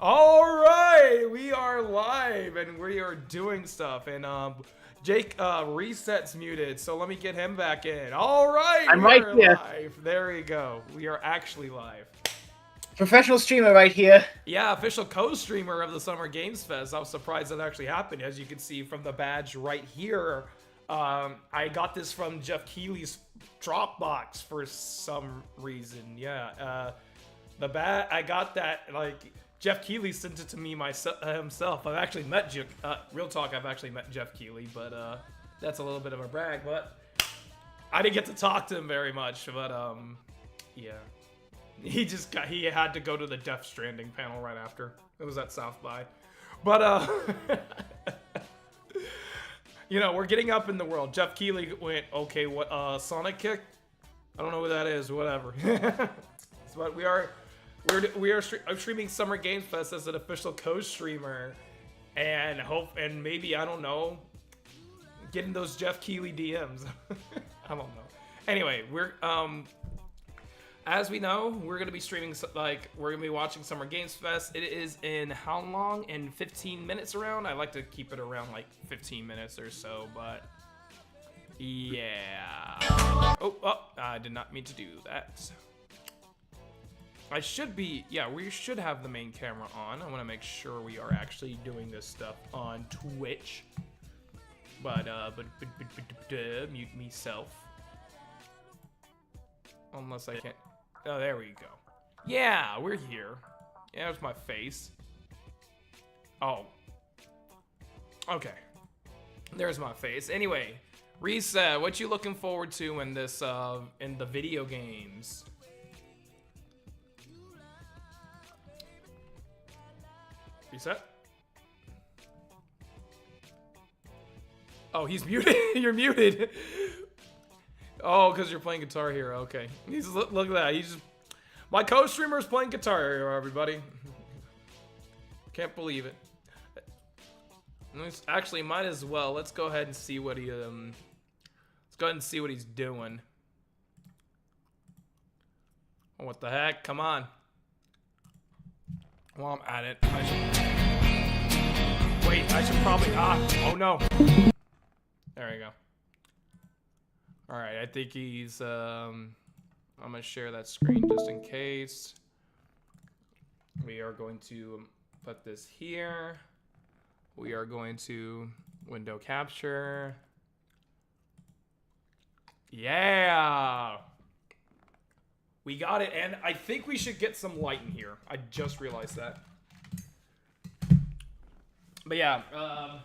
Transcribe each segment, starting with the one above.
All right, we are live and we are doing stuff. And Jake resets muted, so let me get him back in. All right, I'm we right are here. live. There we go. We are actually live. Professional streamer right here. Yeah, official co-streamer of the Summer Games Fest. I was surprised that actually happened, as you can see from the badge right here. I got this from Jeff Keighley's Dropbox for some reason. Yeah. I got that, like, Jeff Keighley sent it to me himself. I've actually met real talk, I've actually met Jeff Keighley, but that's a little bit of a brag, but I didn't get to talk to him very much, but yeah. He had to go to the Death Stranding panel right after. It was at South by. But you know, we're getting up in the world. Jeff Keighley went, okay, what Sonic Kick? I don't know what that is, whatever. But I'm streaming Summer Games Fest as an official co-streamer, and maybe, I don't know, getting those Jeff Keighley DMs. I don't know. Anyway, as we know, we're gonna be streaming, we're gonna be watching Summer Games Fest. It is in how long? In 15 minutes around. I like to keep it around like 15 minutes or so, but yeah. Oh, I did not mean to do that. We should have the main camera on. I want to make sure we are actually doing this stuff on Twitch. But mute myself. Unless I can't. Oh, there we go. Yeah, we're here. Yeah, there's my face. Oh. Okay. There's my face. Anyway, Reset, what you looking forward to in this, in the video games? Reset? Oh, he's muted. You're muted. Oh, because you're playing Guitar Hero. Okay. Look at that. My co-streamer is playing Guitar Hero, everybody. Can't believe it. Actually, might as well. Let's go ahead and see what let's go ahead and see what he's doing. Oh, what the heck? Come on. While I'm at it, I should probably, oh no. There we go. Alright, I think he's, I'm gonna share that screen just in case. We are going to put this here. We are going to window capture. Yeah! We got it, and I think we should get some light in here. I just realized that. But yeah, I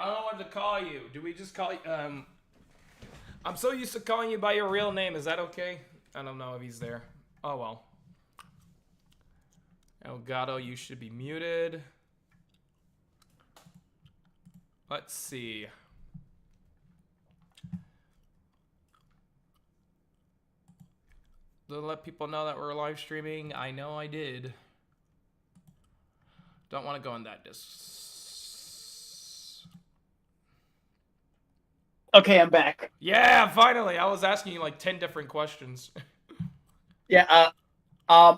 don't know what to call you. Do we just call you, I'm so used to calling you by your real name. Is that okay? I don't know if he's there. Oh, well. Elgato, you should be muted. Let's see. To let people know that we're live streaming. I know I did. Don't want to go on that Okay, I'm back. Yeah, finally. I was asking you like 10 different questions. Yeah,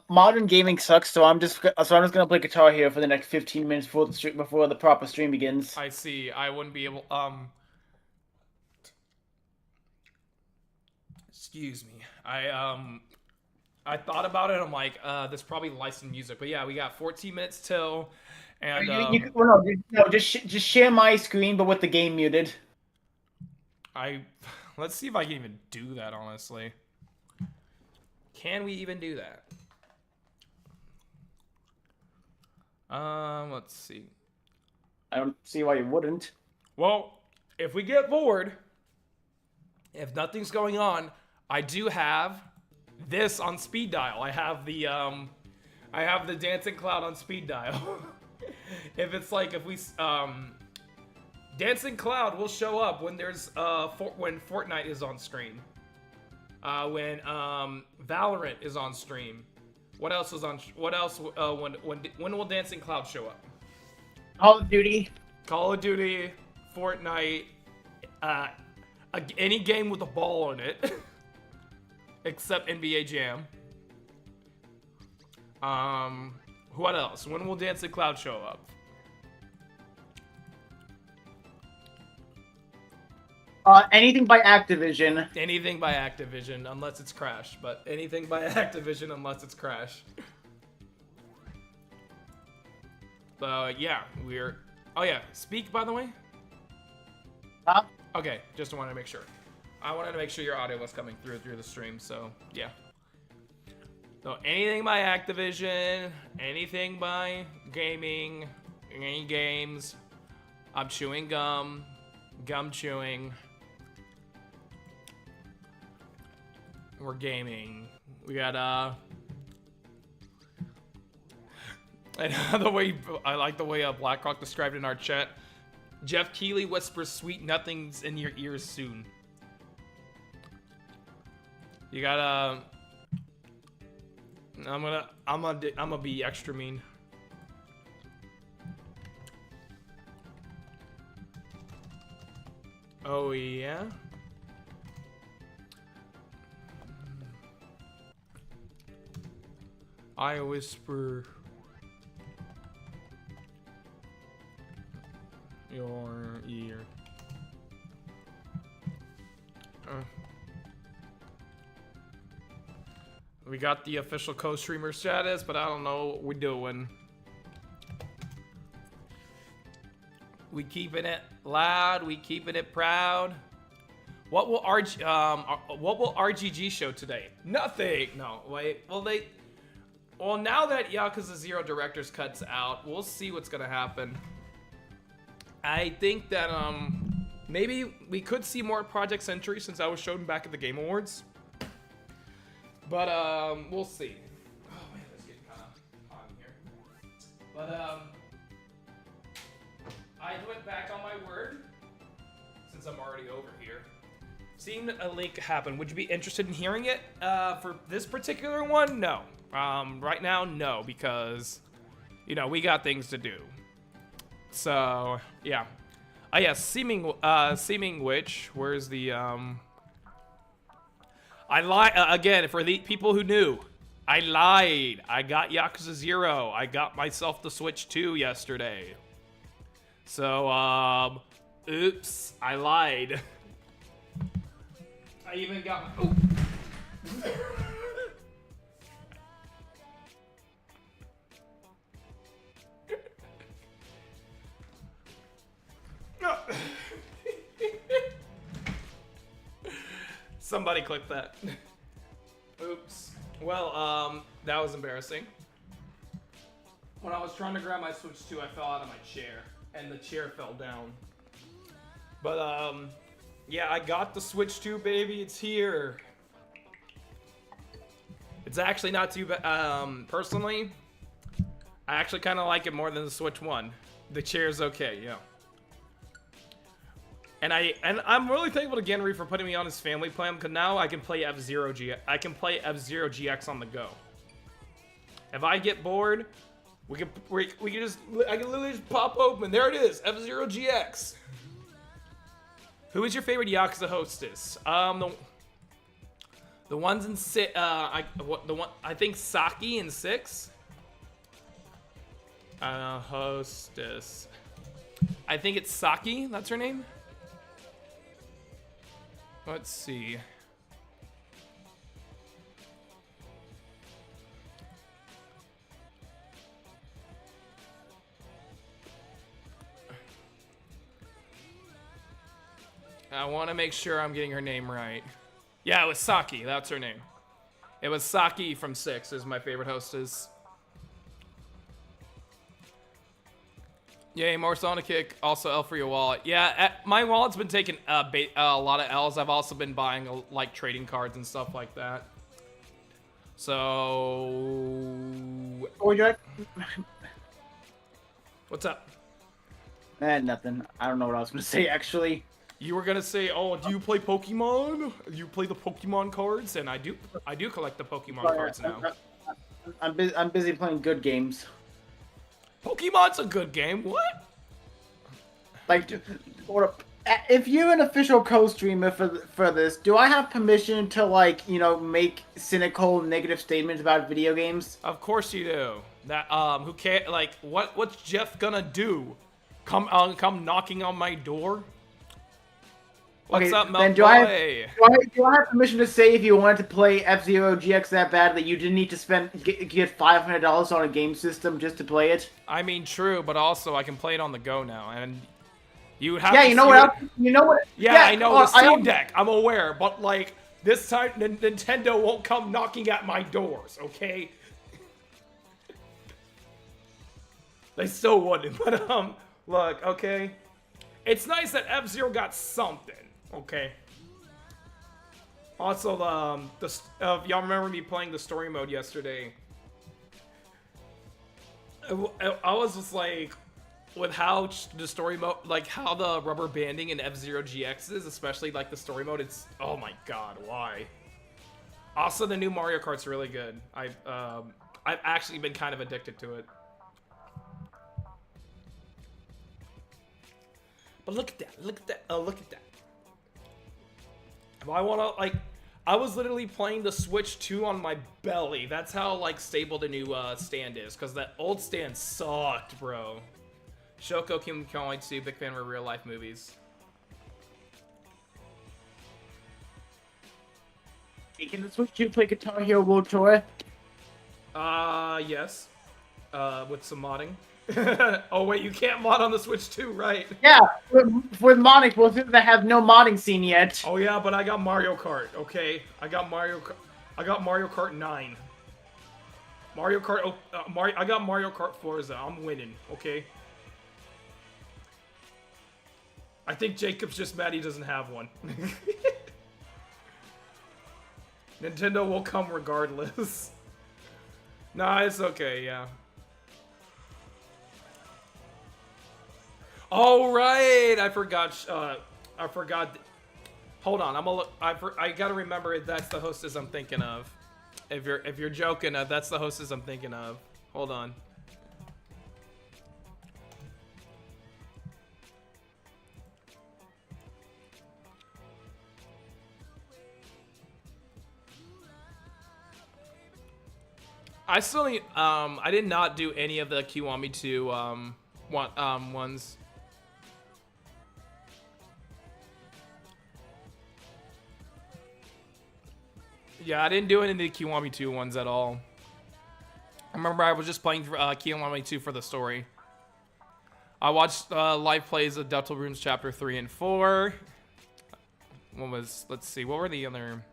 modern gaming sucks, so I'm just gonna play Guitar Hero for the next 15 minutes before the proper stream begins. I see. I wouldn't be able, excuse me. I thought about it. I'm like, there's probably licensed music, but yeah, we got 14 minutes till, and just share my screen, but with the game muted. Let's see if I can even do that. Honestly, can we even do that? Let's see. I don't see why you wouldn't. Well, if we get bored, if nothing's going on, I do have this on speed dial. I have the Dancing Cloud on speed dial. If it's like, if we Dancing Cloud will show up when there's when Fortnite is on screen. When Valorant is on stream. What else is on? What else? When will Dancing Cloud show up? Call of Duty. Call of Duty, Fortnite, any game with a ball in it, except NBA Jam. What else? When will Dancing Cloud show up? Anything by Activision. Anything by Activision, unless it's Crash. But anything by Activision, unless it's Crash. Yeah, we're... Oh yeah, Speak, by the way. Huh? Okay, just wanted to make sure. I wanted to make sure your audio was coming through the stream, so yeah. So anything by Activision, anything by gaming, any games. I'm chewing gum chewing. We're gaming. We got and the way I like the way Blackhawk described in our chat. Jeff Keighley whispers sweet nothings in your ears soon. You gotta. I'm gonna be extra mean. Oh yeah. I whisper your ear. We got the official co-streamer status, but I don't know what we're doing. We keeping it loud. We keeping it proud. What will RGG show today? Nothing. No, wait. Well, now that Yakuza 0 Director's Cut's out, we'll see what's gonna happen. I think that maybe we could see more Project Century since I was shown back at the Game Awards. But we'll see. Oh man, it's getting kind of hot in here. But I went back on my word since I'm already over here. Seeing a leak happen, would you be interested in hearing it? For this particular one, no. Right now, no, because you know we got things to do. So yeah. Yeah, seeming which. Where's the I lied again for the people who knew. I lied. I got Yakuza 0. I got myself the Switch 2 yesterday. So oops, I lied. I even got my Somebody clip that. Oops. Well, that was embarrassing. When I was trying to grab my Switch 2, I fell out of my chair, and the chair fell down. But, yeah, I got the Switch 2, baby. It's here. It's actually not too bad. Personally, I actually kind of like it more than the Switch 1. The chair's okay, yeah. And I'm really thankful to Genry for putting me on his family plan, because now I can play F-Zero GX on the go. If I get bored, we can just I can literally just pop open. There it is, F-Zero GX. Who is your favorite Yakuza hostess? The ones in I think Saki in 6. Hostess. I think it's Saki. That's her name. Let's see. I want to make sure I'm getting her name right. Yeah, it was Saki. That's her name. It was Saki from 6 is my favorite hostess. Yay, more Sonic Kick. Also, L for your wallet. Yeah, my wallet's been taking a lot of L's. I've also been buying like trading cards and stuff like that. So, what's up? Nothing. I don't know what I was gonna say actually. You were gonna say, "Oh, do you play Pokemon? You play the Pokemon cards?" And I do collect the Pokemon cards now. I'm busy playing good games. Pokemon's a good game. What? Like, if you're an official co-streamer for this, do I have permission to, like, you know, make cynical, negative statements about video games? Of course you do. That who can't like what's Jeff gonna do? Come knocking on my door? What's up, Mel? Do I have permission to say if you wanted to play F-Zero GX that bad that you didn't need to get $500 on a game system just to play it? I mean, true, but also I can play it on the go now, and You would have Yeah, to you know see what it. else? You know what? Yeah, I know the I Steam Deck. I'm aware, but like this time, Nintendo won't come knocking at my doors. Okay. They still wouldn't, but look, okay. It's nice that F-Zero got something. Okay. Also, y'all remember me playing the story mode yesterday? I was just like, with how the story mode, like how the rubber banding in F-Zero GX is, especially like the story mode, it's, oh my god, why? Also, the new Mario Kart's really good. I've actually been kind of addicted to it. But look at that, look at that, look at that. If I wanna, like, I was literally playing the Switch 2 on my belly. That's how, like, stable the new stand is. Because that old stand sucked, bro. Shoko Kim Kong 2, big fan of real life movies. Can the Switch 2 play Guitar Hero World Tour? Yes. With some modding. Oh, wait, you can't mod on the Switch 2, right? Yeah, with modding, we'll see that have no modding scene yet. Oh, yeah, but I got Mario Kart, okay? I got Mario Kart 9. Mario Kart, I got Mario Kart Forza. I'm winning, okay? I think Jacob's just mad he doesn't have one. Nintendo will come regardless. Nah, it's okay, yeah. Oh, right! I forgot, hold on, I'm gonna look, I gotta remember that's the hostess I'm thinking of. If you're joking, that's the hostess I'm thinking of. Hold on. I still need, I did not do any of the Kiwami 2, ones. Yeah, I didn't do any of the Kiwami 2 ones at all. I remember I was just playing Kiwami 2 for the story. I watched live plays of Delta Runes Chapter 3 and 4. Let's see, what were the other...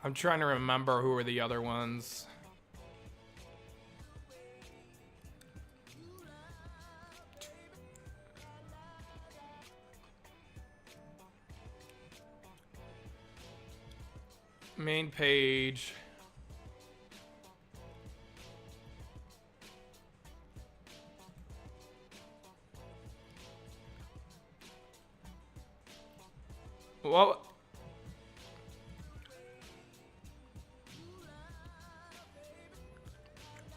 I'm trying to remember who were the other ones. Main page. Well...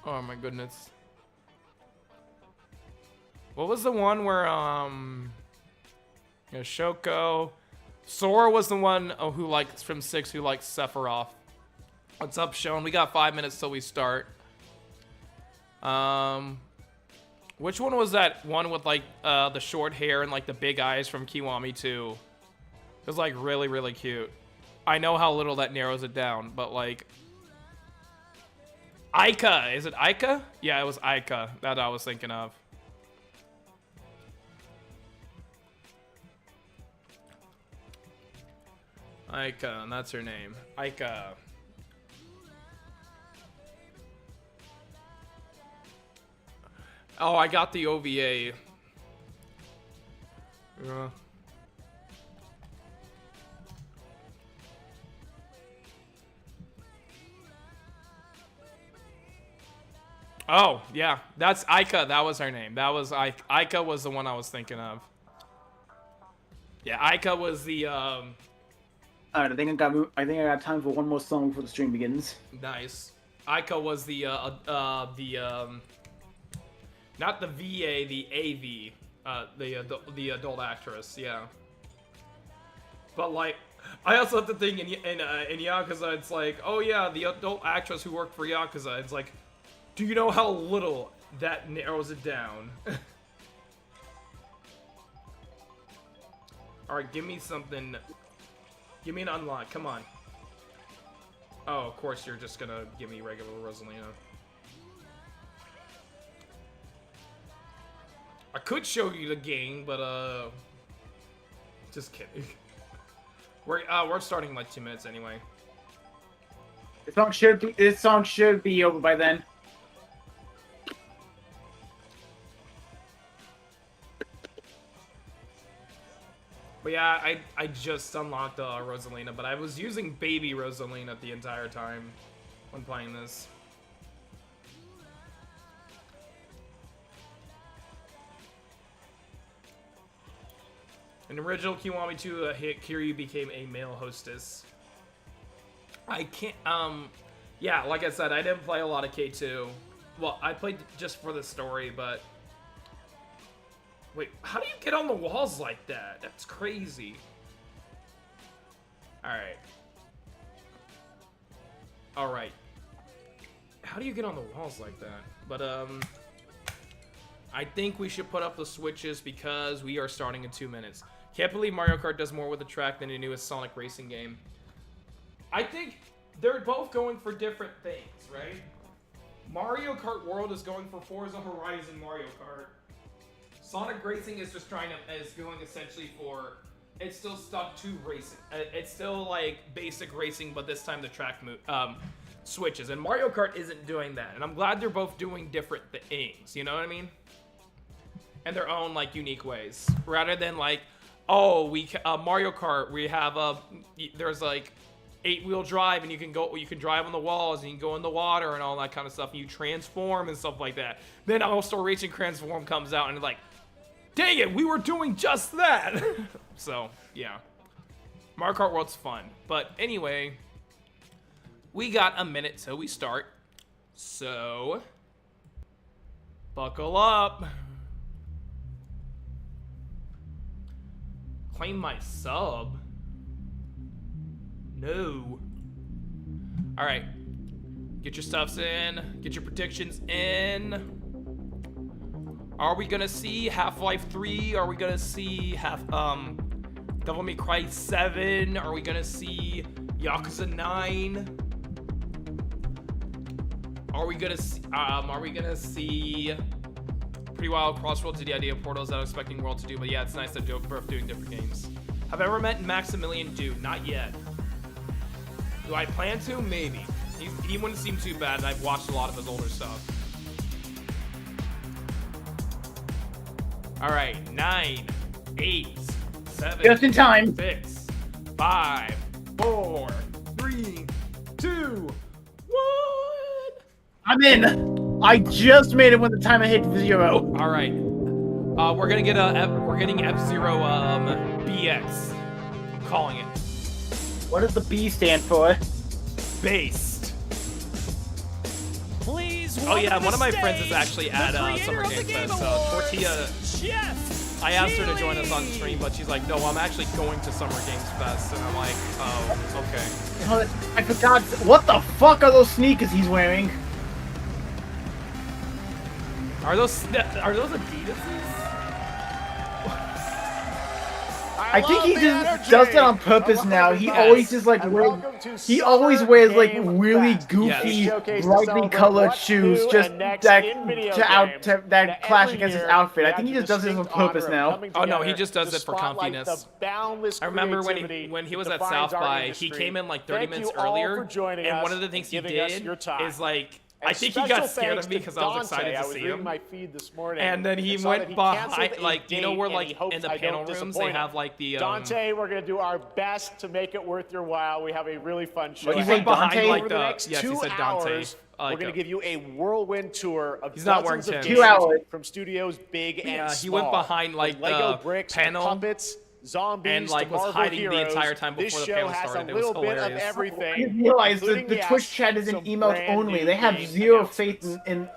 Oh my goodness. What was the one where, Shoko... Sora was the one who likes, from 6, who likes Sephiroth. What's up, Sean? We got 5 minutes till we start. Which one was that one with, like, the short hair and, like, the big eyes from Kiwami 2? It was, like, really, really cute. I know how little that narrows it down, but, like... Aika! Is it Aika? Yeah, it was Aika that I was thinking of. Aika, and that's her name. Aika. Oh, I got the OVA. Yeah. Oh, yeah. That's Aika. That was her name. That was Aika was the one I was thinking of. Yeah, Aika was the Alright, I think I got time for one more song before the stream begins. Nice. Aika was the not the VA, the AV, the adult actress, yeah. But like, I also have to think in Yakuza, it's like, oh yeah, the adult actress who worked for Yakuza. It's like, do you know how little that narrows it down? All right, give me something. Give me an unlock. Come on. Oh, of course you're just gonna give me regular Rosalina. could show you the game, but just kidding. We're starting in like 2 minutes anyway. This song should be over by then. But yeah, I just unlocked Rosalina, but I was using baby Rosalina the entire time when playing this. In original Kiwami 2, Kiryu became a male hostess. I can't, yeah, like I said, I didn't play a lot of K2. Well, I played just for the story, but... Wait, how do you get on the walls like that? That's crazy. Alright. Alright. How do you get on the walls like that? But, I think we should put up the switches because we are starting in 2 minutes. Can't believe Mario Kart does more with the track than the newest Sonic racing game. I think they're both going for different things, right? Mario Kart World is going for Forza Horizon Mario Kart. Sonic Racing is just is going essentially for, it's still stuck to racing. It's still like basic racing, but this time the track switches. And Mario Kart isn't doing that. And I'm glad they're both doing different things, you know what I mean? In their own like unique ways. Rather than like, oh, Mario Kart, we have there's like 8-wheel drive and you can drive on the walls and you can go in the water and all that kind of stuff and you transform and stuff like that. Then All-Star Racing Transform comes out and it's like, dang it, we were doing just that. So, yeah. Mario Kart World's fun. But anyway, we got a minute till we start. So, buckle up. Claim my sub? No. Alright. Get your stuffs in. Get your predictions in. Are we gonna see Half-Life 3? Are we gonna see Devil May Cry 7? Are we gonna see Yakuza 9? Are we gonna see Pretty Wild Crossroads, the idea of Portals that I was expecting World to do, but yeah, it's nice that they're both doing different games. Have I ever met Maximilian Dude? Not yet. Do I plan to? Maybe. He wouldn't seem too bad, and I've watched a lot of his older stuff. Alright, 9, 8, 7, just in time. 6, 5, 4, 3, 2, 1. I'm in. I just made it when the timer hit 0. All right. We're getting F-Zero BX. I'm calling it. What does the B stand for? Based. Please. Oh yeah, one of my friends is actually at Summer Games Fest. Tortilla. Yes. I asked her to join us on stream, but she's like, no, I'm actually going to Summer Games Fest, and I'm like, oh, okay. I forgot. What the fuck are those sneakers he's wearing? Are those Adidas's? I think he just does that on purpose now. He always just like wears like really goofy, brightly colored shoes just that clash against his outfit. I think he just does this on purpose now. Oh no, he just does it for comfiness. I remember when he was at South by, he came in like 30 minutes earlier, and one of the things he did is like, I think he got scared of me because I was excited to see him. And then he went behind, like, you know where, like, in the panel rooms, they have, like, the, Dante, we're going to do our best to make it worth your while. We have a really fun show. He went behind, like, over the next yes, 2 he said Dante. hours, we're going to give you a whirlwind tour of not wearing dozens of Tim's. games 2 hours. from studios big and Yeah, small. he went behind, like, Lego the bricks, panel puppets, zombies, and, like, to was Marvel hiding heroes. the entire time before This the panel show has started. a It was little bit of hilarious. everything. I didn't realize including the Twitch chat is in some emails brand only. new They have game zero announcements. faith in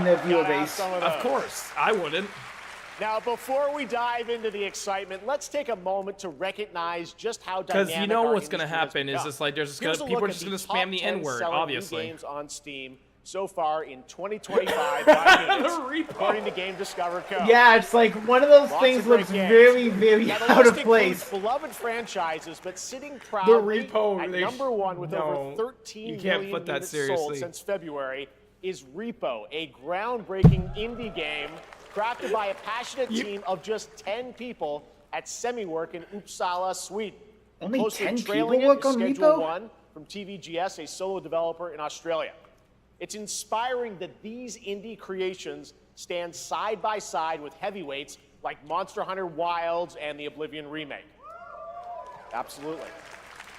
their viewer Gotta have base. some Of course, I wouldn't. Now, before we dive into the excitement, let's take a moment to recognize just how dynamic Because you know our what's going to industry has happen is become. just like there's just Here's gonna, a people look are at just going to top spam the 10 N-word, selling new obviously. games on Steam so far in 2025 by minutes, repo. according to Game Discover Co. Yeah, it's like one of those Lots things of great looks games. very, very Now, the out of list place. includes beloved franchises, but sitting proudly repo, at they number 1 with no, over 13 you can't million put that units seriously. sold since February is Repo, a groundbreaking indie game crafted by a passionate team of just 10 people at Semiwork in Uppsala, Sweden. Only Closely 10 people trailing it work is on Schedule Repo? 1 from TVGS, a solo developer in Australia. It's inspiring that these indie creations stand side by side with heavyweights like Monster Hunter Wilds and the Oblivion remake. Absolutely.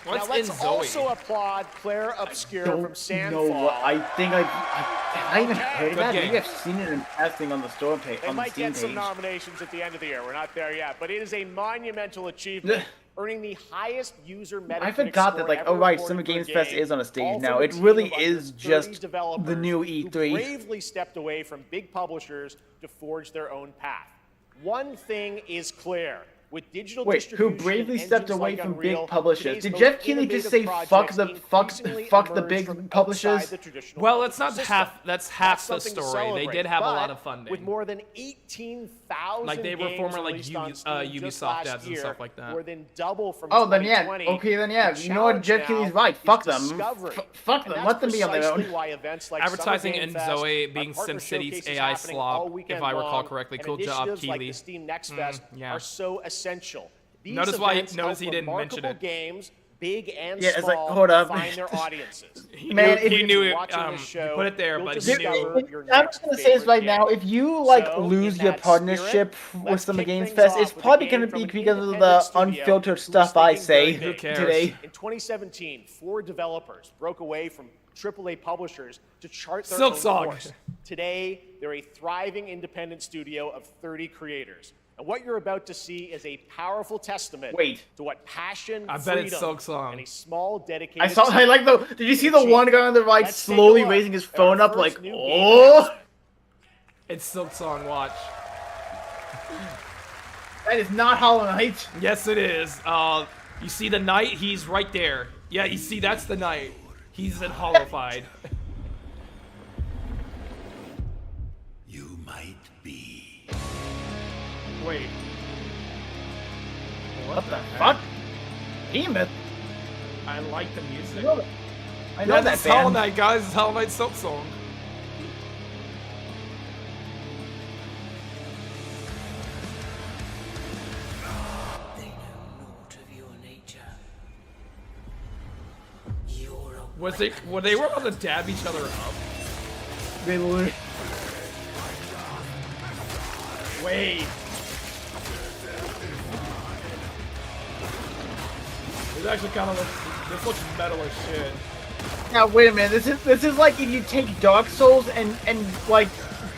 What's now let's in Zoe? also applaud Claire Obscure from Don't Sandfall. know what. I think I even heard of Good that. game. Maybe I've seen it in passing on the store page. They On the might Steam get some page. nominations at the end of the year. We're not there yet, but it is a monumental achievement, earning the highest user Metacritic I forgot score that, like, ever oh right, recorded Summer for a Games Fest game, is on a all stage from now. a It team really of under is 30 just the developers new who E3. bravely stepped away from big publishers to forge their own path. One thing is clear. With digital Wait, who distribution bravely and stepped engines away like from Unreal, big publishers? today's Did most Jeff Keighley just say innovative fuck the projects increasingly big emerge from publishers? outside the traditional Well, it's not publishing half. system. That's half the something to story. They celebrate. did have a But lot of funding. With more than 18,000 Like, they were games former, like, released on Steam just Ubisoft last devs and year, stuff like that. more than double from Oh, then yeah. 2020. Okay, then yeah. The You know what? challenge Jeff now Keighley's right. is Fuck them. discovery. Fuck And them. that's Let them be on their precisely own. why events like Advertising Summer in Game Fest, Zoe our being partner SimCity's showcases AI happening slop, all weekend if I recall long, correctly. and Cool job, initiatives like Keighley. the Steam Next Fest yeah. are so essential. These Notice events he help didn't mention remarkable it. games, big and Yeah, it's like, small, hold up. find their audiences. Man, he knew it. Watching You this show, put it there, you'll but he discover knew. your I'm next just gonna say this favorite right now. game. If you like So, lose in your that partnership spirit, with let's Summer kick Games things Fest, off it's with a probably game gonna from be an because of the independent studio unfiltered who's stuff I thinking very say big. Who cares? today. In 2017, 4 developers broke away from AAA publishers to chart their Silk own Song. course. Today, they're a thriving independent studio of 30 creators. And what you're about to see is a powerful testament to what passion, I bet it's freedom, Silk Song. and a small dedicated I like the. Did you see the achieve. one guy on the right Let's take a slowly look raising his at our phone up first like, new game oh? announcement. It's Silk Song. Watch. That is not Hollow Knight. Yes, it is. You see the knight? He's right there. Yeah, you see, that's the knight. He's in Hollowified. You might be. Wait. What the fuck? Behemoth? I like the music. I know Yeah, that that's Hollow band. Knight, guys. It's Hollow Knight Silk Song. They know naught of your nature. You're a Were they about to dab each other up? They were. Wait. This actually kind of looks. This looks metal as shit. Now wait a minute. This is like if you take Dark Souls and like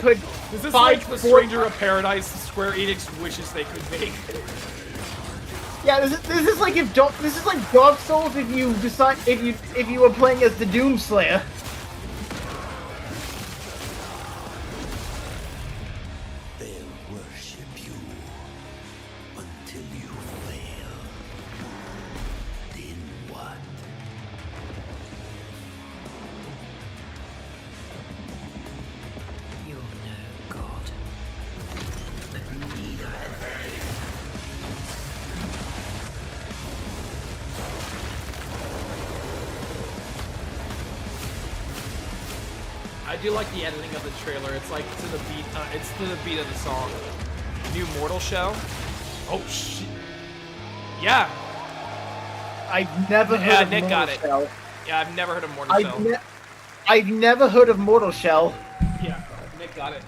put This is five like the four- Stranger of Paradise Square Enix wishes they could make. Yeah, this is like if this is like Dark Souls if you decide if you were playing as the Doomslayer. they'll worship you until you fail. Then what? You're no god, but neither have they. I do like the editing of the trailer. It's like to the beat. It's to the beat of the song. New Mortal Shell. Oh shit. Yeah. I've never heard Yeah, of Nick Mortal got it. Shell. Yeah, I've never heard of Mortal Shell. I've never heard of Mortal Shell. Yeah, Nick got it.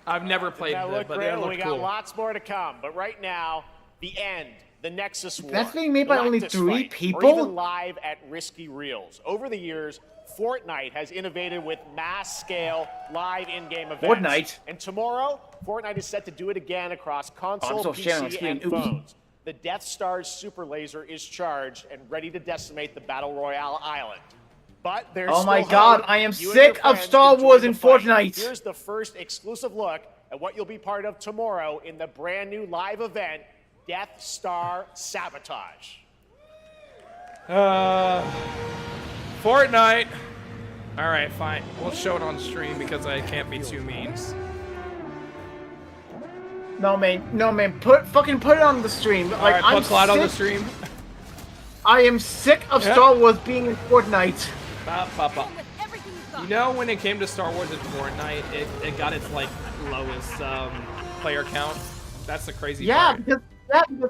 I've never played That it, looked but great. they look We cool. got lots more to come, but right now, the end, the Nexus War. That's being made by only Galactus 3 Fight, people? Or even live at Risky Reels. Over the years, Fortnite has innovated with mass-scale live in-game events. Fortnite? And tomorrow, Fortnite is set to do it again across console, still sharing PC, screen. and Oops. phones. The Death Star's super laser is charged and ready to decimate the Battle Royale island. But there's Oh my still God, hope. I am You and sick your of friends Star can join Wars the in fight. Fortnite. Here's the first exclusive look at what you'll be part of tomorrow in the brand new live event, Death Star Sabotage. Fortnite. All right, fine. We'll show it on stream because I can't be too mean. No man, put it on the stream. All Like right, I'm put Cloud on the sick. stream. I am sick of Yep. Star Wars being in Fortnite. Ba, ba, ba. You know, when it came to Star Wars at Fortnite, it got its like lowest player count. That's the crazy part. Because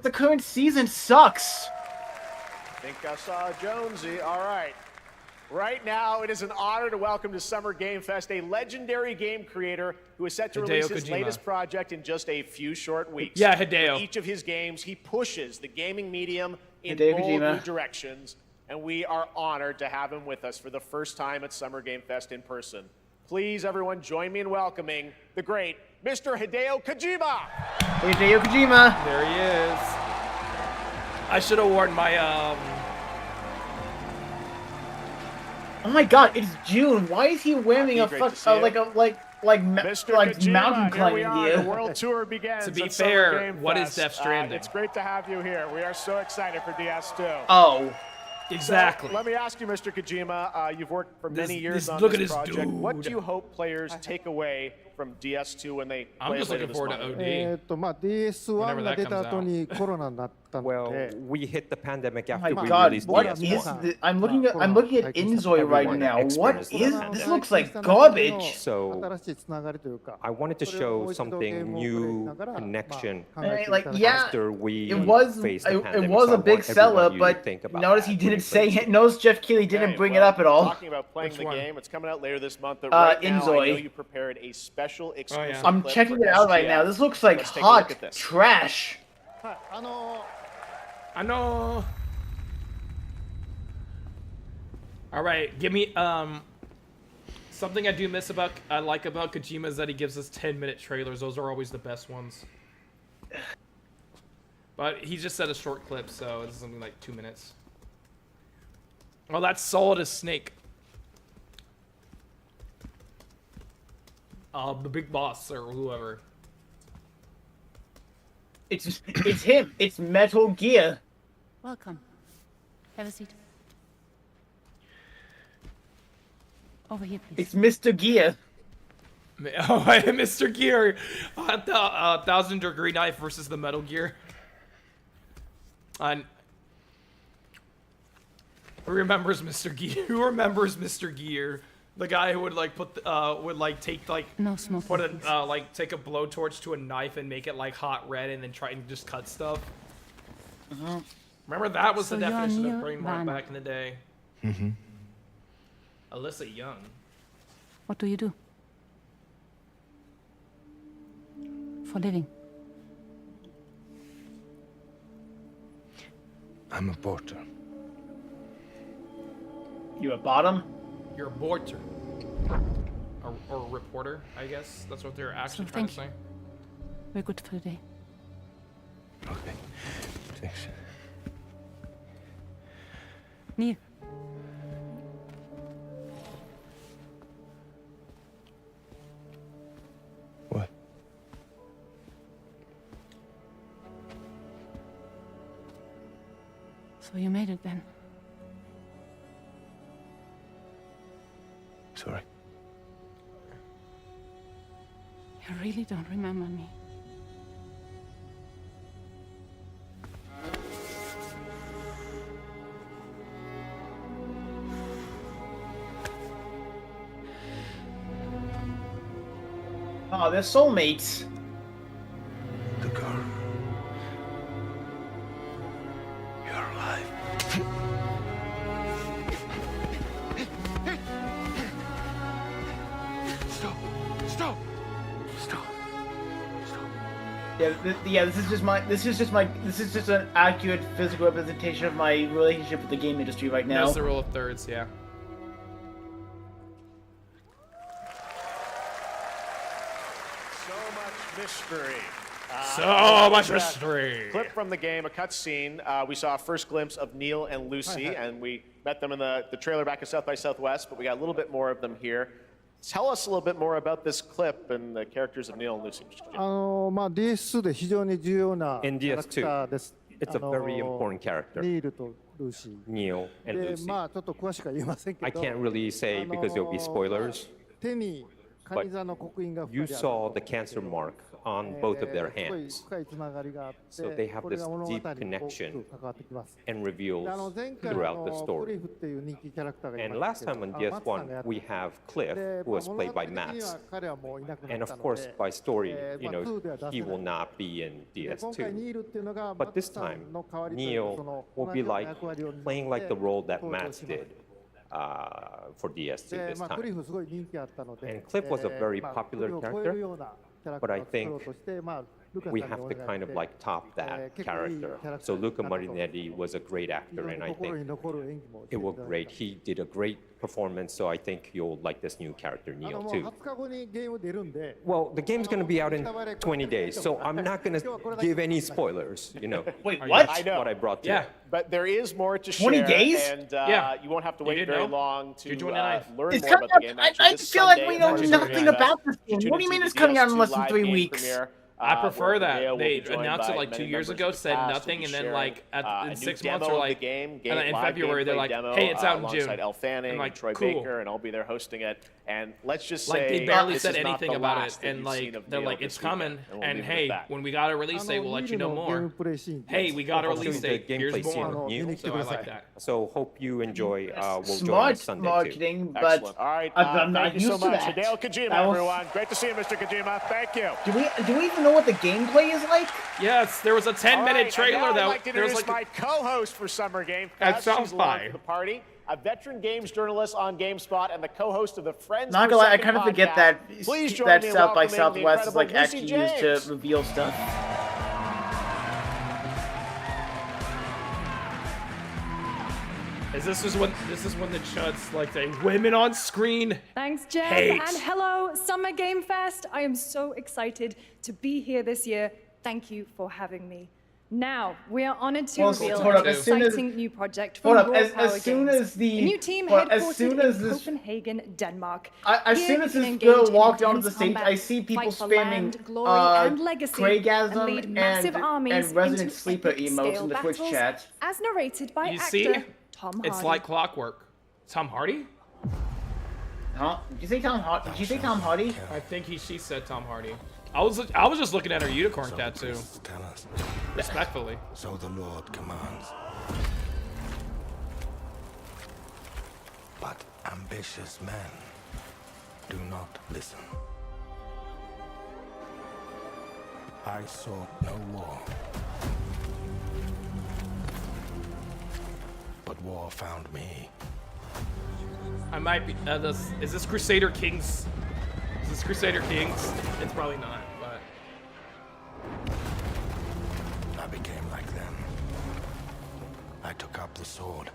the current season sucks. I think I saw Jonesy. All right. Right now, it is an honor to welcome to Summer Game Fest a legendary game creator who is set to release his latest project in just a few short weeks. Yeah, Hideo. With each of his games, he pushes the gaming medium in Hideo bold Kojima. new directions, and we are honored to have him with us for the first time at Summer Game Fest in person. Please, everyone, join me in welcoming the great Mr. Hideo Kojima. Hideo Kojima. There he is. I should have worn my Oh my God, it's June. Why is he wearing a Great fuck to see you. Mr. like Kojima, mountain here we climbing are. gear? The world tour begins. To be at Summer fair, Game what is Fest. Death Stranding? It's great to have you here. We are so excited for DS2. Oh, exactly. So, let me ask you, Mr. Kojima. You've worked for many years on look this at this project. What dude. do you hope players take away from DS2 when they I'm play just it later looking this forward month? to OD. まあ DS1 Whenever が that 出た comes 後にコロナになったの Well, で、 we hit the pandemic oh after my we God! released What DS1. is this? I'm looking at Inzoi right Everyone now. What experienced is that. this? Looks like garbage. So, 新しいつながりというか、 I wanted to それをも show う一度ゲー something ムをプレイし new, ながら、まあ connection 考えていただ Like, き yeah, after we it was faced the it pandemic. was So a I big want seller, everyone you to but think about notice that he when didn't you play say this it. Notice Jeff Keighley didn't Okay, bring well, it up at all. Talking about playing Which the one? game, it's coming out later this month. But right now, I Inzoi. know you prepared a special exclusive. yeah. I'm clip checking for it out right SGF. now. This looks like Let's take a look hot at this. trash. はい、I know. All right, give me something I like about Kojima is that he gives us 10-minute trailers. Those are always the best ones. But he just said a short clip, so it's something like 2 minutes. Oh, that's solid as Snake. The big boss or whoever. It's him. It's Metal Gear. Welcome. Have a seat. Over here, please. It's Mr. Gear. Oh, Mr. Gear, 1,000 knife versus the Metal Gear. And who remembers Mr. Gear? Who remembers Mr. Gear? The guy who would like take No smoking, put a please. like take a blowtorch to a knife and make it like hot red and then try and just cut stuff. Remember that was So the you're definition Neil of brain rot Van. back in the day. Alyssa Young. What do you do? For living? I'm a porter. You a bottom? You're a porter. Or a reporter, I guess. That's what they're actually So trying to thank say. We're good for the day. Okay. Thanks. Neil. What? So you made it then. Sorry. You really don't remember me. Oh, they're soulmates. The girl. You're alive. Stop! Stop! Stop! Stop! Yeah, this is just an accurate physical representation of my relationship with the game industry right now. That's the rule of thirds, yeah. So much mystery. So much a mystery. Clip from the game, a cutscene. We saw a first glimpse of Neil and Lucy, and we met them in the trailer back at South by Southwest, but we got a little bit more of them here. Tell us a little bit more about this clip and the characters of Neil and Lucy. まあ DS2 で非常に重要なキ In ャラクターです。 It's a very important character, ニールとルーシー。 Neil and で、 Lucy. まあちょっと詳しくは言えませんけ I ど、 can't really say because there'll be spoilers. 手にカニ座の刻印が You 2人ある。 saw the cancer mark on both of their すごい hands 深いつながりがあって、 So they have これが this 物語に deep 大き connection く関わってきます。 and で reveals 前回 throughout the ク story. リフっていう人気キャラクターがい And ました last け time ど、 on マツさんがや DS1, って we have Cliff, で who was 物 played 語 by 的には Max. 彼はもういなくな And っ of たの course, で、 by story, まあ 2では出せ he will ない。 not be in で今回ニ DS2. ールっていうのが But マ this ツさ time, んの代わりというか、そ Neo の will 同 be じような like 役割を担って playing like the role that 登場 Max します。 did for DS2 で this まあ、クリ time. フすごい人気あったので、 And Cliff was a very まあ popular クリフを超え character, るようなキャラク but タ I ーを作ろう think として、まあ、ルカさん we にお have 願い to して kind of like top that 結構いいキャ character. ラクター So に Luca なったと思います。 Marinetti was a great 非 actor, 常に and I 心 think に残る演技もして it い worked ただ great. いた。 He did a great performance, so I think you'll like this new character, も Neo, う too. 20日後にゲーム出るんで、 Well, the game's going to be out in 20 days, so I'm not going to give any spoilers, you know. Wait, Are you- what? I know. What I brought to Yeah. you. But there is more to 20 share, days? and Yeah. you won't have to You wait didn't very know? long to June 29th. learn It's more coming about the out. game. I Actually, this feel like Sunday, we know March nothing 29th, about this you game. tune What do you into mean the it's coming out in DS2 less than live 3 game weeks? premiere, I where prefer that. Hideo will They be joined announced it by like 2 many years members ago, of the said cast. nothing, We'll be and then sharing, like a in new 6 demo months of or the like, game, and then in live February they're gameplay like, demo, hey, it's out in alongside June. Elle Fanning I'm like, and Troy cool. Baker, and I'll be there hosting it. And let's just Like say they barely this said is not anything the about it, last that and you've like seen of they're Neo like, it's this weekend, coming, and we'll and leave it at hey, that. when we got a あ release date, の we'll ニ let ー you ル know のゲーム more. プレイシーン Hey, we got a Also, release the date. Here's gameplay scene more. of Neo. Unique So I like that. So hope you enjoy. We'll join Smart on Sunday, too. marketing, but Excellent. All right. I'm not thank you so used to much. that. Hideo Kojima, That was- everyone. Great to see you, Mr. Kojima. Thank you. Do we even know what the gameplay is like? Yes, there was a 10-minute trailer I'd that like to there was introduce like my co-host for Summer Game That Fest. sounds She's along fine. for the party. A veteran games journalist on GameSpot and the co-host of the Friends. Not Per gonna lie, I Second kind of forget podcast. that Please join that me in South by welcoming the Southwest is like incredible actually Lucy used James. to reveal stuff. This is when the chuds like say women on screen. Thanks, Jeff, Hate. and hello, Summer Game Fest. I am so excited to be here this year. Thank you for having me. Now, we are honored to Hold reveal up, an as soon as- exciting new project from Hold up, Raw Power as soon Games. as the a new team well, headquartered as soon as in this Copenhagen, Denmark. as Here soon you as can this engage girl in walked onto the intense stage, combat, I see people fight for spamming land, glory, and legacy, Craigasm and lead massive armies and Resident into Sleeper epic emotes scale in the Twitch battles, chat. as narrated by You actor see? Tom Hardy. It's like clockwork. Tom Hardy? Huh? Did you say Tom Hardy? Did you say Tom Hardy? I think she said Tom Hardy. I was just looking at her unicorn tattoo. Tell us. Respectfully. So the Lord commands. But ambitious men do not listen. I sought no war. But war found me. I might be. Is this Crusader Kings? Is this Crusader Kings? It's probably not, but I became like them. I took up the sword.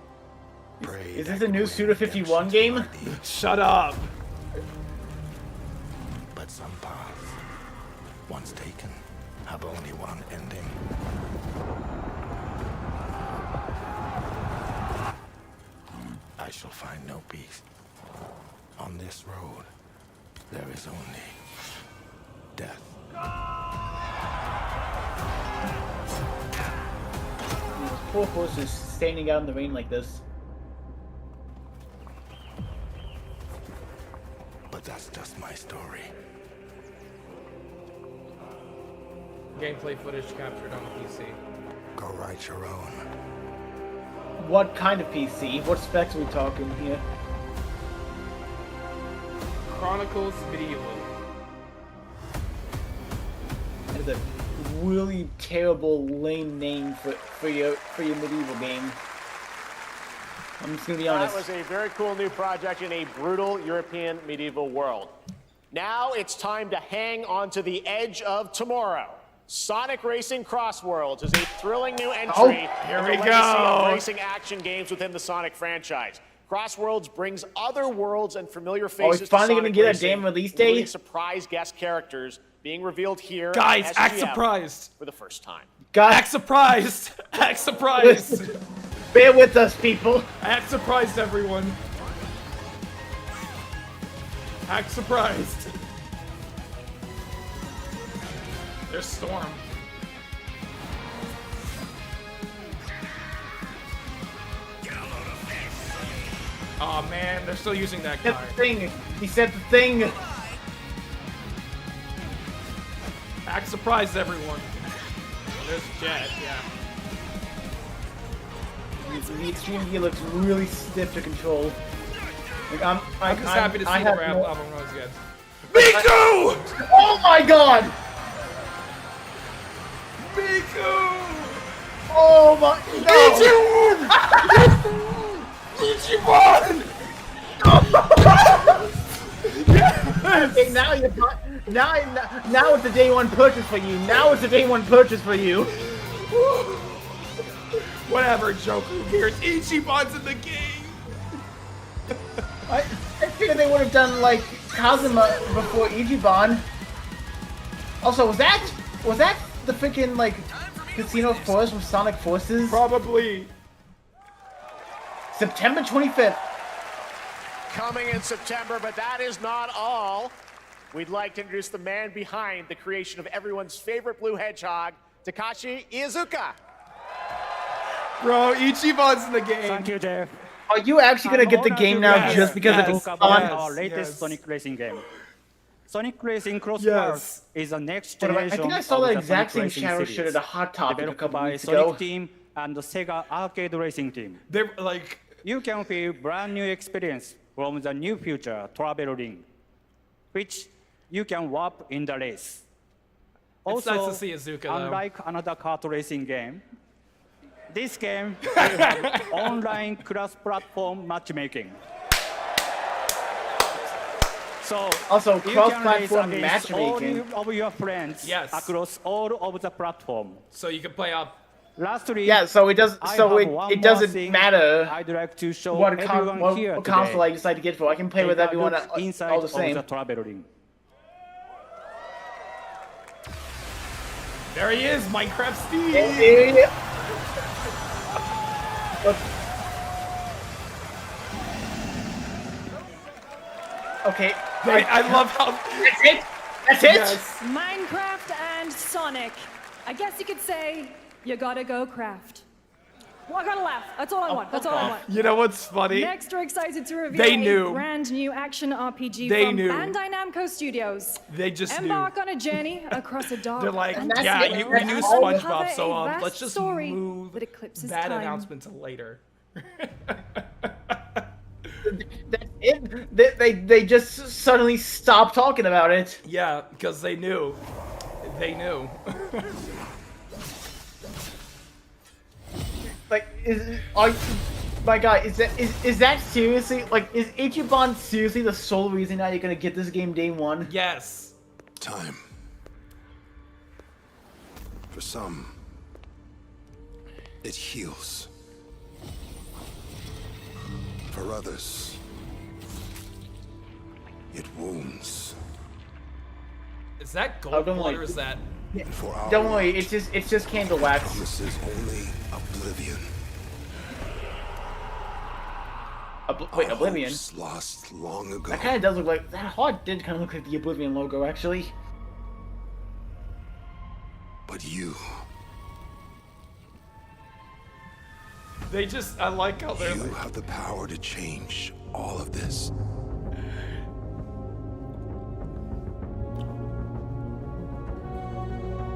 Prayed Is I this a could new win Suda 51 redemption game? to my deeds. shut up. But some paths, once taken, have only one ending. I shall find no peace. On this road, there is only death. These poor horses standing out in the rain like this. But that's just my story. Gameplay footage captured on the PC. Go write your own. What kind of PC? What specs are we talking here? Chronicles Medieval. That is a really terrible, lame name for your medieval game. I'm just gonna be That honest. was a very cool new project in a brutal European medieval world. Now it's time to hang on to the edge of tomorrow. Sonic Racing Crossworlds is a thrilling new entry here in the we legacy go. of racing action games within the Sonic franchise. Crossworlds brings other worlds and familiar faces finally to gonna Sonic get a Racing, damn release including date? surprise guest characters being revealed here Guys, at act SGF surprised. for the first time. Guys, Act surprised. Act surprised. bear with us, people. Act surprised, everyone. Act surprised. There's Storm. Oh man, they're still using that Said guy. the thing. He said the thing. Act surprised everyone. There's Jet, yeah. The extreme gear looks really stiff to control. Like I'm just happy to see the rap no... album runs again. Miku! Oh my god! Miku! Oh my no! Ichiban! Okay, now you're now it's a day one purchase for you. Now it's a day one purchase for you. Whatever, Joker. Who cares? Ichiban's in the game. I figured they would have done like Kazuma before Ichiban. Also, was that the freaking like Casino Force with Sonic Forces? Probably. September 25th. Coming in September, but that is not all. We'd like to introduce the man behind the creation of everyone's favorite blue hedgehog, Takashi Iizuka. Bro, Ichiban's in the game. Thank you, Jeff. Are you actually gonna get the game now Yes, just because yes, it's Talk on? about our latest yes. Sonic Racing game. Sonic Racing Crossword Yes. is the next But generation I think I saw of that the exact Sonic same Racing shadow series, shit at a Hot Topic a developed couple by weeks Sonic ago. Team and the Sega Arcade Racing Team. They're like, You can feel brand new experience from the new future travel ring, which you can warp in the race. It's nice to see Iizuka, though. Unlike another kart racing game, this game will have online cross-platform matchmaking. So Also, you can cross-platform race against matchmaking. all of your friends Yes. across all of the platform. so you can play up. Lastly, Yeah, so it does. I So have it, one it more doesn't thing matter I'd like to show what, everyone here what today. console I decide to get for. I can play with Take a everyone look inside all the of same. the travel ring. There he is, Minecraft Steve. Yeah. Look. Okay. I love how. That's it. That's it. Yes. Minecraft and Sonic. I guess you could say you gotta go craft. Well, I gotta laugh. That's all I want. That's all I want. You know what's funny? Next, we're excited to reveal They a knew. brand new action RPG They from knew. Bandai Namco Studios. They just Embark on a journey across a dark. They're like, fantasy yeah, world we knew and SpongeBob, uncover so a vast let's just story move that eclipses that time. announcement to later. That's it. They just suddenly stopped talking about it. Yeah, because they knew. They knew. Like, my God, is that seriously, like, is Ichiban seriously the sole reason now you're gonna get this game day one? Yes. Time. For some, it heals. For others, it wounds. Is that Oh, gold don't blood worry. or is that? And for our Don't worry, world, it's just candle wax. promises only oblivion. Wait, Our Oblivion? hopes lost long ago. That kind of does look like, that heart did kind of look like the Oblivion logo, actually. But you They just, I like how they're You like, have the power to change all of this.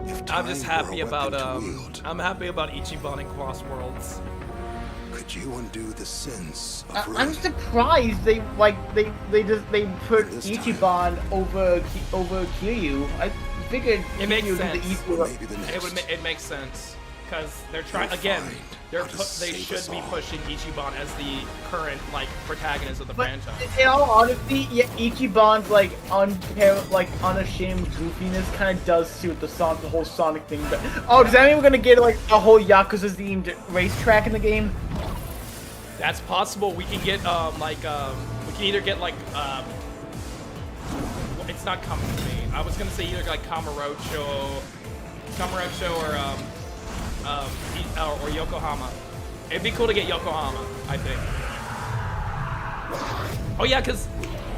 If I'm just time were happy a about, weapon to wield, I'm happy about Ichiban and Cross Worlds. could you undo the sins of I'm Rin? surprised they put This time. Ichiban over Kiryu. I figured It makes Kiryu would be sense. the easier. Or maybe the next. It makes sense because they're trying You'll again. find They how to save should us be all. pushing Ichiban as the current like protagonist of the But franchise. in all honesty, yeah, Ichiban's like unashamed goofiness kind of does suit the whole Sonic thing. But does that mean we're gonna get like a whole Yakuza themed racetrack in the game? That's possible. We can get we can either get like it's not coming to me. I was gonna say either like Kamurocho or Yokohama. It'd be cool to get Yokohama, I think. Oh yeah, cause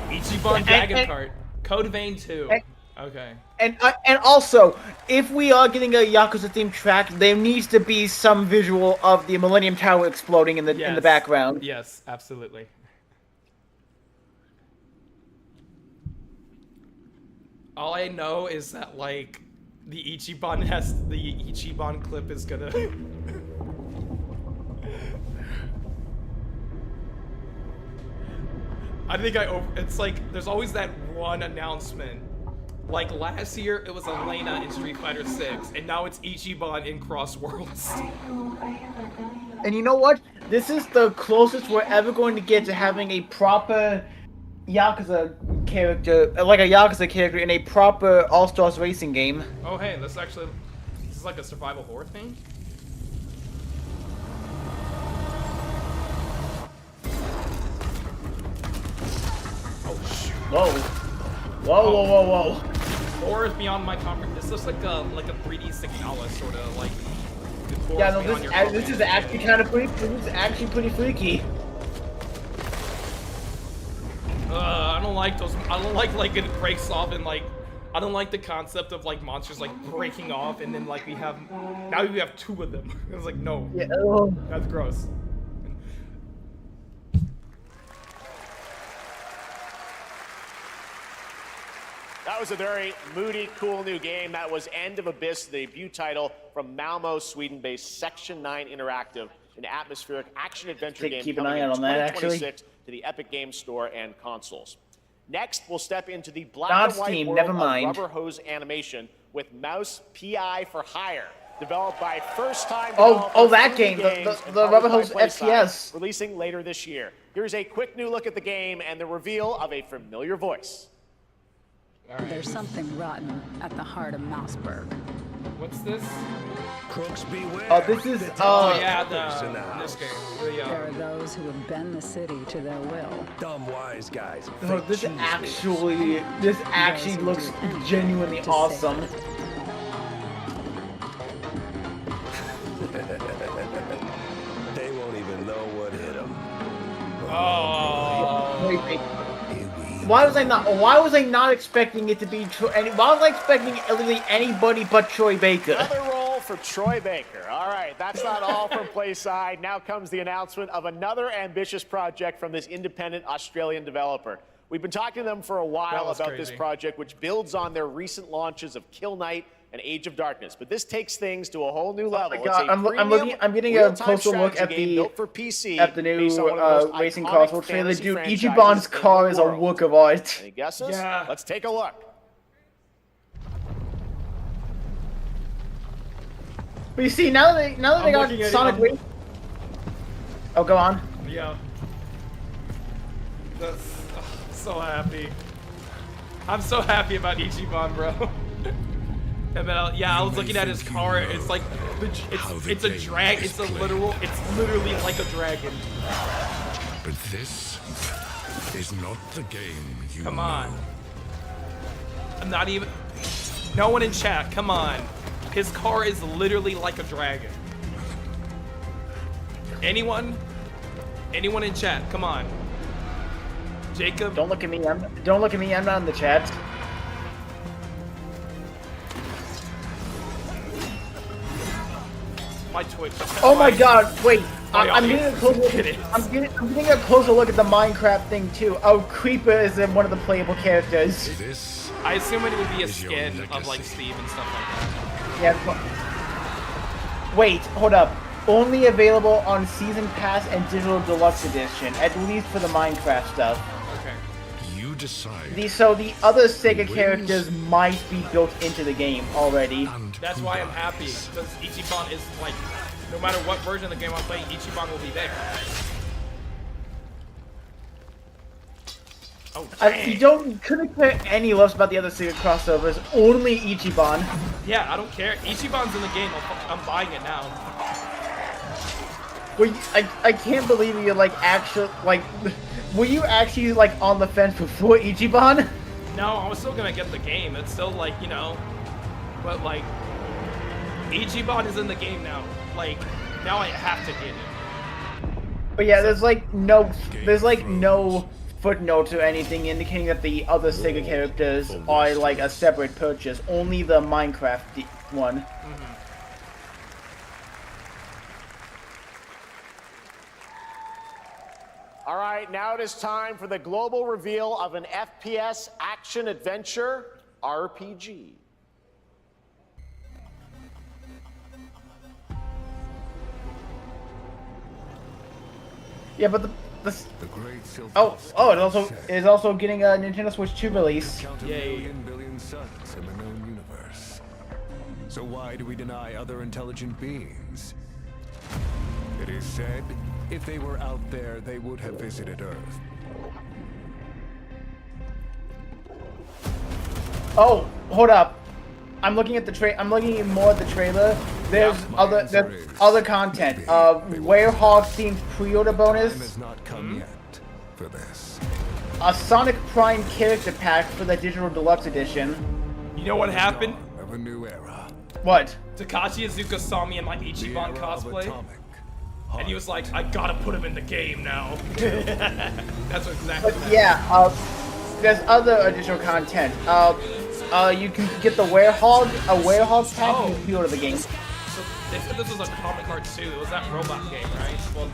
Ichiban Dragon Kart, Code Vein 2. Okay. And also, if we are getting a Yakuza themed track, there needs to be some visual of the Millennium Tower exploding in the Yes. background. Yes, absolutely. All I know is that like The Ichiban clip is gonna. I think it's like there's always that one announcement. Like last year it was Elena in Street Fighter 6, and now it's Ichiban in Cross Worlds. And you know what? This is the closest we're ever going to get to having a proper Yakuza character, like a Yakuza character in a proper All-Stars racing game. Oh hey, this is like a survival horror thing? Oh shoot. Whoa. Whoa, whoa, whoa, whoa. Horror is beyond my comfort. This looks like a 3D Signalis sort of like. Yeah, no, this is actually kind of pretty. This is actually pretty freaky. I don't like those. I don't like it breaks off and like. I don't like the concept of like monsters like breaking off and then like we have 2 of them. It's like no. Yeah. That's gross. That was a very moody, cool new game. That was End of Abyss, the debut title from Malmo, Sweden-based Section 9 Interactive, an atmospheric action-adventure game keep an coming eye in out on that, 2026 to the Epic Games Store and consoles. Next, we'll step into the black Dodge and white team, world never of mind. rubber hose animation with Mouse PI for Hire, developed by first-time Oh, that developer game, Games the and Rubber published Hose by PlaySide, FPS. releasing later this year. Here's a quick new look at the game and the reveal of a familiar voice. There's something rotten at the heart of Mouseburg. What's this? Crooks beware. Oh, this is Oh yeah, this game. There are those who have bent the city to their will. Dumb wise guys. Oh, this actually looks genuinely awesome. They won't even know what hit them. Oh. Wait. Why was I not expecting it to be why was I expecting literally anybody but Troy Baker? Another role for Troy Baker. All right, that's not all from PlaySide. Now comes the announcement of another ambitious project from this independent Australian developer. We've been talking to them for a while about this project, which builds on their recent launches of Kill Knight and Age of Darkness. But this takes things to a whole new level. Oh my God, I'm getting a closer look at the new racing console trailer. Dude, Ichiban's car is a work of art. Any guesses? Yeah. Let's take a look. But you see, now that they got Sonic Racing. Oh, go on. Yeah. That's so happy. I'm so happy about Ichiban, bro. And then, I was looking at his car. It's like, it's a drag. It's literally like a dragon. But this is not the game you Come on. I'm not even. No one in chat. Come on. His car is literally like a dragon. Anyone? Anyone in chat? Come on. Jacob. Don't look at me. Don't look at me. I'm not in the chat. My Twitch. Oh my God! Wait, I'm yeah, getting a closer look. I'm getting a closer look at the Minecraft thing too. Oh, Creeper is one of the playable characters. This I assume it would be a skin of like Steve and stuff like that. Yeah. Wait, hold up. Only available on Season Pass and Digital Deluxe Edition, at least for the Minecraft stuff. Okay. you decide. So the other Sega characters might be built into the game already. That's why I'm happy, because Ichiban is like, no matter what version of the game I'm playing, Ichiban will be there. Oh, you couldn't care any less about the other Sega crossovers, only Ichiban. Yeah, I don't care. Ichiban's in the game, I'm buying it now. Well, I can't believe you're like were you actually like on the fence before Ichiban? No, I was still gonna get the game. It's still like, you know, but like, Ichiban is in the game now. Like, now I have to get it. But yeah, there's like no footnotes or anything indicating that the other Sega characters are like a separate purchase. Only the Minecraft one. All right, now it is time for the global reveal of an FPS action-adventure RPG. Yeah, but the The great Silk oh it is also getting a Nintendo Switch 2 release. count a Yay. billion suns in the known universe. So why do we deny other intelligent beings? It is said, if they were out there, they would have visited Earth. Oh, hold up. I'm looking at I'm looking at more at the trailer. There's other content. Werehog themed pre-order Time bonus. has not come yet for this. A Sonic Prime character pack for the digital deluxe edition. You know what happened? Dawn of a new era. What? Takashi Iizuka saw me in my The Ichiban era of cosplay, atomic. and he was like, I gotta put him in the game now. That's exactly what Yeah, there's other additional content. You can get the Werehog, a Werehog pack, and you can pre-order the game. So they said this was a comic card too. It was that robot game, right? Well,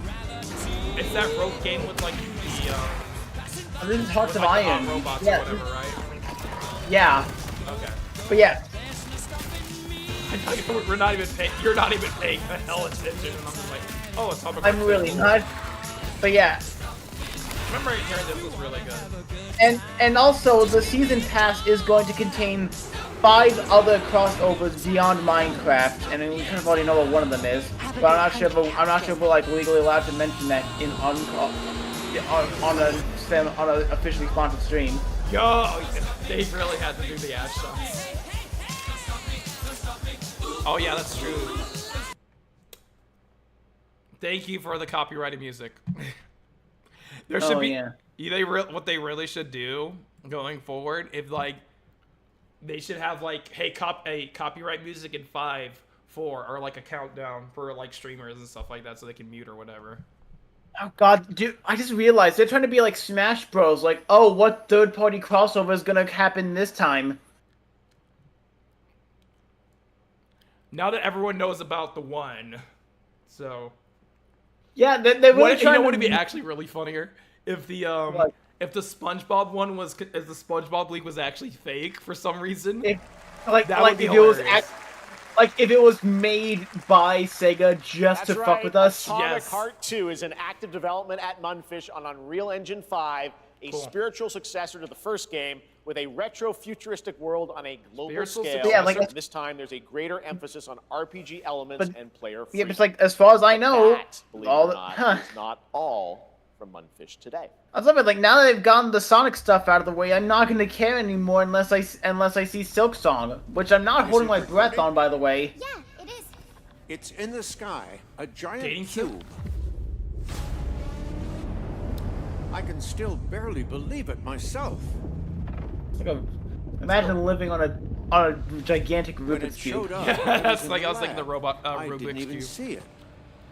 it's that rogue game with like the This is Hearts with, of like, the Iron. hot robots Yeah, or whatever, right? yeah, Okay. but yeah. We're not even paying. You're not even paying the hell attention, and I'm just like, oh, it's comic I'm card really too. not. But yeah. I remember hearing this was really good. And also the season pass is going to contain 5 other crossovers beyond Minecraft, and we kind of already know what one of them is. But I'm not sure if we're like legally allowed to mention that on a officially sponsored stream. Yo, they really had to do the ass shots. Oh yeah, that's true. Thank you for the copyrighted music. There should be. Yeah. What they really should do going forward, if like, they should have like, hey, copyright music in 5, 4, or like a countdown for like streamers and stuff like that, so they can mute or whatever. Oh god, dude, I just realized they're trying to be like Smash Bros. Like, oh, what third-party crossover is gonna happen this time? Now that everyone knows about the one, so. Yeah, they're really trying to. Would it be actually really funnier if the if the SpongeBob one was if the SpongeBob league was actually fake for some reason? That would be hilarious. Like if it was made by Sega just to fuck with us. Atomic Heart 2 is in active development at Munfish on Unreal Engine 5, a spiritual successor to the first game, with a retro-futuristic world on a global scale. Yeah, like this time, there's a greater emphasis on RPG elements and player freedom. Yeah, but it's like as far as I know, That, believe it or not, is not all from Munfish today. I love it. Like now that they've gotten the Sonic stuff out of the way, I'm not gonna care anymore unless I see Silk Song, which I'm not holding my breath on, by the way. Yeah, it is. It's in the sky, a giant Dating cube. I can still barely believe it myself. Imagine living on a gigantic When Rubik's it cube. showed up, That's in like the I was thinking the lab. robot I Rubik's didn't even cube. see it.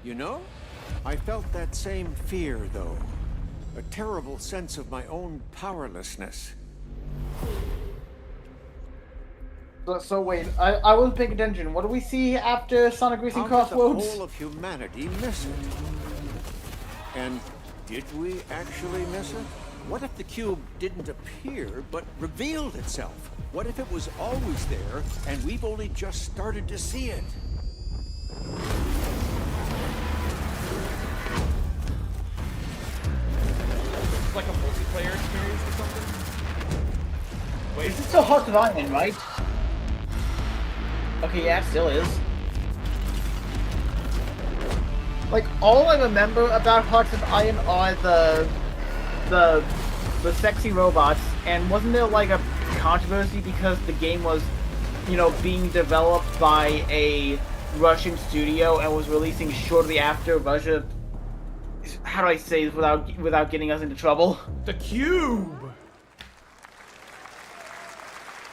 You know, I felt that same fear, though. A terrible sense of my own powerlessness. So wait, I wasn't paying attention. What do we see after Sonic Racing How did the Crossroads? whole of humanity miss it? And did we actually miss it? What if the cube didn't appear, but revealed itself? What if it was always there, and we've only just started to see it? It's like a multiplayer experience or something. Wait, Is it still Hearts of Iron, right? Okay, yeah, it still is. Like, all I remember about Hearts of Iron are the sexy robots, and wasn't there like a controversy because the game was, you know, being developed by a Russian studio and was releasing shortly after Russia. How do I say this without getting us into trouble? the cube.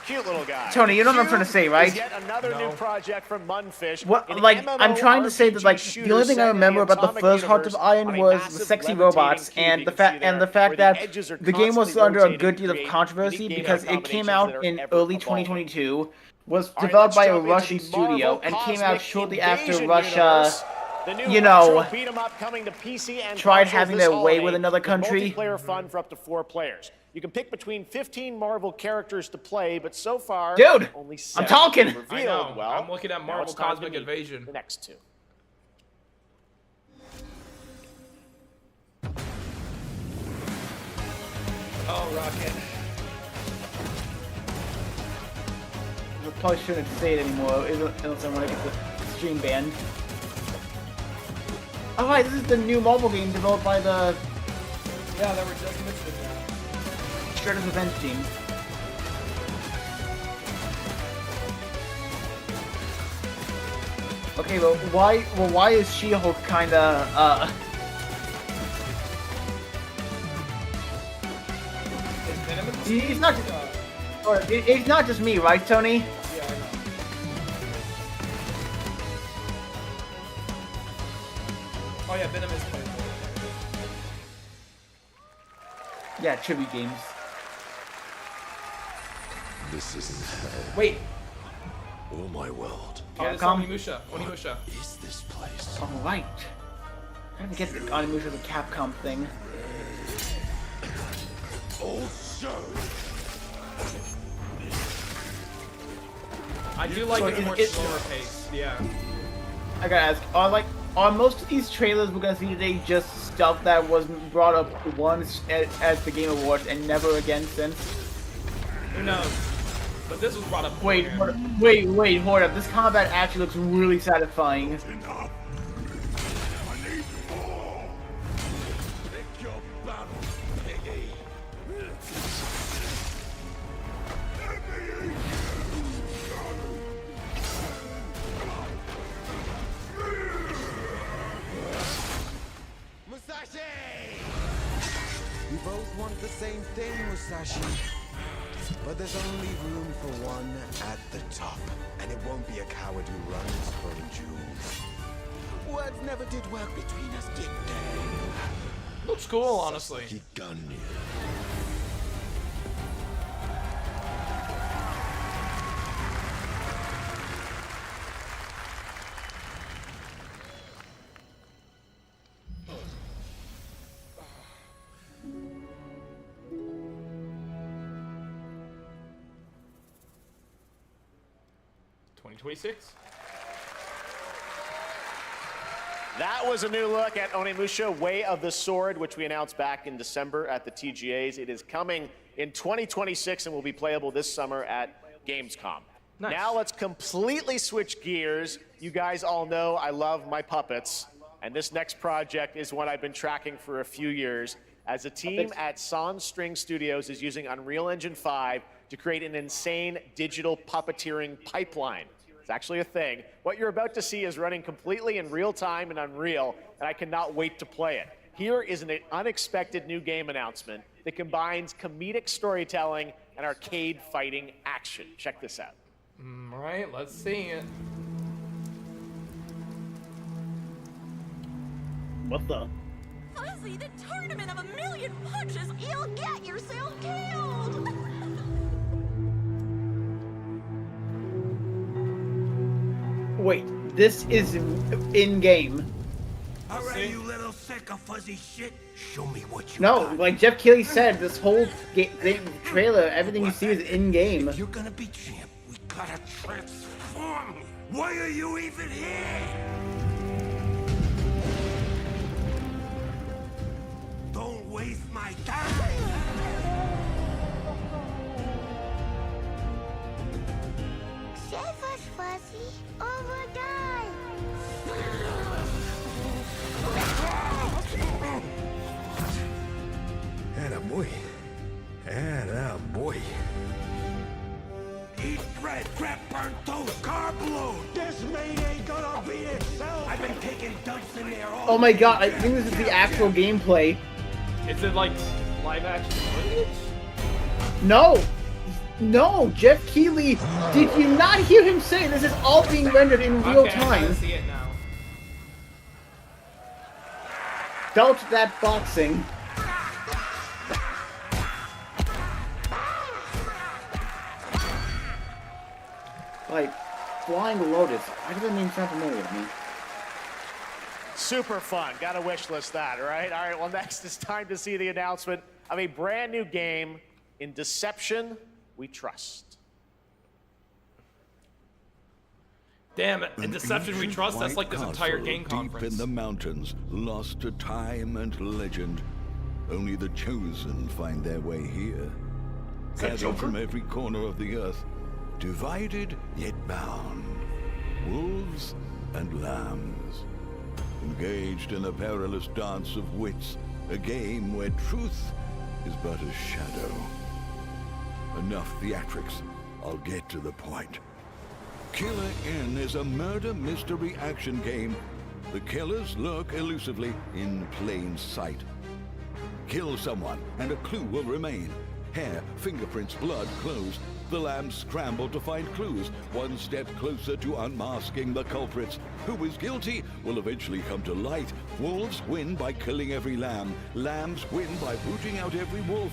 Cute little guy. Tony, you know what I'm trying to say, right? Is yet another new project from Munfish. What, an like, I'm trying to say that, like, MMORPG the only thing I shooter remember set in about the Atomic first Hearts of Universe Iron on a was the massive sexy levitating robots, cube and you the can see fact there, where that edges are the game was constantly under a rotating good to deal of create controversy unique because game it came combinations out that are in ever early evolving. 2022, was All right, developed by a let's jump Russian into the Marvel studio, and came out Cosmic shortly after Invasion Russia, universe. The new you know, retro beat 'em up coming to PC and tried consoles having this their way holiday with another country. Multiplayer fun for up to 4 players. You can pick between 15 Marvel characters to play, but so far, Dude, only I'm 7 talking. revealed. I know. Well, I'm looking at now Marvel it's time to Cosmic meet Invasion. The next 2. Oh, Rocket. I probably shouldn't say it anymore, unless I want to get the stream banned. Oh, hi, this is the new mobile game developed by the Yeah, that were just mentioned now. Shredder's Revenge team. Okay, but why is She-Hulk kinda, Is Venom in this He's game? not just, or it's not just me, right, Tony? Yeah, I know. Oh yeah, Venom is playable. Yeah, tribute games. This isn't hell. Wait. Oh my world. Yeah, it's Capcom? Onimusha. Onimusha. Is this place? Oh, right. I have to get the Onimusha the Capcom thing. Also. I do like So it more it's- slower pace. Yeah. I gotta ask, are most of these trailers we're gonna see today just stuff that was brought up once at the Game Awards and never again since? Who knows? But this was brought up. Wait, beforehand. wait, hold up. This combat actually looks really satisfying. Enough. I need more. Pick your battle, piggy. Musashi! We both want the same thing, Musashi. But there's only room for one at the top. And it won't be a coward who runs from jewels. Words never did work between us, did they? Looks cool, honestly. $2026. That was a new look at Onimusha Way of the Sword, which we announced back in December at the TGAs. It is coming in 2026 and will be playable this summer at Gamescom. Nice. Now let's completely switch gears. You guys all know I love my puppets, and this next project is one I've been tracking for a few years. As a team at Sans String Studios is using Unreal Engine 5 to create an insane digital puppeteering pipeline. It's actually a thing. What you're about to see is running completely in real time in Unreal, and I cannot wait to play it. Here is an unexpected new game announcement that combines comedic storytelling and arcade fighting action. Check this out. All right, let's see it. What the? Fuzzy, the tournament of a million punches, you'll get yourself killed! Wait, this is in-game. Alright, you little sick of fuzzy shit. Show me what you No, got. like Jeff Keighley said, this whole trailer, everything you see is in-game. If you're gonna be champ, we gotta transform you. Why are you even here? Don't waste my time. Save us, Fuzzy, or we'll die! Attaboy. Attaboy. Eat bread, crap, burnt toast, carb load. This mate ain't gonna beat itself. I've been taking dumps in there all Oh my god, I think this is the actual gameplay. Is it like live action footage? No! No, Jeff Keighley, did you not hear him say this is all being rendered in real Okay, I time? see it now. Felt that boxing. Like, Flying Lotus, why does that name sound familiar to me? Super fun. Gotta wish list that, right? All right, well, next it's time to see the announcement of a brand new game in Deception We Trust. Damn it! In Deception We Trust, that's like this entire game Deep conference. in the mountains, lost to time and legend, Only the chosen find their way here. that Gathered Joker? from every corner of the earth, divided yet bound. Wolves and lambs, engaged in a perilous dance of wits, a game where truth is but a shadow. Enough theatrics. I'll get to the point. Killer Inn is a murder mystery action game. The killers lurk elusively in plain sight. Kill someone, and a clue will remain. Hair, fingerprints, blood, clothes. The lambs scramble to find clues, one step closer to unmasking the culprits. Who is guilty will eventually come to light. Wolves win by killing every lamb. Lambs win by rooting out every wolf.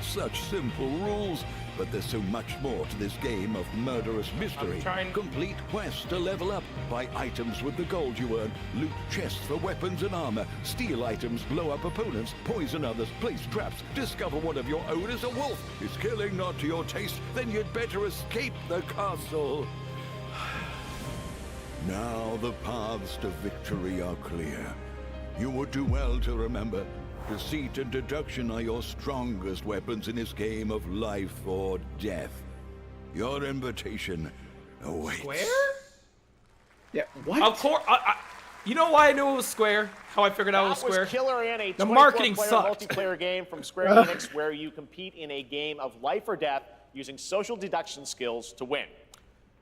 Such simple rules. But there's so much more to this game of murderous mystery. Complete quests to level up. Buy items with the gold you earn. Loot chests for weapons and armor. Steal items, blow up opponents, poison others, place traps. Discover one of your own is a wolf. Is killing not to your taste? Then you'd better escape the castle. Now the paths to victory are clear. You would do well to remember, deceit and deduction are your strongest weapons in this game of life or death. Your invitation awaits. Square? Yeah, what? Of course. You know why I knew it was Square? How I figured out it was Square? Killer Inn, a the marketing 24-player sucked. multiplayer game from Square Enix where you compete in a game of life or death using social deduction skills to win.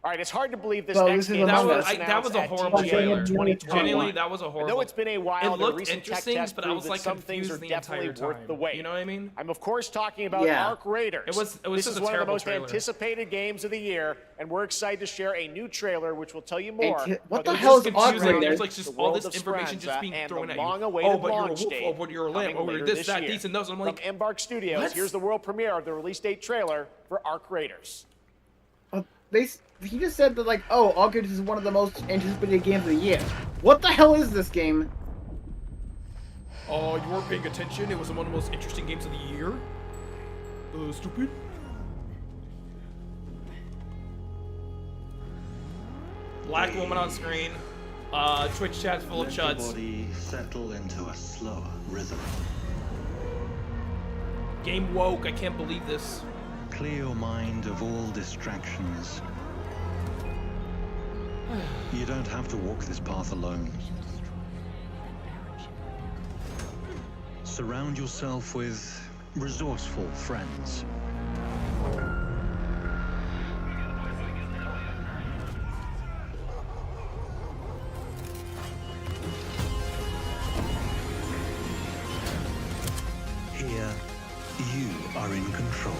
All right, it's hard to believe this next game that was was a horrible trailer. Genuinely, that was a horrible. I know it's been a while. It looked recent interesting, tech tests but I prove was that like some things confused are the entire definitely worth time. the wait. You know what I mean? I'm of course talking about Yeah. Arc Raiders. It was this just is a one of the terrible most trailer. anticipated games of the year, and we're excited to share a new trailer, which will tell you more. What about the the hell is just Arc confusing- Raiders? There's like just the all world this of information just Speranza being and thrown the at you. long-awaited Oh, but you're a launch wolf. date Oh, but you're a lamb. coming Oh, you're later this, that, year. these, and those. I'm like, From Embark Studios, what? here's the world premiere of the release date trailer for Arc Raiders. He just said that, like, oh, Arc Raiders is one of the most anticipated games of the year. What the hell is this game? oh, you weren't paying attention. It was one of the most interesting games of the year. Stupid. Black woman on screen. Twitch chat's full of Let your chuds. body settle into a slower rhythm. Game woke. I can't believe this. Clear your mind of all distractions. You don't have to walk this path alone. Surround yourself with resourceful friends. Here, you are in control.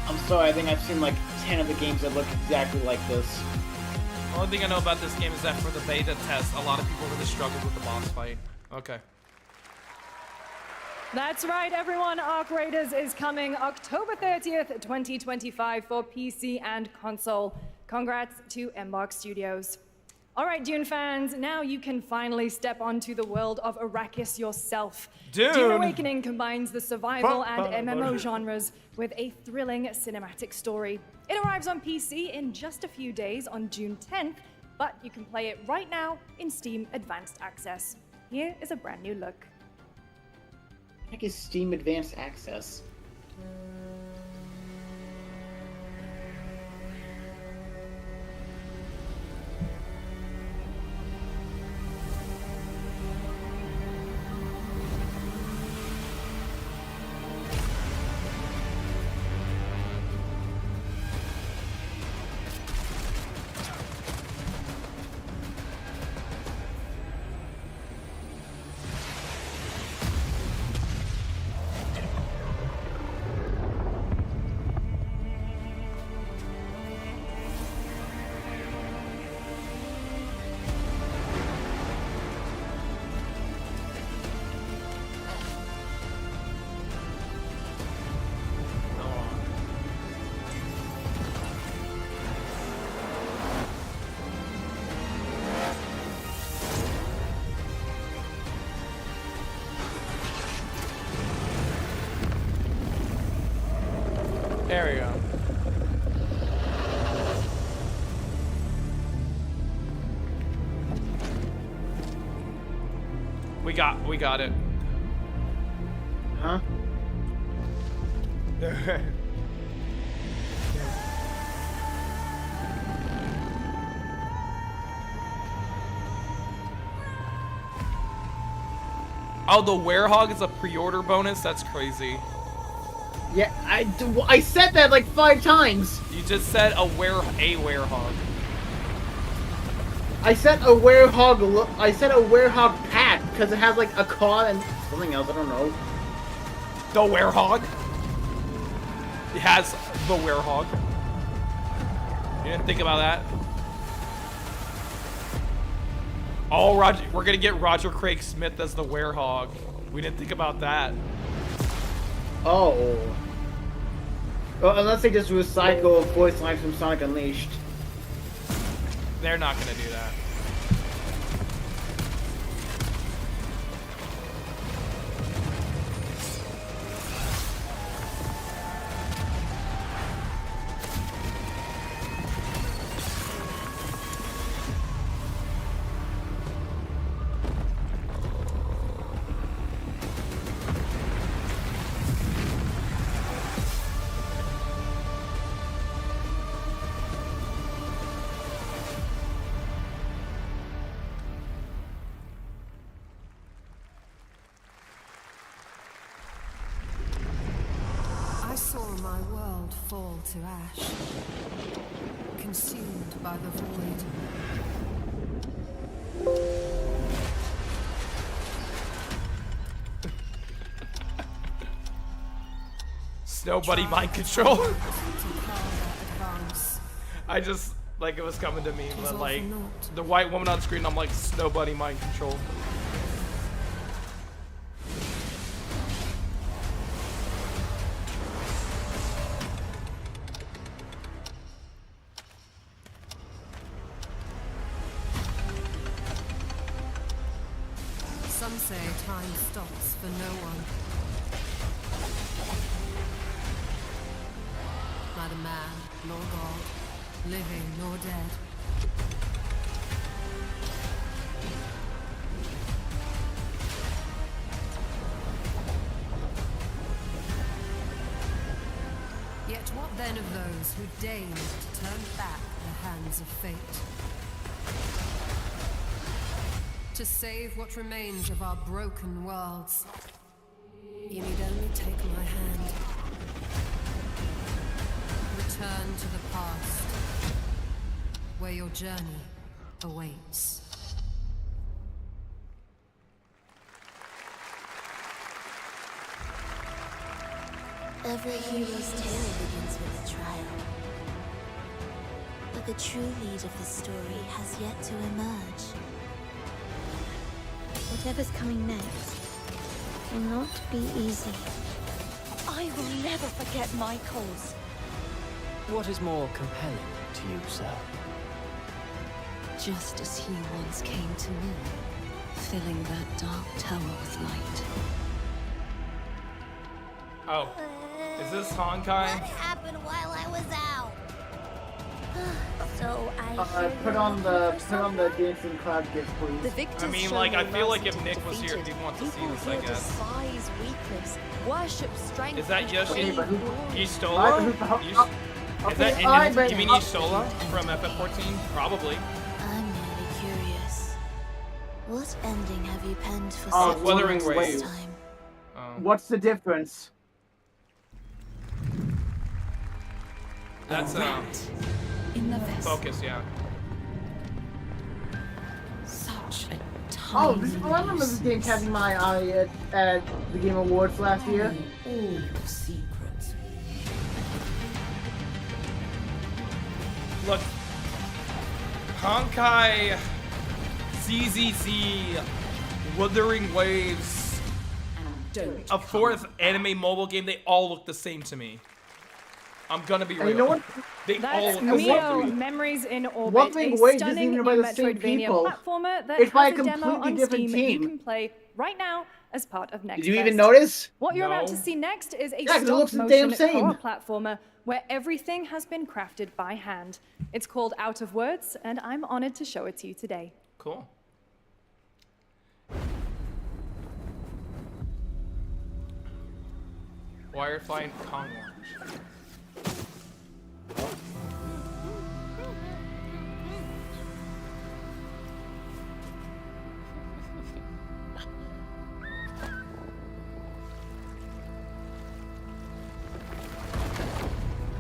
I'm sorry, I think I've seen like 10 of the games that look exactly like this. The only thing I know about this game is that for the beta test, a lot of people really struggled with the boss fight. Okay. That's right, everyone. Arc Raiders is coming October 30th, 2025 for PC and console. Congrats to Embark Studios. All right, Dune fans, now you can finally step onto the world of Arrakis yourself. Dune Awakening combines the survival and MMO genres with a thrilling cinematic story. It arrives on PC in just a few days on June 10th, but you can play it right now in Steam Advanced Access. Here is a brand new look. Heck is Steam Advanced Access? There we go. We got it. Huh? Oh, the werehog is a pre-order bonus? That's crazy. Yeah, I said that like 5 times. You just said a werehog. I said a werehog. I said a werehog pack because it has like a car and something else. I don't know. The werehog. It has the werehog. You didn't think about that? Oh, Roger, we're gonna get Roger Craig Smith as the werehog. We didn't think about that. Oh. Well, unless they just recycle voice lines from Sonic Unleashed. They're not gonna do that. I saw my world fall to ash, consumed by the void. Snow Buddy mind control. I just, like, it was coming to me, but like, the white woman on screen, I'm like, Snow Buddy mind control. Some say time stops for no one. Neither man nor God, living nor dead. Yet what then of those who deigned to turn back the hands of fate? To save what remains of our broken worlds, you need only take my hand. Return to the past, where your journey awaits. Every hero's tale begins with a trial. But the true lead of the story has yet to emerge. Whatever's coming next will not be easy. I will never forget my cause. What is more compelling to you, sir? Just as he once came to me, filling that dark tower with light. Oh, is this Honkai? What happened while I was out? So Put on the dancing cloud gift, please. I mean, like, I feel like if Nick was here, he'd want to see this, I guess. Despise weakness, worship strength. Is that Yoshi? Okay, Yistola? Is that, you mean Yistola from FF14? Probably. I'm merely curious. What ending have you penned for Oh, Wuthering this Waves. time? What's the difference? That's In the vest. focus, yeah. Such a Oh, tiny I remember this game catching my eye at the Game Awards last year. All secrets. Look, Honkai, CZC, Wuthering Waves, a fourth anime mobile game, they all look the same to me. I'm gonna be real. And you know what? They all That's look the same to Neo me. Memories in Orbit, Wuthering a Waves isn't stunning even new by the same Metroidvania people. platformer that It's by a has a demo completely on different Steam team. you can play right now as part of Next Did you even Fest. notice? What you're about No. to see next is a Yeah, 'cause it stop looks the motion damn same. co-op platformer where everything has been crafted by hand. It's called Out of Words, and I'm honored to show it to you today. Cool. Wirefly and Kong Orange.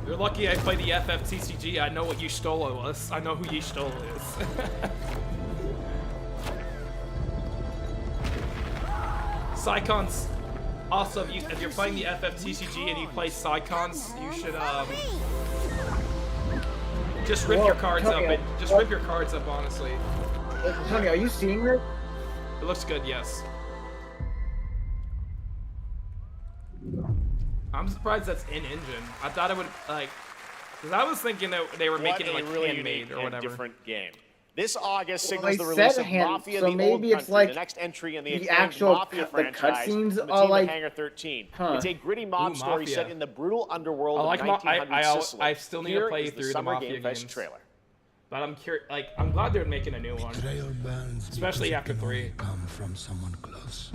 You're lucky I play the FFTCG. I know what Y'shtola was. I know who Y'shtola is. Psycons. Also, if you're playing the FFTCG and you play Psycons, you should just rip your cards up. Just rip your cards up, honestly. Tony, are you seeing this? It looks good, yes. I'm surprised that's in engine. I thought it would like, because I was thinking that they were making it like really handmade or whatever. Different game. This August signals Well, the they release said of hand- Mafia: so The maybe Old it's Country, like the next entry in the the acclaimed actual Mafia the franchise. cutscenes from the are team like- of Hangar 13. Huh. It's a gritty mob story Mafia. set in the brutal underworld I like of Ma- 1900 Sicily. I still need Here to play is through the Summer Mafia Game Fest games. trailer. But I'm curious. Like, I'm glad they're making a new one, especially after 3. Come from someone close.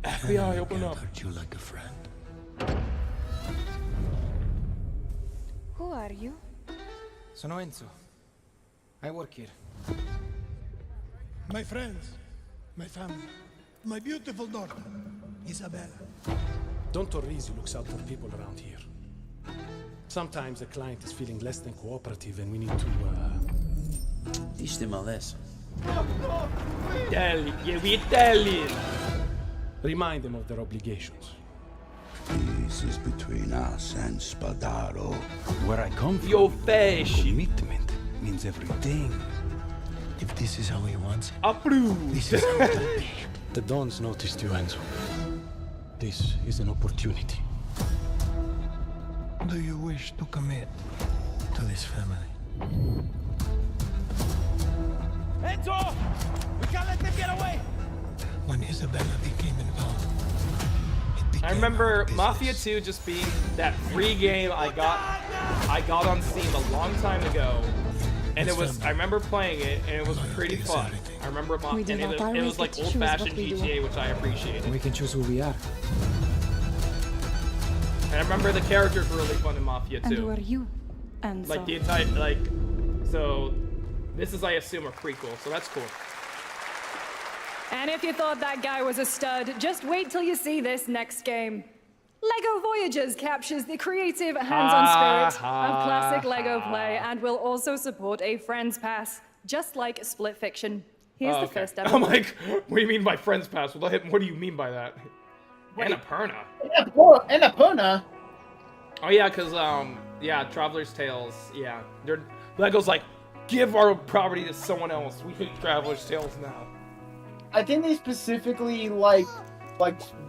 FBI, open up. Touch you like a friend. Who are you? Sono Enzo. I work here. My friends, my family, my beautiful daughter, Isabella. Don Torrisi looks out for people around here. Sometimes the client is feeling less than cooperative and we need to, Teach them a lesson. remind them of their obligations. This is between us and Spadaro. Where I come from, Your fish. commitment means everything. If this is how he wants it, Approved. this is how it'll be. The Dons noticed you, Enzo. This is an opportunity. Do you wish to commit to this family? Enzo! We can't let them get away! When Isabella became involved, I remember Mafia 2 just being that free game I got on Steam a long time ago, and it was I remember playing it and it was pretty fun. I remember and it was like old-fashioned GTA, which I appreciated. We can choose who we are. And I remember the characters were really fun in Mafia 2. And who are you? And Like the entire so this is, I assume, a prequel, so that's cool. And if you thought that guy was a stud, just wait till you see this next game. LEGO Voyages captures the creative, hands-on spirit of classic LEGO play and will also support a Friends Pass, just like Split Fiction. Here's the first episode. I'm like, what do you mean by Friends Pass? What do you mean by that? Annapurna. Annapurna? Oh yeah, because yeah, Traveler's Tales, yeah. LEGO's like, give our property to someone else. We hate Traveler's Tales now. I think they specifically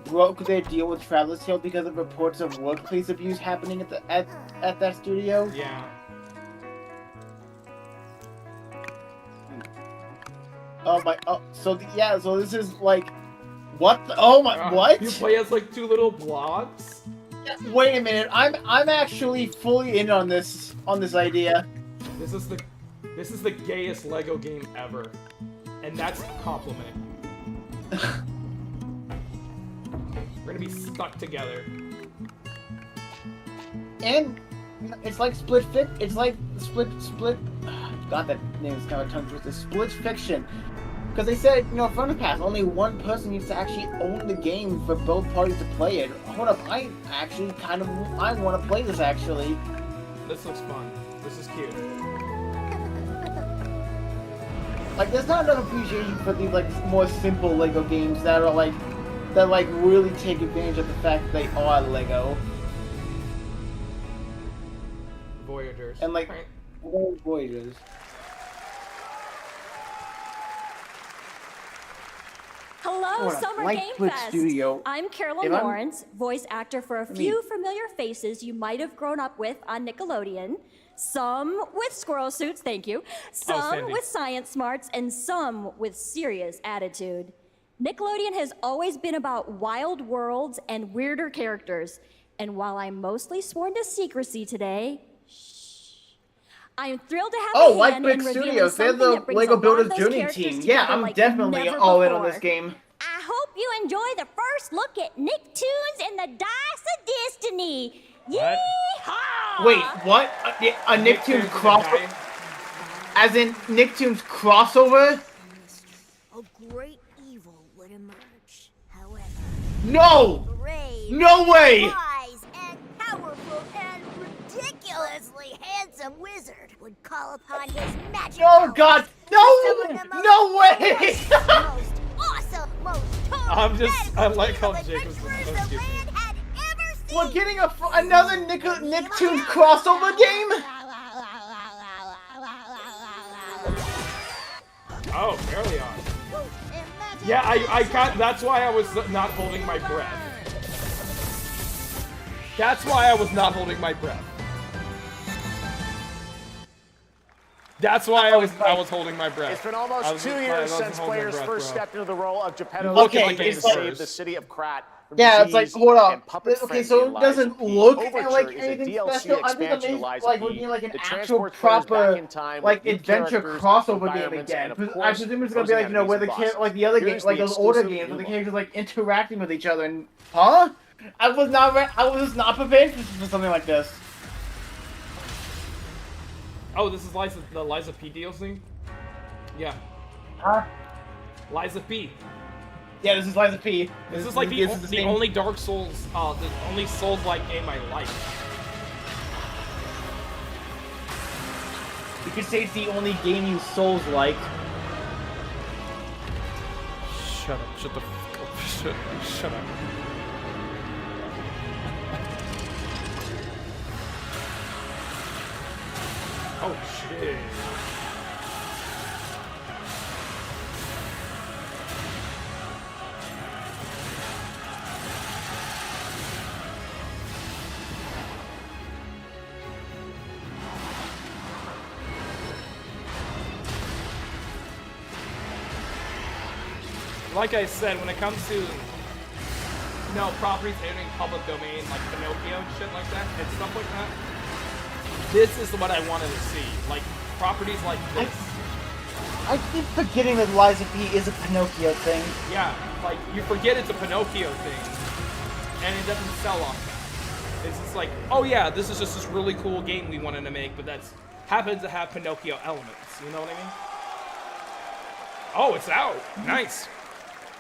broke their deal with Traveler's Tales because of reports of workplace abuse happening at that studio. Yeah. So this is like, what? What? You play as like 2 little blobs? Yeah, wait a minute, I'm actually fully in on this idea. This is the gayest LEGO game ever, and that's a compliment. We're gonna be stuck together. And it's like Split. God, that name is kind of tongue twister. Split Fiction, because they said, Front of Pass, only one person needs to actually own the game for both parties to play it. Hold up, I want to play this actually. This looks fun. This is cute. Like, there's not enough appreciation for these more simple LEGO games that are that really take advantage of the fact that they are LEGO. Voyagers. And Voyagers. Hello, Summer Game Fest! Studio. I'm Carolyn Lawrence, voice actor for a few familiar faces you might have grown up with on Nickelodeon. Some with squirrel suits, thank you. Some with science smarts, and some with serious attitude. Nickelodeon has always been about wild worlds and weirder characters. And while I'm mostly sworn to secrecy today, I am thrilled to have Oh, a like hand Big in revealing Studios, they're something the that brings Lego a lot Builders of those Journey characters team. Yeah, together I'm like definitely never all in on before. this game. I hope you enjoy the first look at Nicktoons and the Dice of Destiny. Yeehaw! Wait, what? A Nicktoons crossover? As in Nicktoons crossover? A great evil would emerge. However, No! brave, No way! wise, and powerful, and ridiculously handsome wizard would call upon his magic. Oh God! No! No way! most awesome, most I like how Jacob's so stupid. We're getting another Nicktoons crossover game? Oh, barely on. Yeah, I got. That's why I was not holding my breath. That's why I was not holding my breath. That's why I was holding my breath. It's been almost 2 years since players first stepped into the role of Geppetto Okay, to it's save the city of Krat from yeah, it's like, disease hold and up. puppet Okay, so it doesn't look like anything special. I think amazing, like, would be like an actual proper, like, adventure crossover game again. I presume it's gonna be like, you know, where the like the other games, like those older games, where the characters like interacting with each other. And huh? I was not prepared for something like this. Oh, this is the Liza P DLC? Yeah. Huh? Liza P. Yeah, this is Liza P. This is like the only Dark Souls, the only Souls-like game I like. You could say it's the only game you Souls-like. Shut up, shut the fuck up, shut up. Oh shit. Like I said, when it comes to, you know, properties entering public domain, like Pinocchio and shit like that, and stuff like that, this is what I wanted to see. Like, properties like this. I keep forgetting that Liza P is a Pinocchio thing. Yeah, like, you forget it's a Pinocchio thing, and it doesn't sell off that. It's just like, oh yeah, this is just this really cool game we wanted to make, but that's happens to have Pinocchio elements, you know what I mean? Oh, it's out! Nice!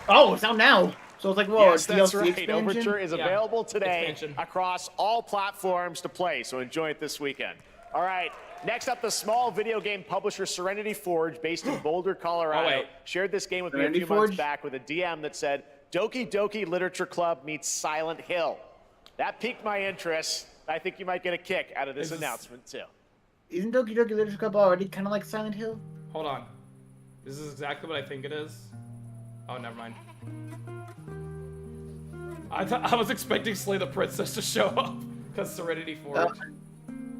Oh, it's out now! So it's like, whoa, yes, that's DLC right. expansion? Overture is available today Expansion. across all platforms to play, so enjoy it this weekend. All right, next up, the small video game publisher Serenity Forge, based in Boulder, Colorado, shared this game with me a few months back with a DM that said, Doki Doki Literature Club meets Silent Hill. That piqued my interest. I think you might get a kick out of this announcement, too. Isn't Doki Doki Literature Club already kind of like Silent Hill? Hold on. This is exactly what I think it is. Oh, never mind. I was expecting Slay the Princess to show up, because Serenity Forge.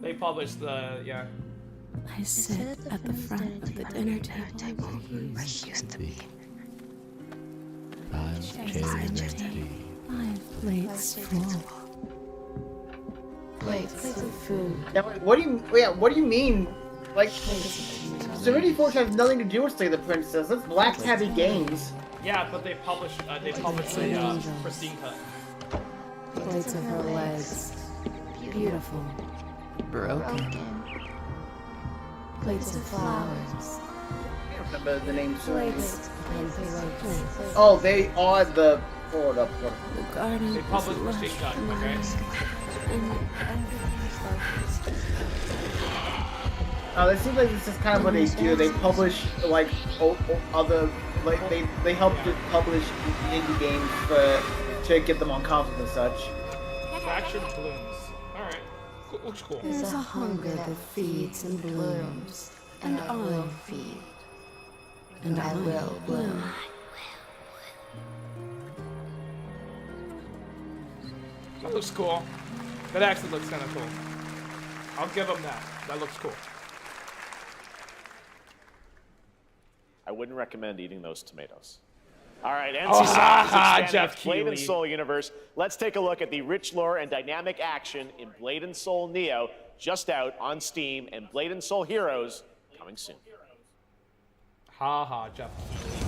They published the, yeah. I sit at the front of the dinner table where he used to be. 5 plates full. Plates of food. Now, what do you mean? Like, Serenity Forge has nothing to do with Slay the Princess. That's Black Tabby Games. Yeah, but they published the pristine cut. Plates of her legs. Beautiful. Broken. Plates of flowers. I don't remember the name Serenity. Plates. Oh, they are the... Hold up. The garden. They published pristine cut, okay? It seems like this is kind of what they do. They publish, like, other... Like, they help to publish indie games to get them on consoles and such. Fractured Blooms. Alright. Looks cool. There's a hunger that feeds and blooms. And I will feed. And I will bloom. That looks cool. That actually looks kind of cool. I'll give them that. That looks cool. I wouldn't recommend eating those tomatoes. All right, NC Oh, Soft is expanding Jeff its Blade and Keighley. Soul universe. Let's take a look at the rich lore and dynamic action in Blade and Soul Neo, just out on Steam, and Blade and Soul Heroes coming soon. Ha, Jeff Keighley.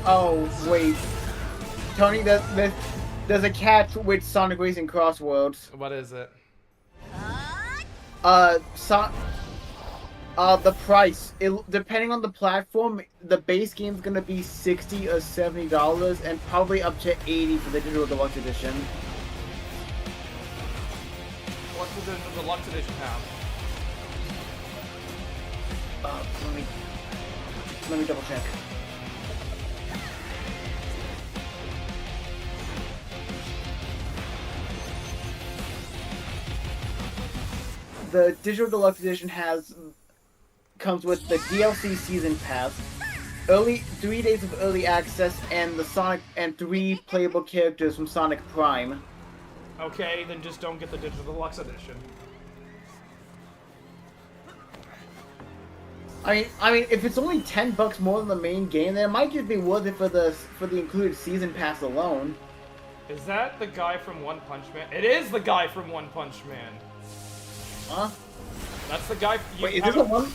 Oh, wait. Tony, there's a catch with Sonic Racing Crossworlds. What is it? The price. Depending on the platform, the base game's gonna be $60 or $70, and probably up to $80 for the digital deluxe edition. What does the deluxe edition have? Let me double check. The digital deluxe edition comes with the DLC season pass, 3 days of early access, and the Sonic and 3 playable characters from Sonic Prime. Okay, then just don't get the digital deluxe edition. I mean, if it's only $10 more than the main game, then it might just be worth it for the included season pass alone. Is that the guy from One Punch Man? It is the guy from One Punch Man. Huh? That's the guy. Wait, is this a one?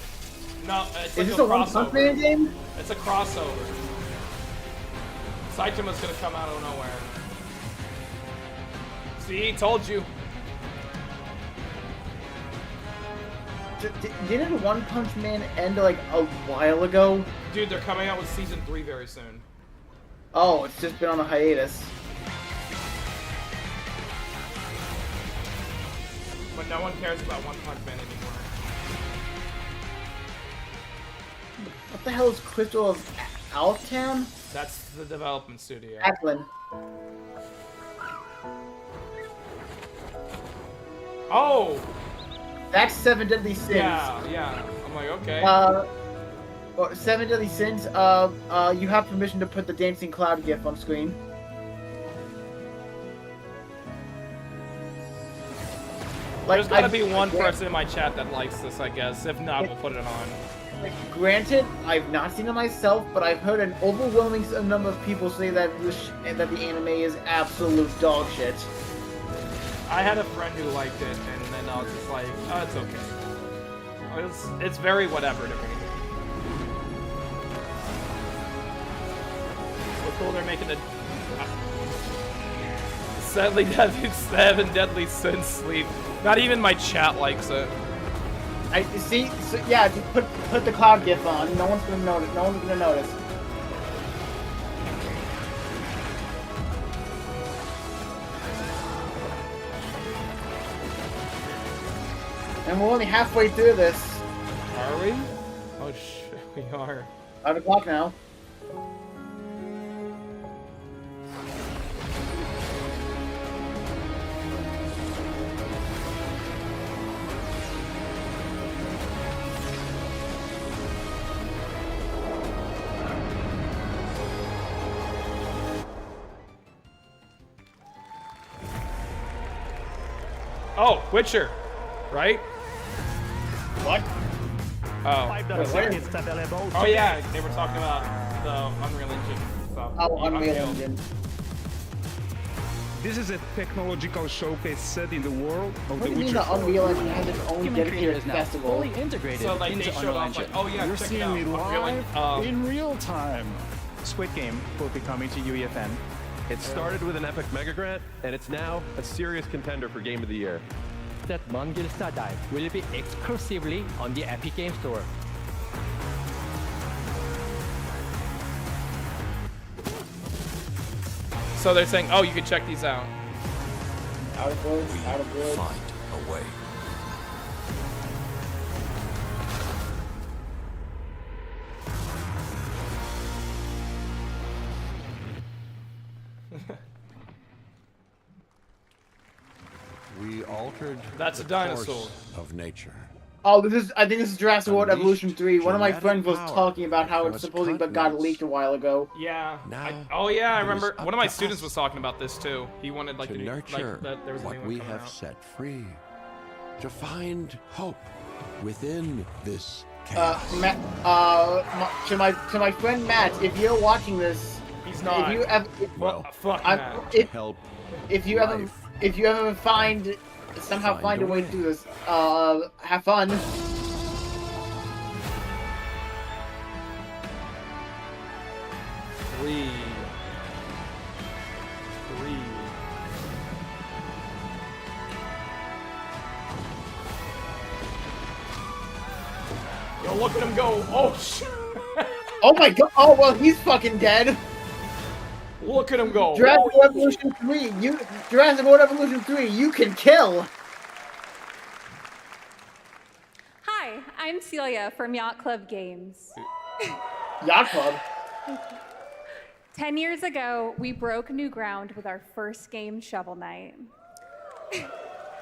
No, it's Is like this a a One crossover. Punch Man game? It's a crossover. Saitama's gonna come out of nowhere. See, told you. Didn't One Punch Man end like a while ago? Dude, they're coming out with season 3 very soon. Oh, it's just been on a hiatus. But no one cares about One Punch Man anymore. What the hell is Crystal of Altan? That's the development studio. Ackland. Oh! That's 7 Deadly Sins. Yeah. I'm like, okay. 7 Deadly Sins, you have permission to put the Dancing Cloud gif on screen. There's gotta be one person in my chat that likes this, I guess. If not, we'll put it on. Granted, I've not seen it myself, but I've heard an overwhelming number of people say that the anime is absolute dog shit. I had a friend who liked it, and then I was just like, oh, it's okay. It's very whatever to me. So cool, they're making a... Sadly, 7 Deadly Sins sleep. Not even my chat likes it. I see. So, yeah, just put the cloud gif on. No one's gonna notice. No one's gonna notice. And we're only halfway through this. Are we? Oh shit, we are. 5 o'clock now. Oh, Witcher, right? What? Oh. Oh yeah, they were talking about the Unreal Engine stuff. Oh, Unreal Engine. This is a technological showcase set in the world of What the do you mean Witcher the Unreal Engine has its own dedicated festival? So like they showed off like, oh yeah, You're check it seeing out. me Unreal live Engine. in real time. Squid Game will be coming to UEFN. It started with an epic mega grant, and it's now a serious contender for Game of the Year. That Mongilsta Dive will be exclusively on the Epic Game Store. So they're saying, oh, you can check these out. Out of woods, out of woods. Find a way. We altered That's the a dinosaur. course of nature. Oh, I think this is Jurassic World Unleashed Evolution 3. One of my genetic friends was power talking about how it across supposedly got continents. leaked a while ago. Yeah. Now, Oh yeah, I it is remember. up One of my to students us was talking about this too. He wanted like to the new, nurture like that there was a new what one we coming have out. set free, to find hope within this To my friend Matt, if you're watching this, he's not. If you ever, Well, fuck I'm- Matt. if, help if you ever, if you ever somehow find a way through this, have fun. 3. Yo, look at him go! Oh shit! Oh my god! Oh well, he's fucking dead. Look at him go! Jurassic World Evolution 3. Jurassic World Evolution 3. You can kill. Hi, I'm Celia from Yacht Club Games. Yacht Club. 10 years ago, we broke new ground with our first game, Shovel Knight.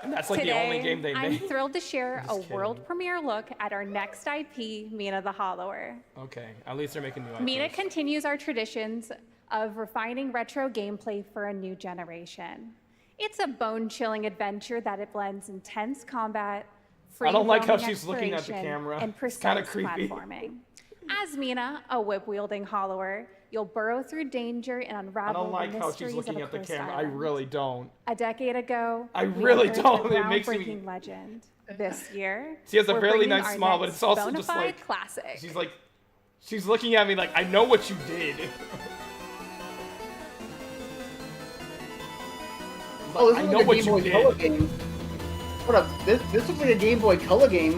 And that's like Today, the only game they I'm made. thrilled to share a kidding. world premiere look at our next IP, Mina the Hollower. Okay, at least they're making new IPs. Mina continues our traditions of refining retro gameplay for a new generation. It's a bone-chilling adventure that it blends intense combat, I don't like how free-roaming she's looking at the exploration, camera. and It's precise kinda creepy. platforming. As Mina, a whip-wielding hollower, you'll burrow through danger and I unravel don't like the how mysteries she's looking of a at the cursed camera. I island. really don't. A decade ago, I we really unearthed don't. a It makes me- groundbreaking legend. This year, She has a we're fairly bringing nice our smile, but next it's also bona just fide like classic. she's looking at me like I know what you did. Oh, this I is know like a what Game you Boy did. Color game. What up? This looks like a Game Boy Color game.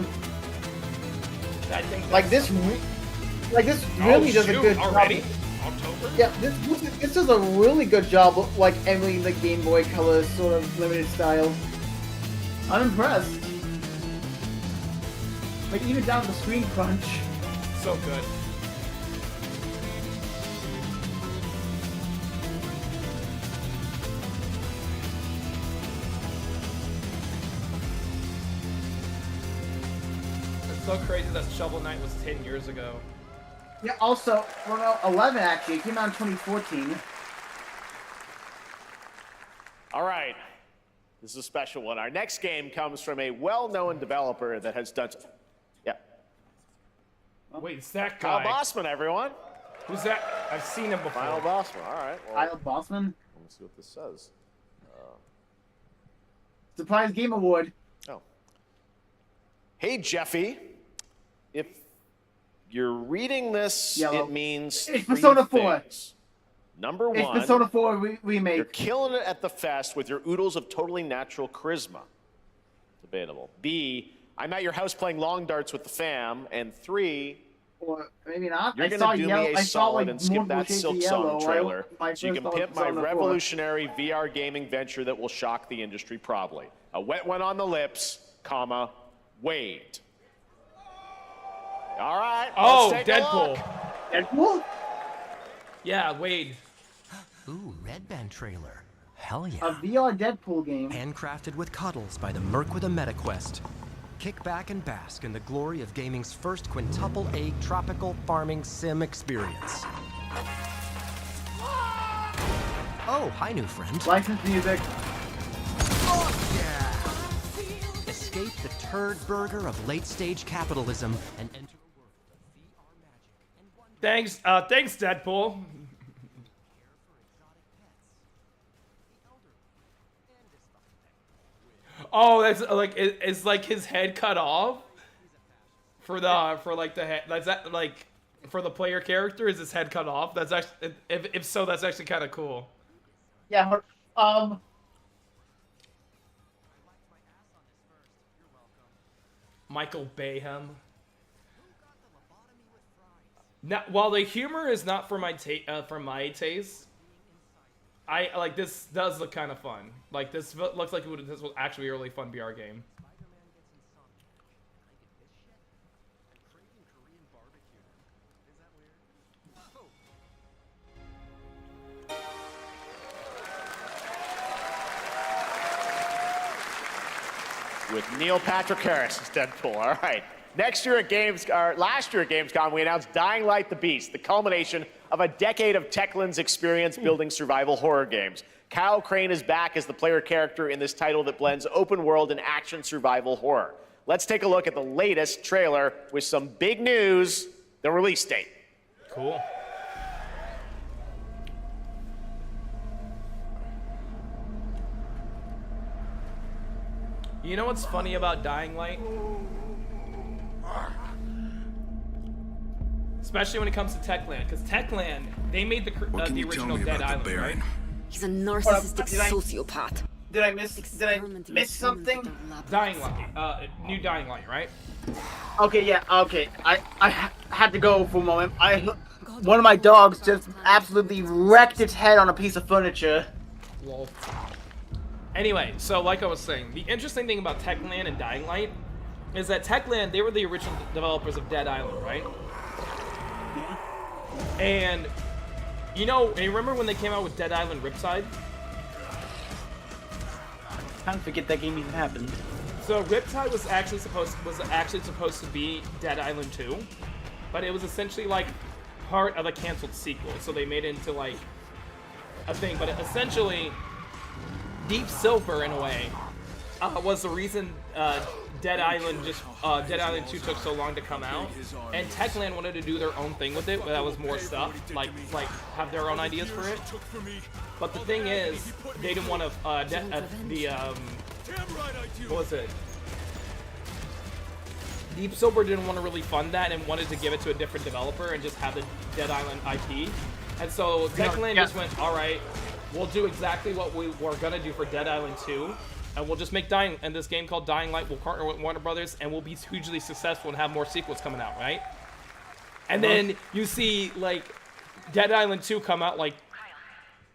I think Like this really does a good already? job. October? Yeah, this does a really good job of like emulating the Game Boy Color sort of limited style. I'm impressed. Like even down to the screen crunch. So good. It's so crazy that Shovel Knight was 10 years ago. Yeah. Also, well, no, 11 actually. It came out in 2014. All right. This is a special one. Our next game comes from a well-known developer that has done... Yeah. Wait, it's that Kyle guy. Bossman, everyone. Who's that? I've seen him before. Kyle Bossman. All right. Well, Kyle Bossman. Let me see what this says. Surprise Game Award. Oh. Hey, Jeffy. If you're reading this, Yellow. it means It's three Persona 4. things. Number It's one, Persona 4 remake. you're killing it at the fest with your oodles of totally natural charisma. Debatable. B, I'm at your house playing long darts with the fam. And 3, Or maybe not. you're I saw gonna do yellow. me a I saw solid like and skip multiple that shades Silk of yellow. Song trailer My so you first can thought pimp was my Persona 4. revolutionary VR gaming venture that will shock the industry probably. A wet one on the lips, comma, Wade. All right. Oh, let's take a look. Deadpool. Deadpool? Yeah, Wade. Ooh, Red Band trailer. Hell yeah. A VR Deadpool game. Handcrafted with cuddles by the Merc with a MetaQuest. Kick back and bask in the glory of gaming's first quintuple A tropical farming sim experience. Oh, hi, new friend. Licensed music. Escape the turd burger of late-stage capitalism and enter a world of Thanks, thanks, Deadpool. Oh, that's like it's like his head cut off for like the head. That's that like for the player character. Is his head cut off? That's actually if so, that's actually kind of cool. Yeah. Michael Bayhem. Now, while the humor is not for my taste, I like this does look kind of fun. Like this looks like this was actually a really fun VR game. with Neil Patrick Harris as Deadpool. All right. Last year at Gamescom, we announced Dying Light: The Beast, the culmination of a decade of Techland's experience building survival horror games. Kyle Crane is back as the player character in this title that blends open world and action survival horror. Let's take a look at the latest trailer with some big news, the release date. Cool. You know what's funny about Dying Light? Especially when it comes to Techland, because Techland, they made the original Dead Island, right? He's a narcissistic sociopath. Did I miss something? Dying Light, new Dying Light, right? Okay, yeah, okay. I had to go for a moment. One of my dogs just absolutely wrecked its head on a piece of furniture. Lol. Anyway, so like I was saying, the interesting thing about Techland and Dying Light is that Techland, they were the original developers of Dead Island, right? And you remember when they came out with Dead Island Ripside? I kind of forget that game even happened. So Riptide was actually supposed to be Dead Island 2, but it was essentially like part of a canceled sequel. So they made it into like a thing, but essentially Deep Silver in a way was the reason Dead Island 2 took so long to come out, and Techland wanted to do their own thing with it, but that was more stuff, like have their own ideas for it. But the thing is, they didn't want to what was it? Deep Silver didn't want to really fund that and wanted to give it to a different developer and just have the Dead Island IP. And so Techland just went, all right, we'll do exactly what we were gonna do for Dead Island 2. And we'll just make this game called Dying Light. We'll partner with Warner Brothers, and we'll be hugely successful and have more sequels coming out, right? And then you see, like, Dead Island 2 come out, like,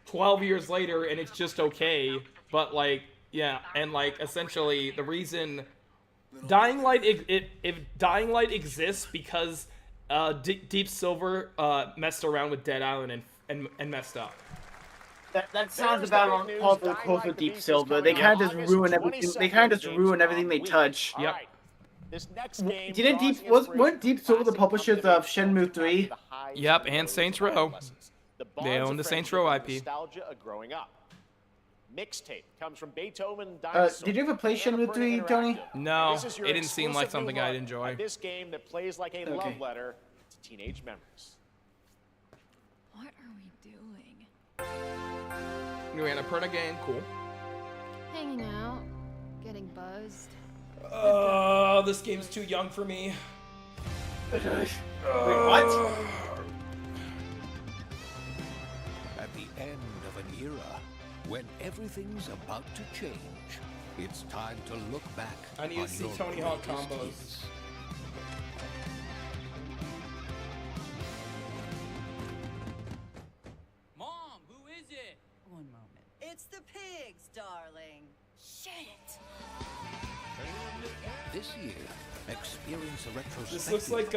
12 years later, and it's just okay. But, like, yeah, and, like, essentially, the reason Dying Light, if Dying Light exists because Deep Silver messed around with Dead Island and messed up. That sounds about on par for the course of Deep Silver. They kind of just ruin everything. They kind of just ruin everything they touch. Yep. This next game weren't Deep Silver the publishers of Shenmue 3? Yep, and Saints Row. They own the Saints Row IP. Nostalgia of growing up. Mixtape comes from Beethoven Dinosaur. Did you ever play Shenmue 3, Tony? No, it didn't seem like something I'd enjoy. This game that plays like a love letter to teenage memories. What are we doing? Anyway, an Aperna game, cool. Hanging out, getting buzzed. This game's too young for me. Wait, what? At the end of an era, when everything's about to change, it's time to look back. I need to see Tony Hawk combos. Mom, who is it? One moment. It's the pigs, darling. Shit! This year, experience a retrospective This looks like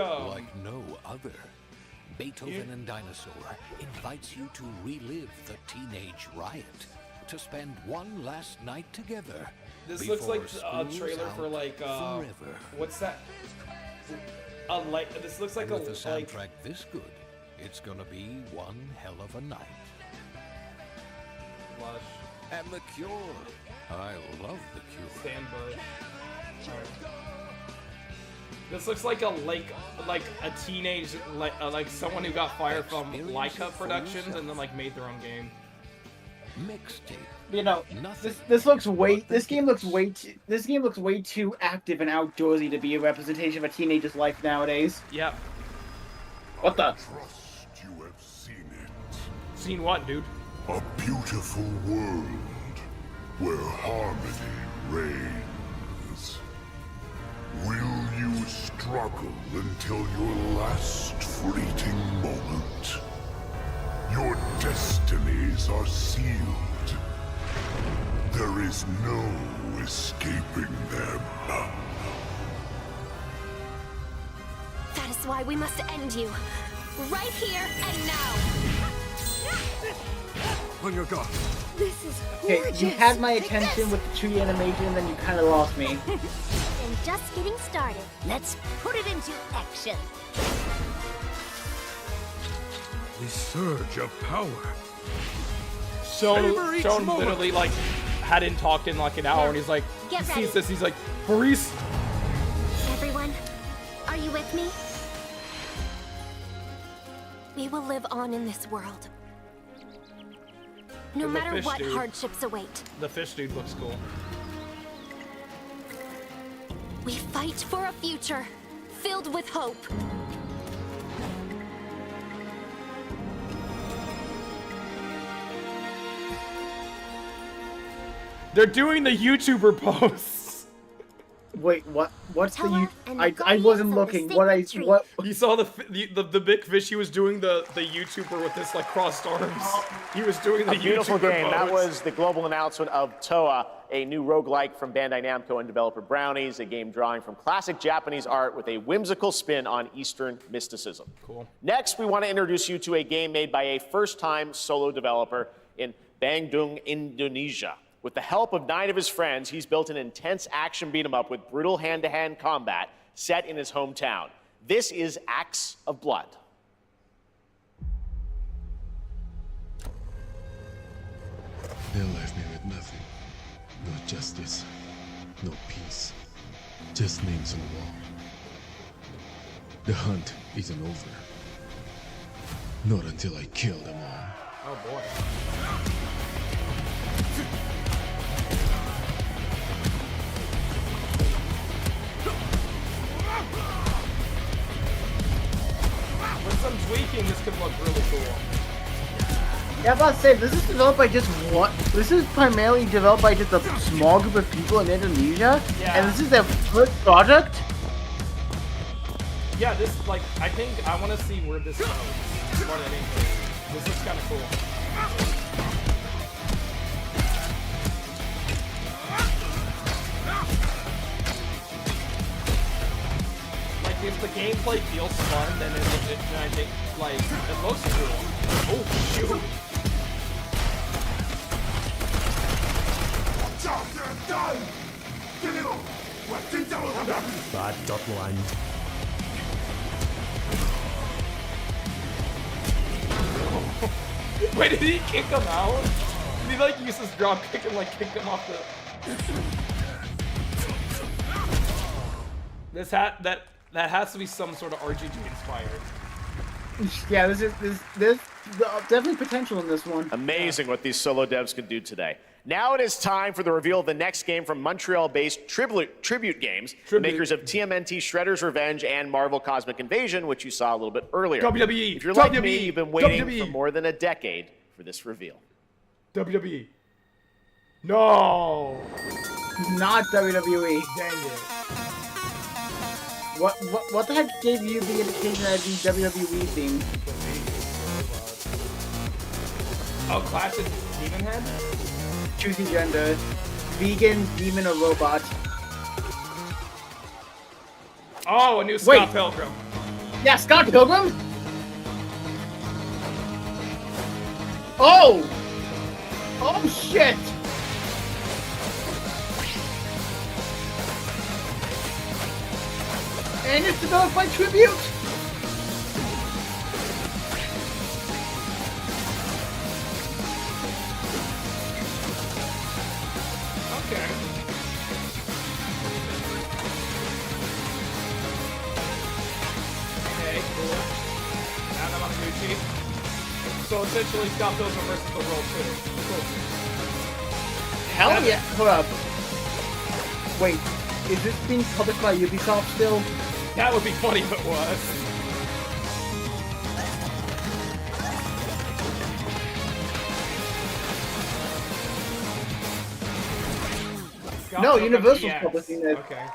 no other. Beethoven and Dinosaur invites you to relive the teenage riot, to spend one last night together. This looks like a trailer for like forever. What's that? This looks like and with a soundtrack this good, it's gonna be one hell of a night. Lush. And The Cure. I love The Cure. Sandberg. This looks like a teenage like someone who got fired from Leica Productions and then like made their own game. Mixtape. You know, this game looks way too active and outdoorsy to be a representation of a teenager's life nowadays. Yep. What the? Trust you have seen it. Seen what, dude? A beautiful world where harmony reigns. Will you struggle until your last fleeting moment? Your destinies are sealed. There is no escaping them. That is why we must end you. Right here and now. On your guard. This is Okay, gorgeous. you had my attention with the tree animation, and then you kind of lost me. And just getting started. Let's put it into action. The surge of power. Sean Savor each moment. literally like hadn't talked in like an hour, and he's like, Get he ready. sees this, he's like, Maurice. Everyone, are you with me? We will live on in this world. No And the matter fish what dude. hardships await. The fish dude looks cool. We fight for a future filled with hope. They're doing the YouTuber posts. Wait, what? What's the? Tella and the I guardians wasn't of the looking. sacred What? You saw the big fish. He was doing the YouTuber with his like crossed arms. He was doing the A beautiful YouTuber game. That pose. was the global announcement of Toa, a new roguelike from Bandai Namco and developer Brownies, a game drawing from classic Japanese art with a whimsical spin on Eastern mysticism. Cool. Next, we want to introduce you to a game made by a first-time solo developer in Bandung, Indonesia. With the help of 9 of his friends, he's built an intense action beat-em-up with brutal hand-to-hand combat set in his hometown. This is Acts of Blood. They left me with nothing. No justice, no peace. Just names on the wall. The hunt isn't over. Not until I kill them all. Oh boy. With some tweaking, this could look really cool. Yeah, I'm about to say, this is developed by just one. This is primarily developed by just a small group of people in Indonesia, Yeah. and this is their first project. Yeah, this like I think I want to see where this goes more than anything. This looks kind of cool. Like if the gameplay feels fun, then I think like it looks cool. Oh shoot! Bad dot line. Wait, did he kick him out? Did he like use his drop kick and like kick him off the? That has to be some sort of RGG inspired. Yeah, there's definitely potential in this one. Amazing what these solo devs can do today. Now it is time for the reveal of the next game from Montreal-based Tribute Games, the makers of TMNT Shredder's Revenge and Marvel Cosmic Invasion, which you saw a little bit earlier. WWE. If you're like WWE, me, you've been waiting WWE. for more than a decade for this reveal. WWE. No. Not WWE. Dang it. What the heck gave you the indication that it'd be WWE themed? Oh, classic Demon Head? Choosing gender. Vegan, demon, or robot. Oh, a new Scott Pilgrim. Yeah, Scott Pilgrim? Oh! Oh shit! And it's developed by Tribute! Okay. Okay, cool. And I'm Gucci. So essentially, Scott Pilgrim versus the World 2. Cool. Hell yeah! Hold up. Wait, is this being published by Ubisoft still? That would be funny if it was. Scott No, Pilgrim Universal's EX. publishing this. Okay.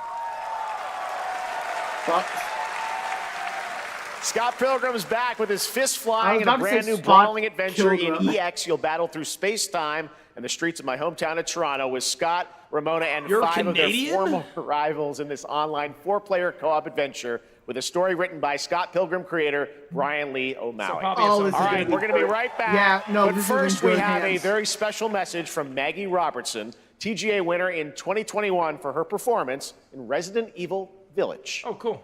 Scott Pilgrim is back with his fist flying in I a was about to brand say new Scott brawling adventure Pilgrim. in EX. You'll battle through space-time and the streets of my hometown of Toronto with Scott, Ramona, and You're 5 of their Canadian? former rivals in this online 4-player co-op adventure with a story written by Scott Pilgrim creator Brian Lee O'Malley. Oh, this is All gonna right, be we're going to be great. right back. Yeah, no, but this is in first we good have a hands. very special message from Maggie Robertson, TGA winner in 2021 for her performance in Resident Evil Village. Oh, cool.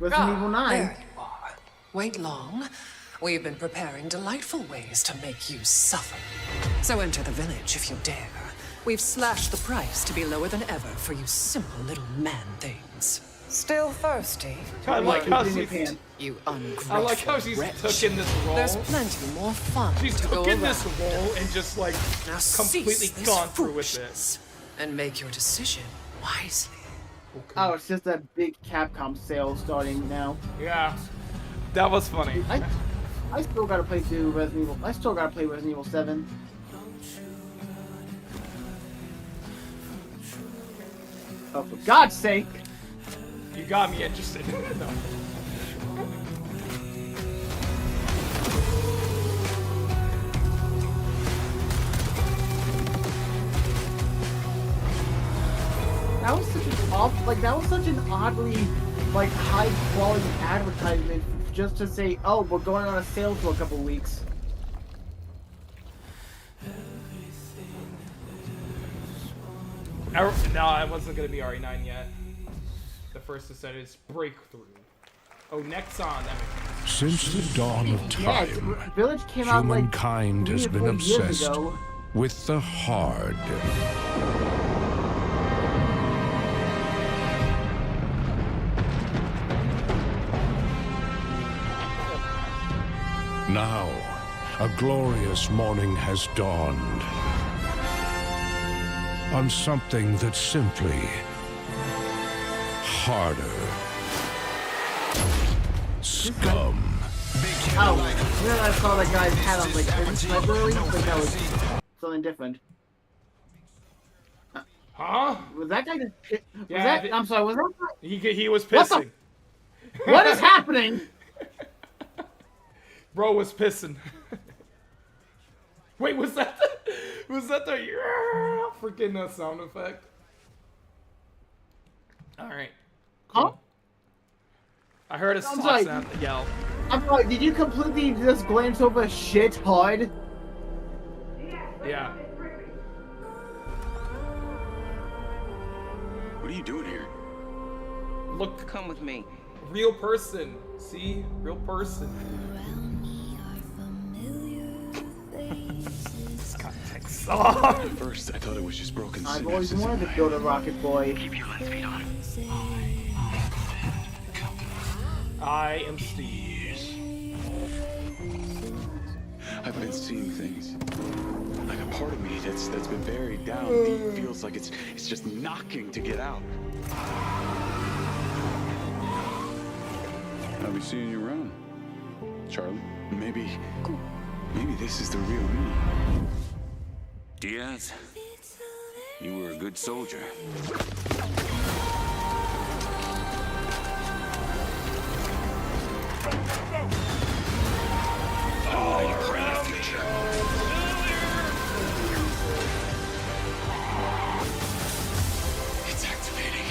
Resident Evil 9. There you are. Wait long. We've been preparing delightful ways to make you suffer. So enter the village if you dare. We've slashed the price to be lower than ever for you simple little man things. Still thirsty? I like how she's, You ungrateful I like how she's wretch. took in this role. There's plenty more fun She's to go took in around. this role and just like Now completely cease this gone through with it. foolishness and make your decision wisely. Oh, it's just a big Capcom sale starting now. Yeah, that was funny. I still gotta play through Resident Evil. I still gotta play Resident Evil 7. Oh, for God's sake! You got me interested. No. That was such an that was such an oddly, like, high quality advertisement just to say, oh, we're going on a sale for a couple weeks. No, I wasn't gonna be RE9 yet. The first to set is Breakthrough. Oh, Nexon. That makes sense. Since the dawn of Yeah, time, Village came out like humankind 3 has or been 4 years obsessed ago. with the hard. Now, a glorious morning has dawned on something that's simply harder. Scum. Oh, then I saw that guy's hat on like library, like that was something different. Huh? Was that guy just? Was Yeah, that? I'm sorry. Was that? He was What the- pissing. What is happening? Bro was pissing. Wait, was that the freaking sound effect? All right. Cool. Huh? I heard a I'm soft sorry. sound yell. I'm sorry. Did you completely just glance over shit hard? Yeah. What are you doing here? Look. Come with me. Real person. See? Real person. Context. Oh. At first, I thought it was just broken I've always wanted to build a rocket boy. Keep your lens feet on. I am Steve. I've been seeing things. Like a part of me that's been buried down deep feels like it's just knocking to get out. I'll be seeing you around, Charlie. Maybe this is the real me. Diaz, you were a good soldier. Oh, you pray your future. It's activating.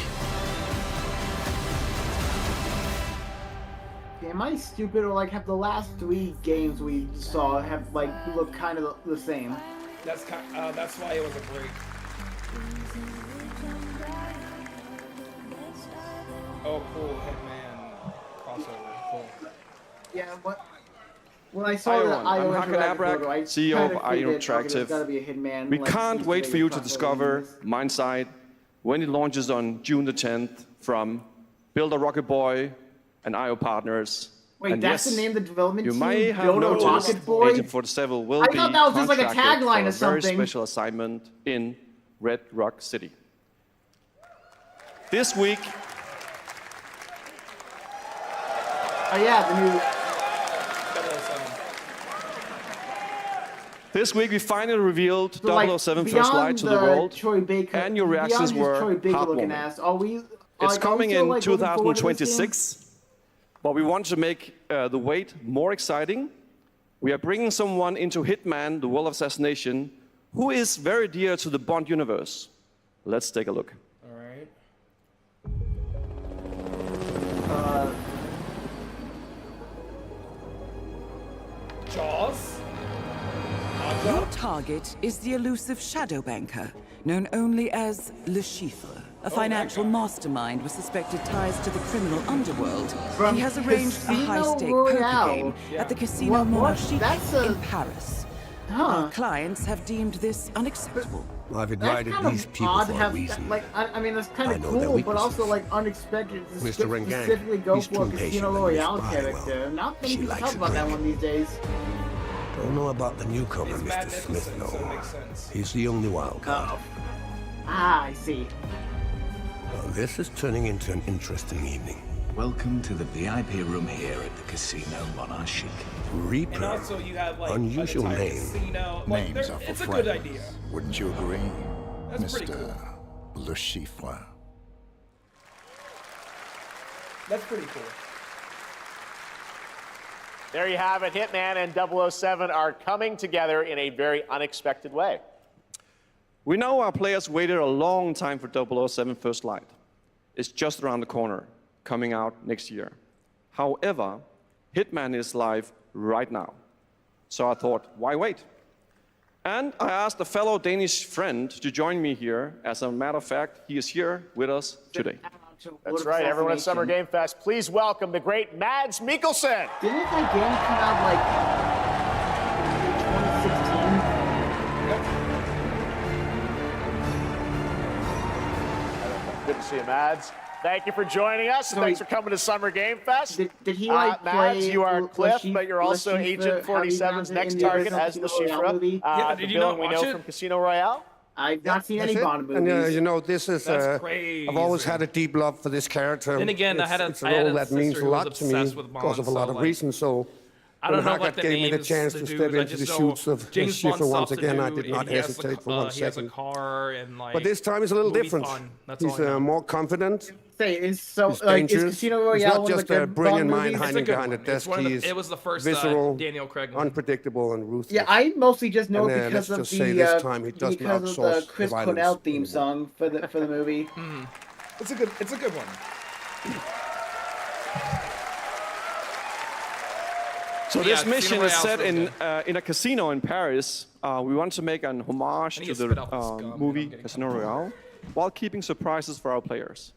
Am I stupid or like have the last 3 games we saw have like look kind of the same? That's why it was a break. Oh, cool. Hitman crossover. Cool. Yeah, what? When I saw the I'm Hakan Abrak, CEO of IO it's Interactive. gotta be a Hitman. We like, can't these wait days for you to crossover discover games. Mindside when it launches on June the 10th from Build a Rocket Boy and IO partners. Wait, And that's yes, the name of the development you team? may have Build a noticed Rocket Boy? Agent 47 will I be thought that was just like a contracted tagline for or a very something. special assignment in Red Rock City. This week, Oh yeah, the new. This week we finally revealed So, like, 007 First beyond Light to the world, Troy Baker, and your reactions beyond his Troy were Baker looking heartwarming. ass, are we? It's like, coming are we in still, like, looking forward to this game? 2026, but we want to make the wait more exciting. We are bringing someone into Hitman, the World of Assassination, who is very dear to the Bond universe. Let's take a look. All right. target is the elusive shadow banker, known only as Le Chiffre, a financial mastermind with suspected ties to the criminal underworld. From He has arranged a Casino high-stake Royale. poker game at the Casino What? Monarchique That's in Paris. Our clients have deemed this unacceptable. I've That's invited kind these of people odd for to a have, reason. like, I mean, that's kind I of know their cool, but also, weaknesses. like, unexpected to Mr. Rengang, specifically go he's for a too patient Casino with Miss Royale Bridewell. character. Not many She people likes talk a about that drink. one these days. Don't know about the newcomer, Mr. Smith, though. He's the only wild card. Ah, I see. Well, this is turning into an interesting evening. Welcome to the VIP room here at the Casino Monarchique. Reaper. And also you have like Unusual by the time name. Casino, like, Names are for it's a friends. good idea. Wouldn't you agree, That's pretty Mr. Le Chiffre? That's pretty cool. There you have it. Hitman and 007 are coming together in a very unexpected way. We know our players waited a long time for 007 First Light. It's just around the corner, coming out next year. However, Hitman is live right now. So I thought, why wait? And I asked a fellow Danish friend to join me here. As a matter of fact, he is here with us today. That's right, everyone at Summer Game Fest, please welcome the great Mads Mikkelsen. Didn't that game come out, like, 2016? Good to see you, Mads. Thank you for joining us, and So thanks for coming to Summer Game Fest. Did he, like, Mads, play you are Le Cliff, Chiffre- but you're Le also Chiffre, Agent how do you 47's pronounce it, next in the target original as the Casino Royale Chiffre. movie? Yeah, The did you villain not we watch know it? from Casino Royale. I've not seen any That's it. Bond And movies. you know, this is That's I've always had a deep love for this character. Then again, I had a- it's I a had role a that means sister a who was lot to me obsessed with because of a Bond, lot so, of like, reasons. So I don't when know Haggard what the gave me the names, chance the to dudes, step I into the just know shoots of James Schiffer Bond once stops a again, I dude did not and he has hesitate the- for 1 he has a second. car and like. But this time is a little Louis different. Vuitton, that's He's all I know. more confident. Say, is so He's like is dangerous. Casino He's Royale not one of just the a good brilliant Bond mind movies? hiding It's a good behind a one. desk. It's one of the- He's it was the first, visceral, Daniel Craig one. unpredictable, and ruthless. Yeah, I mostly just know And, because let's of just the say this time he doesn't because of the outsource Chris the Cornell violence theme anymore. song for the movie. It's a good one. So Yeah, this Casino mission is Royale set sounds in a casino in Paris. We want to make an homage I need to to the spit out this gum, movie I'm getting Casino Royale, while keeping surprises for our players.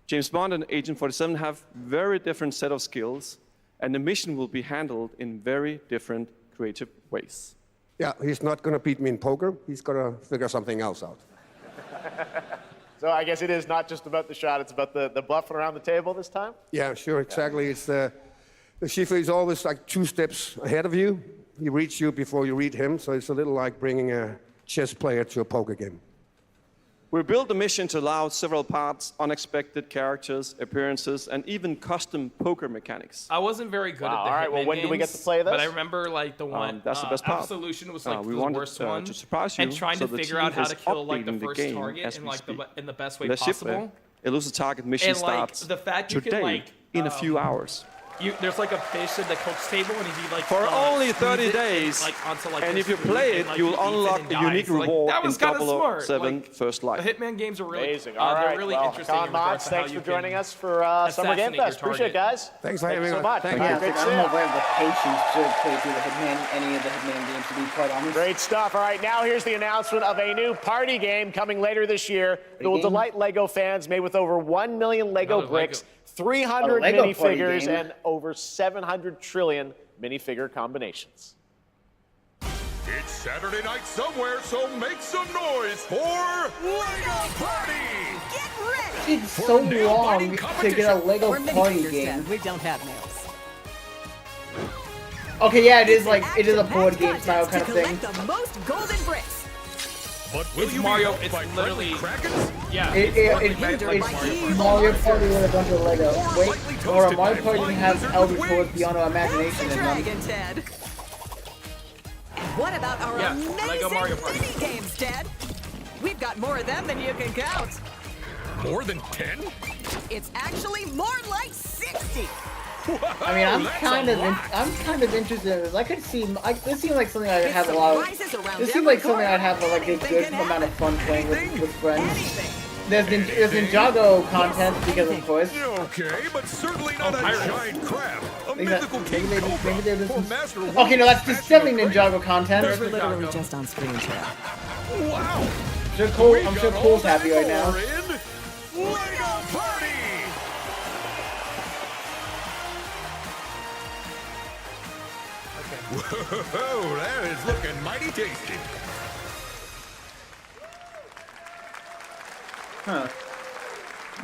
James Bond and Agent 47 have very different set of skills, and the mission will be handled in very different creative ways. Yeah, he's not going to beat me in poker. He's going to figure something else out. So I guess it is not just about the shot, it's about the bluffing around the table this time? Yeah, sure, exactly. It's the Schiffer is always like 2 steps ahead of you. He reads you before you read him, so it's a little like bringing a chess player to a poker game. We built the mission to allow several parts, unexpected characters, appearances, and even custom poker mechanics. I wasn't very good at the all right, well, Hitman when do we get to games, play this? But I remember like the one. That's the best part. Absolution was like we the wanted worst one. to surprise you, and trying so to the figure team out how is to kill like the updating the first game target as in we like speak. in the best way Le Chiffre, possible. elusive target mission And, like, starts the fact you can, today like, in a few hours. There's like a fish at the cook's table, and if you like For only squeeze 30 it days, like, onto, like, and this if you food, play and, it, like, you'll he eats it unlock and the dies. unique Like, reward that was in kind of smart. 007 Like, First Light. The Hitman games are really Amazing. All right, they're really well, interesting. Con in regards Mods, to how thanks for you joining can us for Summer Game assassinate your Fest. Appreciate it, target. guys. Thanks for Thank having you so us. much. Thank All you. right, great I to don't see know you. if I have the patience to play through the any of the Hitman games, to be quite honest. Great stuff. All right, now here's the announcement of a new party game coming later this year that will delight LEGO fans, made with over 1 million LEGO Another bricks, Lego. 300 A Lego party minifigures, game. and over 700 trillion minifigure combinations. It's Saturday night somewhere, so make some noise for Lego Party! Get ready! It's so long to get a Lego We're party minifigures, game. Dad. We don't have nails. Okay, yeah, it is like it is a board game style kind of to thing. collect the most golden bricks. But will It's you Mario. be It's helped by literally. friendly Krakens? Yeah. It's Mario Party with a bunch of Lego. Wait, or a Mario Party can have elements towards beyond our imagination in them. Dragon, Ted. And what about our Yeah, amazing Lego Mario Party. mini games, Ted? We've got more of them than you can count. More than 10? It's actually more like 60. I mean, I'm kind of interested in this. I could see, this seems like something I'd have a lot of. This seems like something I'd have like a good amount of fun playing with friends. there's Ninjago content because of course. Okay, but certainly not a giant crab. A mythical king Maybe master. Okay, no, that's definitely Ninjago content. Those were literally just on screen share. Wow. I'm sure Cole's happy right now. Lego Party! Whoa, that is looking mighty tasty. Huh.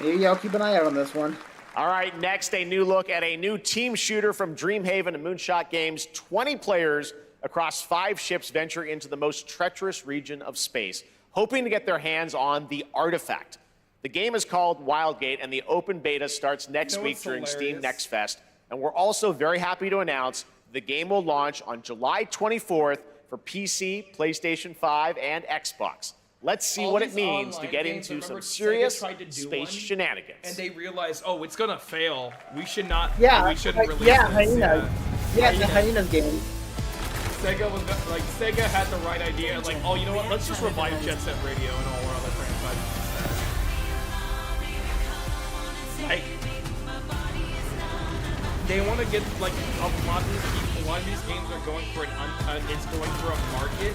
Maybe I'll keep an eye out on this one. All right, next, a new look at a new team shooter from Dreamhaven and Moonshot Games. 20 players across 5 ships venture into the most treacherous region of space, hoping to get their hands on the artifact. The game is called Wildgate, and the open beta starts next week during Steam Next Fest. And we're also very happy to announce the game will launch on July 24th for PC, PlayStation 5, and Xbox. Let's see what it means to get into some serious space shenanigans. And they realized, oh, it's gonna fail. We should not. Yeah, we shouldn't release yeah, this. Hyenas. Yeah, the Hyenas game. Sega was like, Sega had the right idea. Like, oh, you know what? Let's just revive Jet Set Radio and all our other franchises. Like, they want to get like a lot of these people. A lot of these games are going for it's going for a market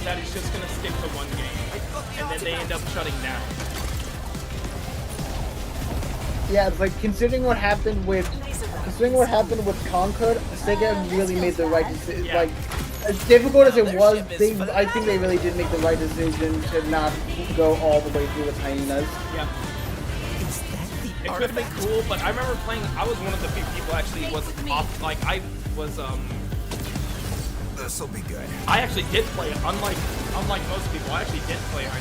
that is just gonna stick to one game, and then they end up shutting down. Yeah, it's like considering what happened with Concord, Sega really made the right decision. Yeah. Like, as difficult as it was, I think they really did make the right decision to not go all the way through with Hyenas. Yeah. It could have been cool, but I remember playing. I was one of the few people actually was off. Like I was This'll be good. I actually did play it. Unlike most people, I actually did play it.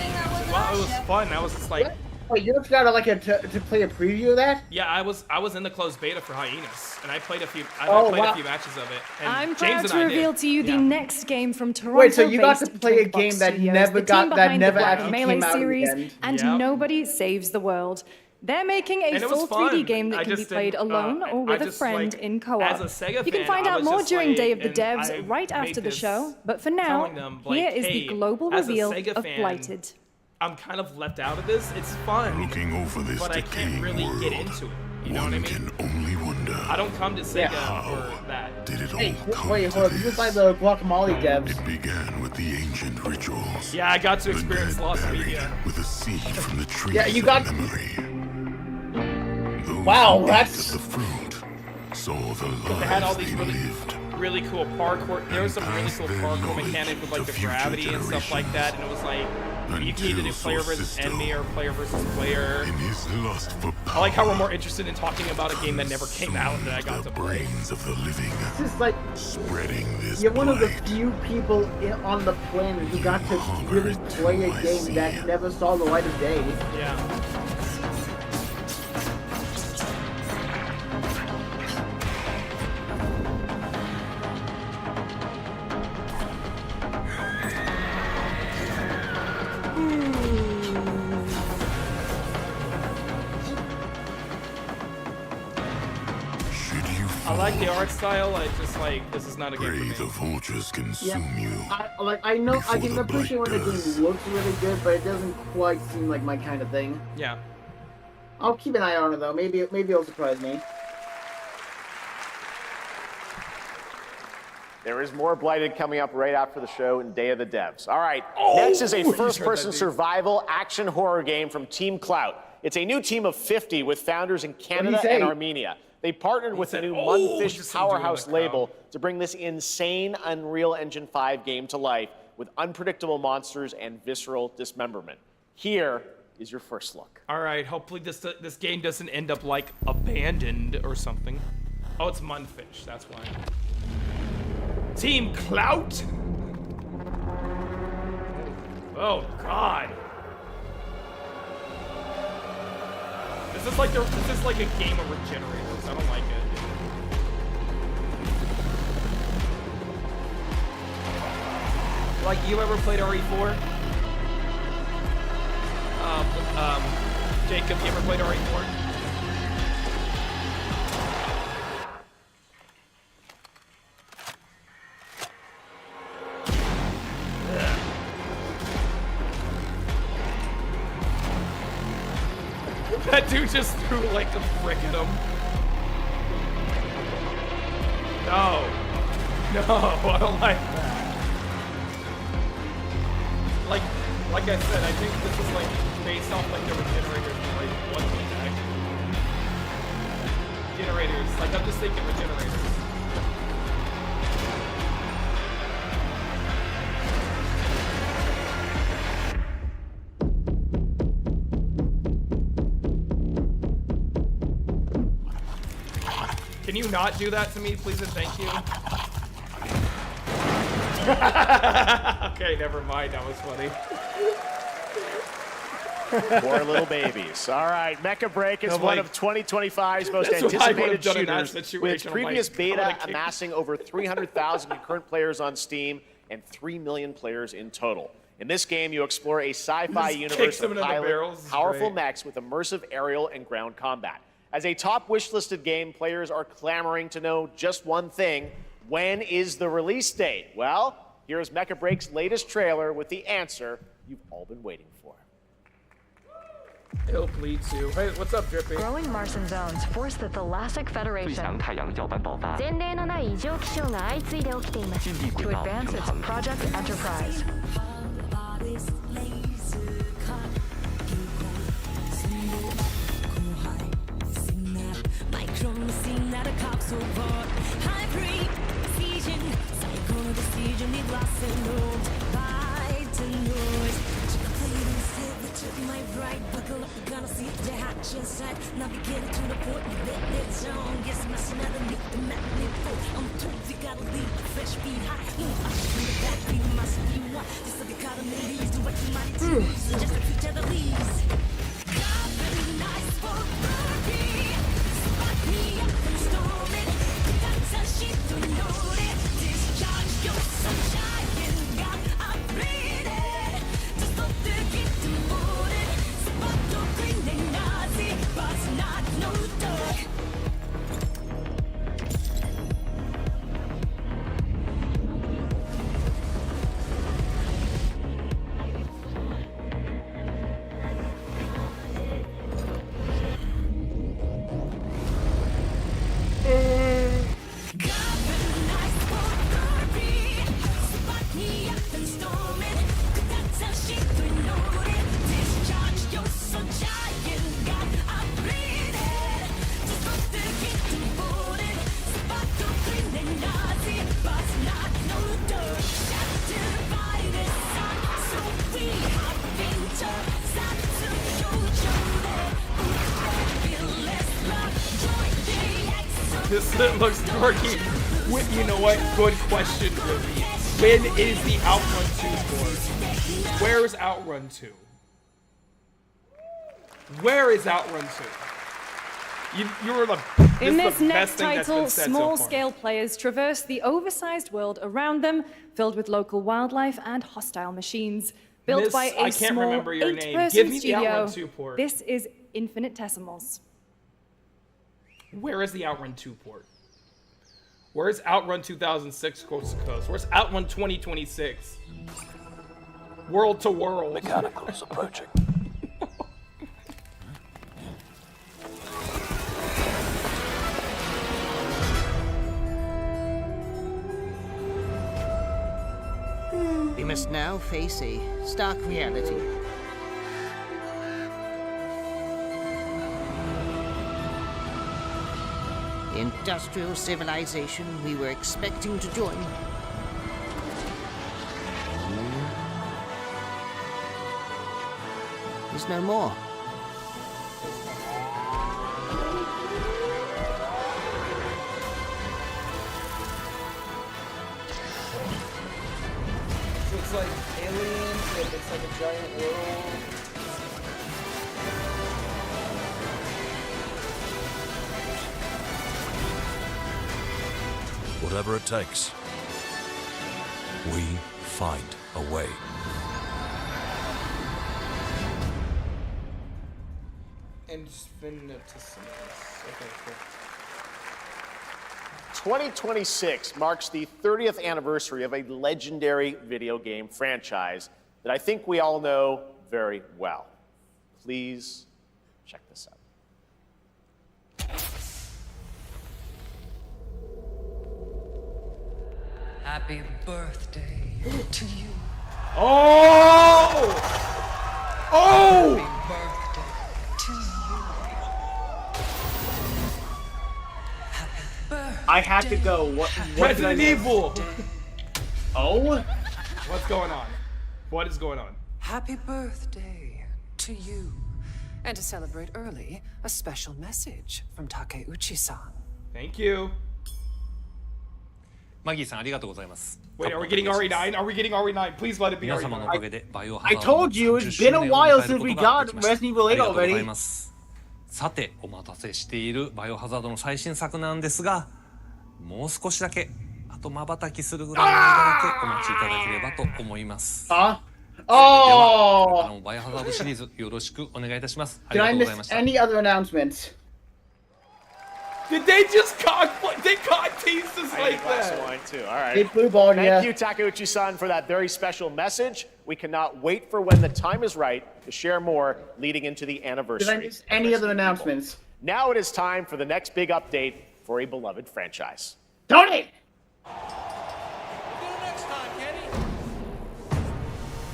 Well, it was fun. I was just like. Wait, you just got to play a preview of that? Yeah, I was in the closed beta for Hyenas, and I played a few. I played a few matches of it. And I'm James proud and to I reveal did. to you the Yeah. next game from Toronto. Wait, so you got to play a Drinkbox game that Studios, never the got team that behind never the Black actually Melee came out series, in the end. and Yep. Nobody Saves the World. They're making a And it was full fun. 3D game that I can be just played didn't, alone or with I a just, friend like, in co-op. as a Sega You can fan, find I out was more just during like- Day of the and Devs I right made after the this show, but for now, telling them, like, here is hey, the global as a reveal Sega of fan, Blighted. I'm kind of left out of this. It's fun, Looking over this but I can't really decaying get world, into it. You know what I mean? can only wonder. I don't come to Sega How for that. did it all Hey, come wait, to hold on. This is by the Guacamole devs. It began with the ancient rituals. Yeah, I got to The experience dead Lost buried Media. with a seed from the tree Yeah, you of got- memory. Those Wow, who that's- ate of the fruit saw the They had all lives these they really, lived. really cool parkour. There was some really cool parkour mechanic with like the gravity and stuff like that, and it was like you can either do player versus enemy or player versus player. In his lust for I like how we're more interested in talking about a game that never came out that I got to play. brains of the living, This is like spreading this you're one of the blight. few people on the planet who got to really play a game that never saw the light of day. Yeah. I like the art style. I just like this is not a game Pray for the me. vultures consume you. I know I Before can the appreciate when blight the game looks really good, but it doesn't quite seem like my kind of thing. Yeah. I'll keep an eye on it though. Maybe it'll surprise me. There is more Blighted coming up right after the show in Day of the Devs. All right, Oh, next is a we just heard first-person that, dude. survival action horror game from Team Clout. It's a new team of 50 with founders in Canada say? and Armenia. They partnered with the new Mundfish just some dude in Powerhouse the crowd. label to bring this insane Unreal Engine 5 game to life with unpredictable monsters and visceral dismemberment. Here is your first look. All right. Hopefully this game doesn't end up like Abandoned or something. Oh, it's Mundfish. That's why. Team Clout. Oh God. This is like a game of regenerators. I don't like it. Like, you ever played RE4? Jacob, you ever played RE4? That dude just threw like a brick at him. No. No, I don't like that. Like I said, I think this is like based off like the regenerators, like what the heck? Generators, like I'm just thinking regenerators. Can you not do that to me, please and thank you? Okay, never mind. That was funny. Poor little babies. All right, Mecha Break is one of 2025's most anticipated shooters, with its previous beta amassing over 300,000 concurrent players on Steam and 3 million players in total. In this game, you explore a sci-fi universe of pilot, powerful mechs with immersive aerial and ground combat. As a top wishlisted game, players are clamoring to know just one thing: when is the release date? Well, here's Mecha Break's latest trailer with the answer you've all been waiting for. It'll bleed too. Hey, what's up, Drippy? Growing Martian zones force the Thalassic Federation to advance its Project Enterprise. This looks dorky. You know what? Good question, Ruby. When is the Outrun 2 for? Where is Outrun 2? Where is Outrun 2? You were the. In this next title, small-scale players traverse the oversized world around them, filled with local wildlife and hostile machines. Built by a small 8-person studio. This is Infinitesimals. Where is the Outrun 2 port? Where's Outrun 2006 Coast to Coast? Where's Outrun 2026? World to world. Mechanicals approaching. We must now face a stark reality. The industrial civilization we were expecting to join is no more. So it's like aliens, and it's like a giant world. Whatever it takes, we find a way. Infinitesimals. Okay, cool. 2026 marks the 30th anniversary of a legendary video game franchise that I think we all know very well. Please Check this out. Happy birthday to you. Oh! Oh! Happy birthday to you. I have to go. What Resident Evil! Oh? What's going on? What is going on? Happy birthday to you. And to celebrate early, a special message from Takeuchi-san. Thank you. マギーさんありがとうございます。 Wait, are we getting RE9? Are we getting RE9? Please let it be 皆様のおか RE9. げでバイオハ I ザード told you の it's 30周 been a 年を while 迎える since こ we とが got できました Resident Evil 8ありがとうござい already. ますさてお待たせしているバイオハザードの最新作なんですがもう少しだけあと瞬きするぐらいの間だけお待ちいただければと思います Huh? では Oh! これからもバイオハザードシリーズよろしくお願いいたしますあり Did が I とうございま miss した any other announcements? Did they just they cock teased us I need a like glass of that? wine too. All right. They blue balled Thank ya. you, Takeuchi-san, for that very special message. We cannot wait for when the time is right to share more leading into the anniversary. Did I miss any other announcements? Now it is time for the next big update for a beloved franchise. Tony!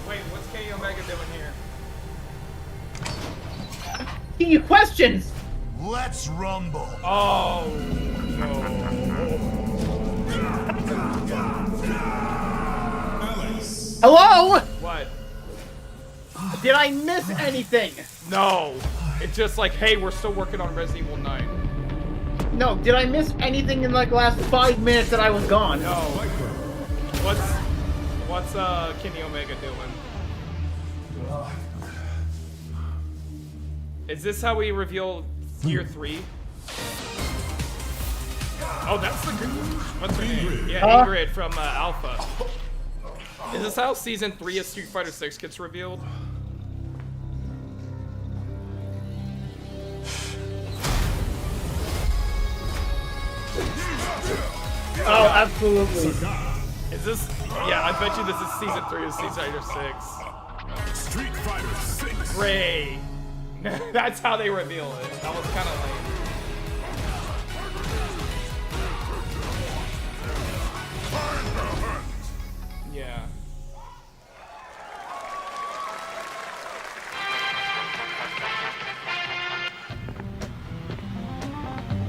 Wait, what's Kenny Omega doing here? Asking you questions! Let's rumble. Oh, no. Hello? What? Did I miss anything? No. It's just like, hey, we're still working on Resident Evil 9. No, did I miss anything in like the last 5 minutes that I was gone? No. What's Kenny Omega doing? Is this how we reveal Year 3? Oh, that's the good. What's her name? Yeah, Ingrid from Alpha. Is this how Season 3 of Street Fighter 6 gets revealed? Oh, absolutely. Is this? Yeah, I bet you this is Season 3 of Street Fighter 6. Street Fighter 6. Great. That's how they reveal it. That was kind of lame. Yeah.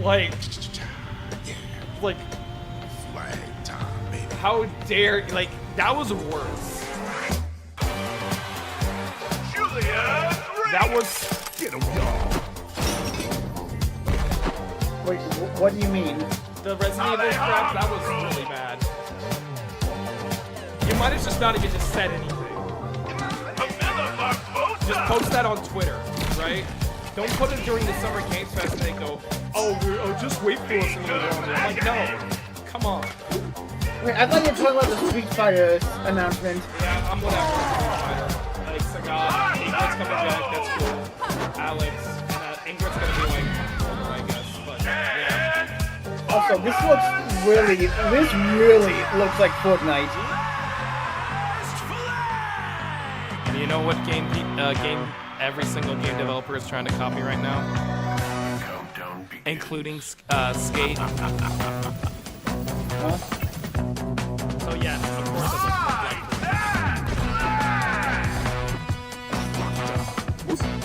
Like, Flag time, baby. how dare, like, that was worse. That was. Get him, y'all. Wait, what do you mean? The Resident Evil crap, that was really bad. You might have just not even just said anything. Just post that on Twitter, right? Don't put it during the Summer Games Fest and they go, oh, just wait for us in the long run. Like, no. Come on. Wait, I thought you were talking about the Street Fighter announcement. Yeah, I'm whatever. Like, Sagat, Ingrid's coming back, that's cool. Alex, Ingrid's gonna be like, older, I guess, but yeah. Also, this really looks like Fortnite. You know what game every single game developer is trying to copy right now? Including Skate. Huh? So yeah, of course it's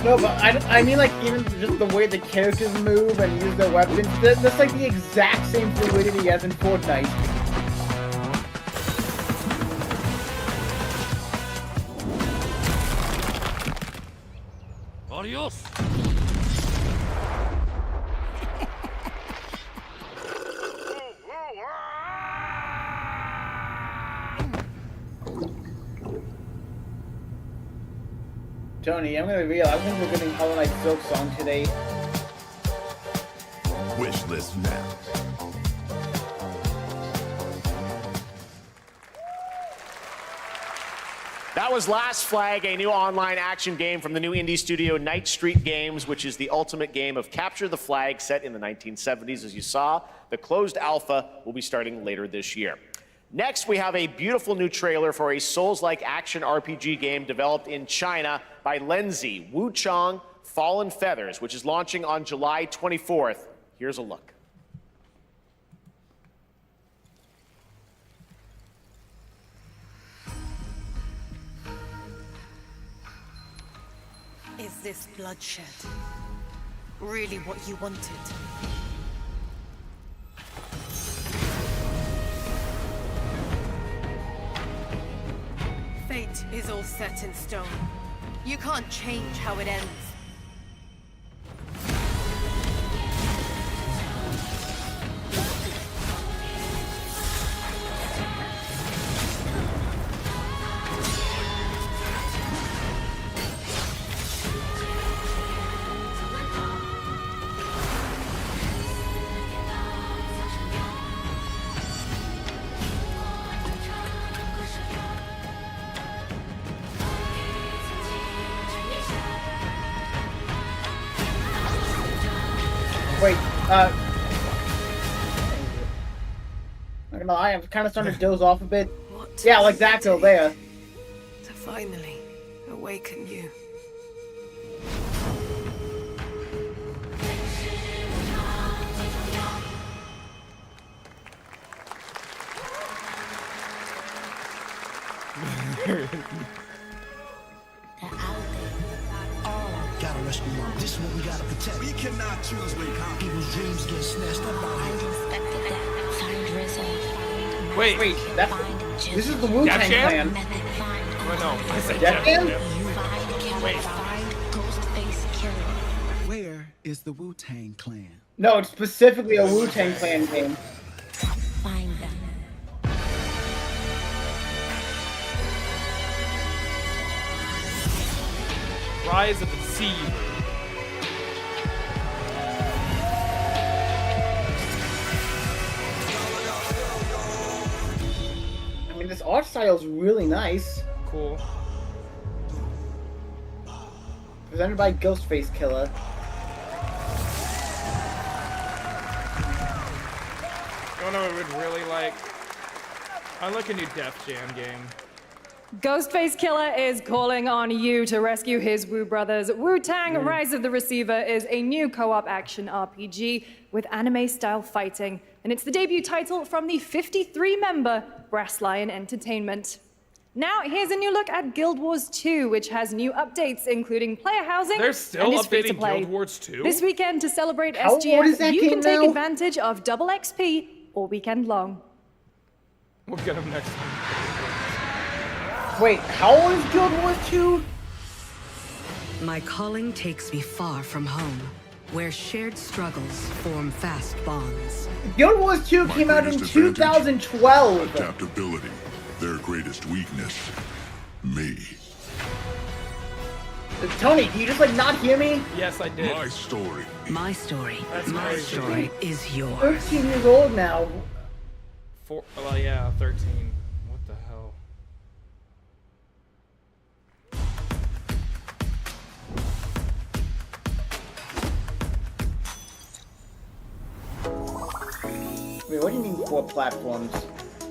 No, but I mean like even just the way the characters move and use their weapons, that's like the exact same fluidity as in Fortnite. Adios. Tony, I'm gonna real. I think we're getting Hollow Knight Silk Song today. Wish list now. That was Last Flag, a new online action game from the new indie studio Night Street Games, which is the ultimate game of capture the flag set in the 1970s. As you saw, the closed alpha will be starting later this year. Next, we have a beautiful new trailer for a Souls-like action RPG game developed in China by Lenzi, Wu Chang, Fallen Feathers, which is launching on July 24th. Here's a look. Is this bloodshed really what you wanted? Fate is all set in stone. You can't change how it ends. Wait, not gonna lie, I'm kind of starting to doze off a bit. What Yeah, like that girl there. to finally awaken you. Gotta rescue them. This is what we gotta protect. We cannot choose when people's dreams get snatched up by Wait, This is the Wu-Tang Clan. Oh, no, I said Def Jam. Jam? Wait. Where is the Wu-Tang Clan? No, it's specifically a Wu-Tang Clan game. Find them. Rise of the Seed. I mean, this art style is really nice. Cool. Presented by Ghostface Killer. You know what I would really like? I like a new Def Jam game. Ghostface Killer is calling on you to rescue his Wu brothers. Wu-Tang Rise of the Receiver is a new co-op action RPG with anime-style fighting, and it's the debut title from the 53-member Brass Lion Entertainment. Now, here's a new look at Guild Wars 2, which has new updates, including player housing They're still and is free to updating play. Guild Wars 2? This weekend, to celebrate How old is SGF, that you game can take now? advantage of double XP all weekend long. We'll get them next time. Wait, how old is Guild Wars 2? My calling takes me far from home, where shared struggles form fast bonds. Guild Wars 2 came out in greatest advantage? 2012. Adaptability. Their greatest weakness. Me. Tony, can you just like not hear me? Yes, I did. My story. My story, That's my crazy. story is yours. 13 years old now. Well, yeah, 13. What the hell? Wait, what do you mean 4 platforms?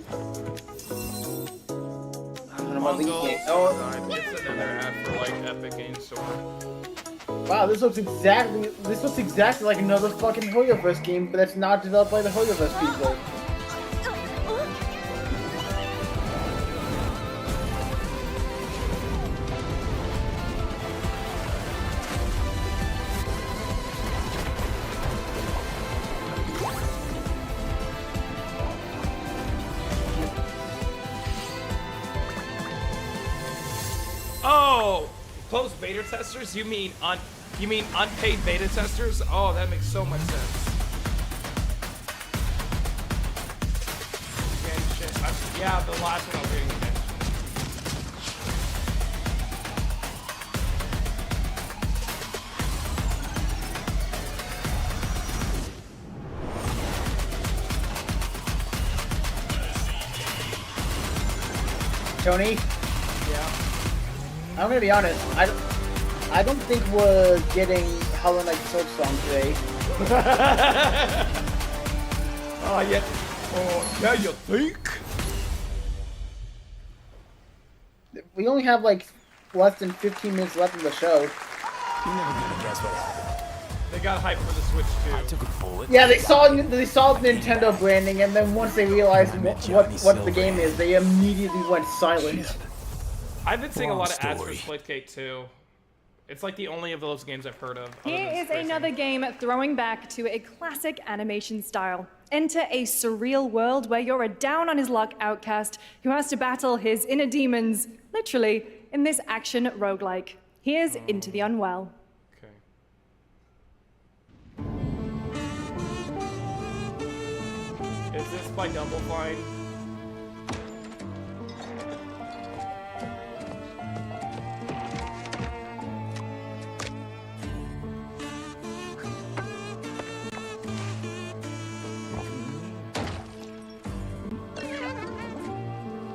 I don't know about these games. Oh, It's another ad for like Epic Games Store. wow, this looks exactly like another fucking Hoyoverse game, but that's not developed by the Hoyoverse people. Oh, closed beta testers? You mean unpaid beta testers? Oh, that makes so much sense. Yeah, the last one I was reading. Tony, Yeah. I'm gonna be honest. I don't think we're getting Hollow Knight Silksong today. Oh yeah. Oh yeah, you think? We only have like less than 15 minutes left of the show. You're never gonna guess what happened. They got hyped for the Switch too. I took a bullet. Yeah, they saw Nintendo branding, and then once they realized what the game is, they immediately went silent. I've been seeing a lot of ads for Splitgate too. It's like the only of those games I've heard of. Here is another game throwing back to a classic animation style. Enter a surreal world where you're a down-on-his-luck outcast who has to battle his inner demons, literally, in this action roguelike. Here's Into the Unwell. Is this by Double Fine?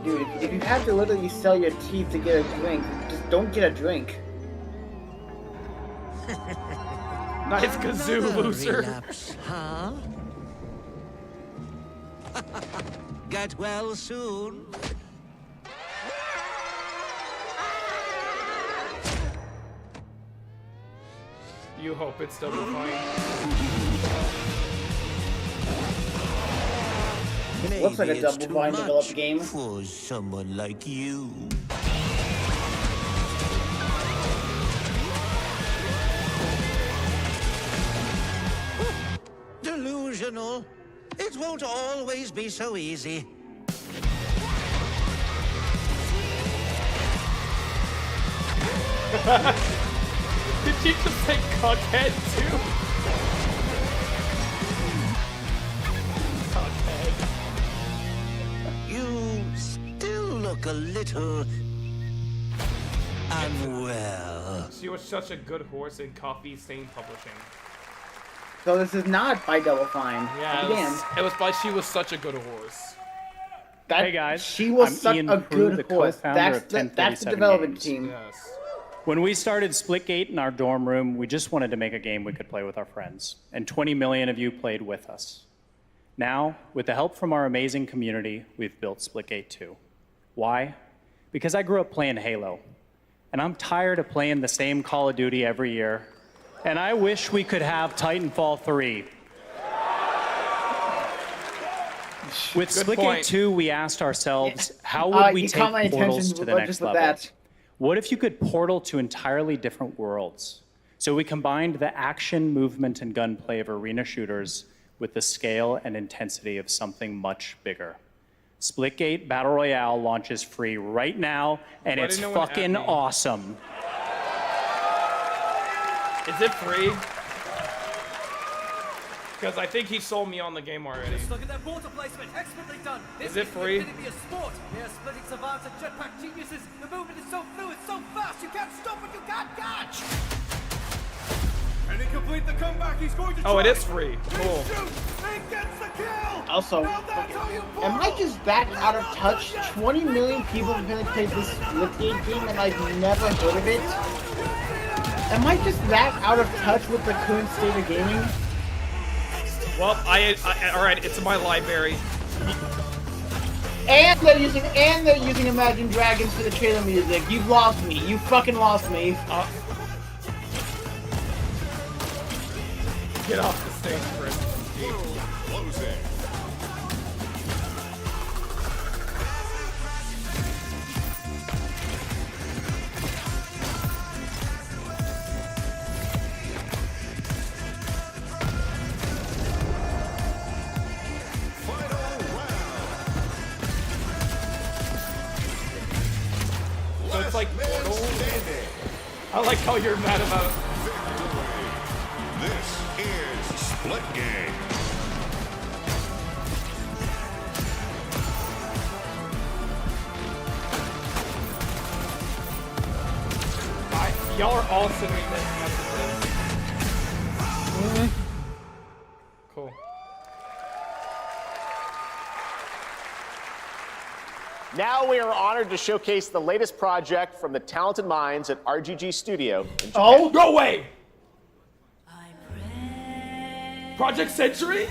Dude, if you have to literally sell your teeth to get a drink, just don't get a drink. Nice kazoo, loser. Relapse, huh? Get well soon. You hope it's Double Fine. Looks like a Double Fine developed game. For someone like you. Delusional. It won't always be so easy. Did you just say cockhead too? Cockhead. You still look a little unwell. She was such a good horse in Coffee Stain Publishing. So this is not by Double Fine. Yeah, it was by She Was Such a Good Horse. Hey guys, she was such a good horse. That's the development team. Yes. When we started Splitgate in our dorm room, we just wanted to make a game we could play with our friends, and 20 million of you played with us. Now, with the help from our amazing community, we've built Splitgate 2. Why? Because I grew up playing Halo, and I'm tired of playing the same Call of Duty every year, and I wish we could have Titanfall 3. With Splitgate 2, we asked ourselves, how would we take portals to the next level? What if you could portal to entirely different worlds? So we combined the action, movement, and gunplay of arena shooters with the scale and intensity of something much bigger. Splitgate Battle Royale launches free right now, and it's fucking awesome. Is it free? Because I think he sold me on the game already. Just look at that water placement, expertly done. Is it free? This is a sport. They're splitting savants and jetpack geniuses. The movement is so fluid, so fast, you can't stop what you can't catch. And he complete the comeback. He's going to try. Oh, it is free. Cool. He gets the kill. Also, am I just that out of touch? 20 million people have been played this Splitgate game and I've never heard of it? Am I just that out of touch with the current state of gaming? Well, all right, it's in my library. And they're using Imagine Dragons for the trailer music. You've lost me. You fucking lost me. Get off the stage, Chris. Closing. So it's like Portal. I like how you're mad about it. This is Splitgate. Y'all are all sending me messages. Cool. Now we are honored to showcase the latest project from the talented minds at RGG Studio in Japan. Oh, no way! Project Century?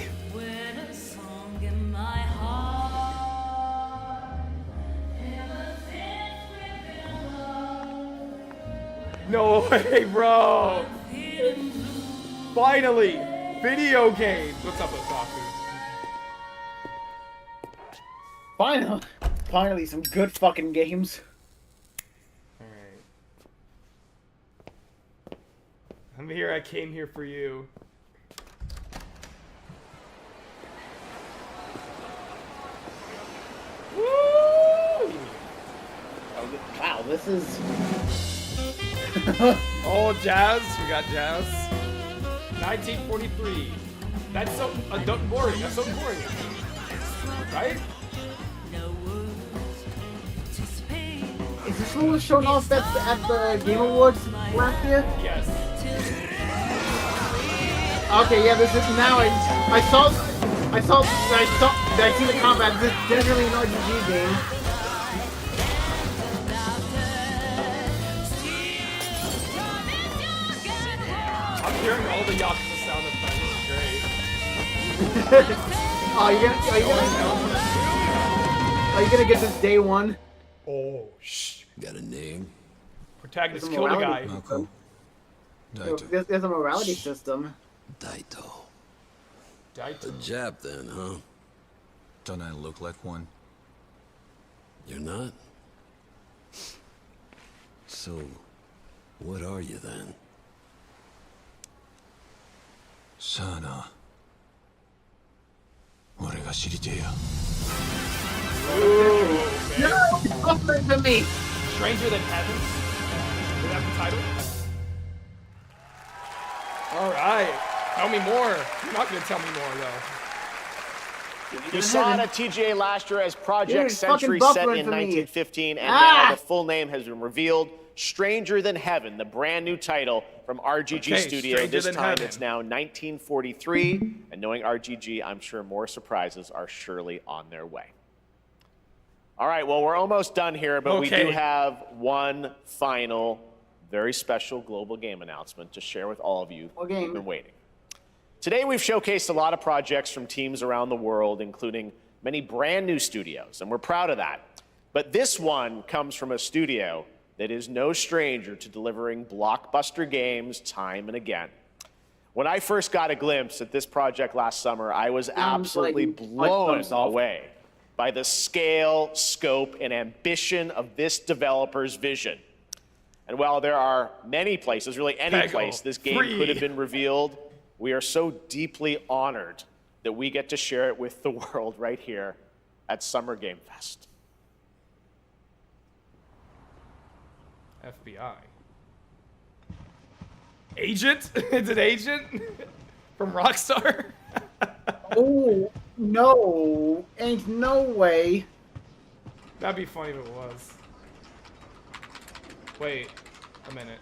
No way, bro. Finally, video games. What's up, Otaku? Finally, some good fucking games. Alright. I'm here, I came here for you. Woo! Wow, this is... Oh, jazz. We got jazz. 1943. That's so boring. That's so boring. Right? Is this what was shown off at the Game Awards last year? Yes. Okay, yeah, this is now. I seen the combat. This is definitely an RPG game. I'm hearing all the Yakuza sound effects. It's great. Are you gonna get this day one? Oh, shh. Got a name? Protagonist killed a guy. Mako. Daito. There's a morality system. Daito. Daito. A Jap then, huh? Don't I look like one? You're not? So, what are you then? Sana. 俺が知りてえや。No! Offering to me! Stranger Than Heaven? Is that the title? Alright. Tell me more. You're not going to tell me more, though. You saw it at TGA last year as Project Dude, Century fucking set in buffering for me. 1915, and now the full name has been revealed. Stranger Than Heaven, the brand new title from RGG Studio. Stranger This Than time Heaven. it's now 1943, and knowing RGG, I'm sure more surprises are surely on their way. All right, well, we're almost done here, but we do have one final, very special global game announcement to share with all of you who've been waiting. Today, we've showcased a lot of projects from teams around the world, including many brand new studios, and we're proud of that. But this one comes from a studio that is no stranger to delivering blockbuster games time and again. When I first got a glimpse at this project last summer, I was absolutely blown away by the scale, scope, and ambition of this developer's vision. And while there are many places, really any place this game could have been revealed, we are so deeply honored that we get to share it with the world right here at Summer Game Fest. FBI. Agent? It's an agent? From Rockstar? Oh, no. Ain't no way. That'd be funny if it was. Wait a minute.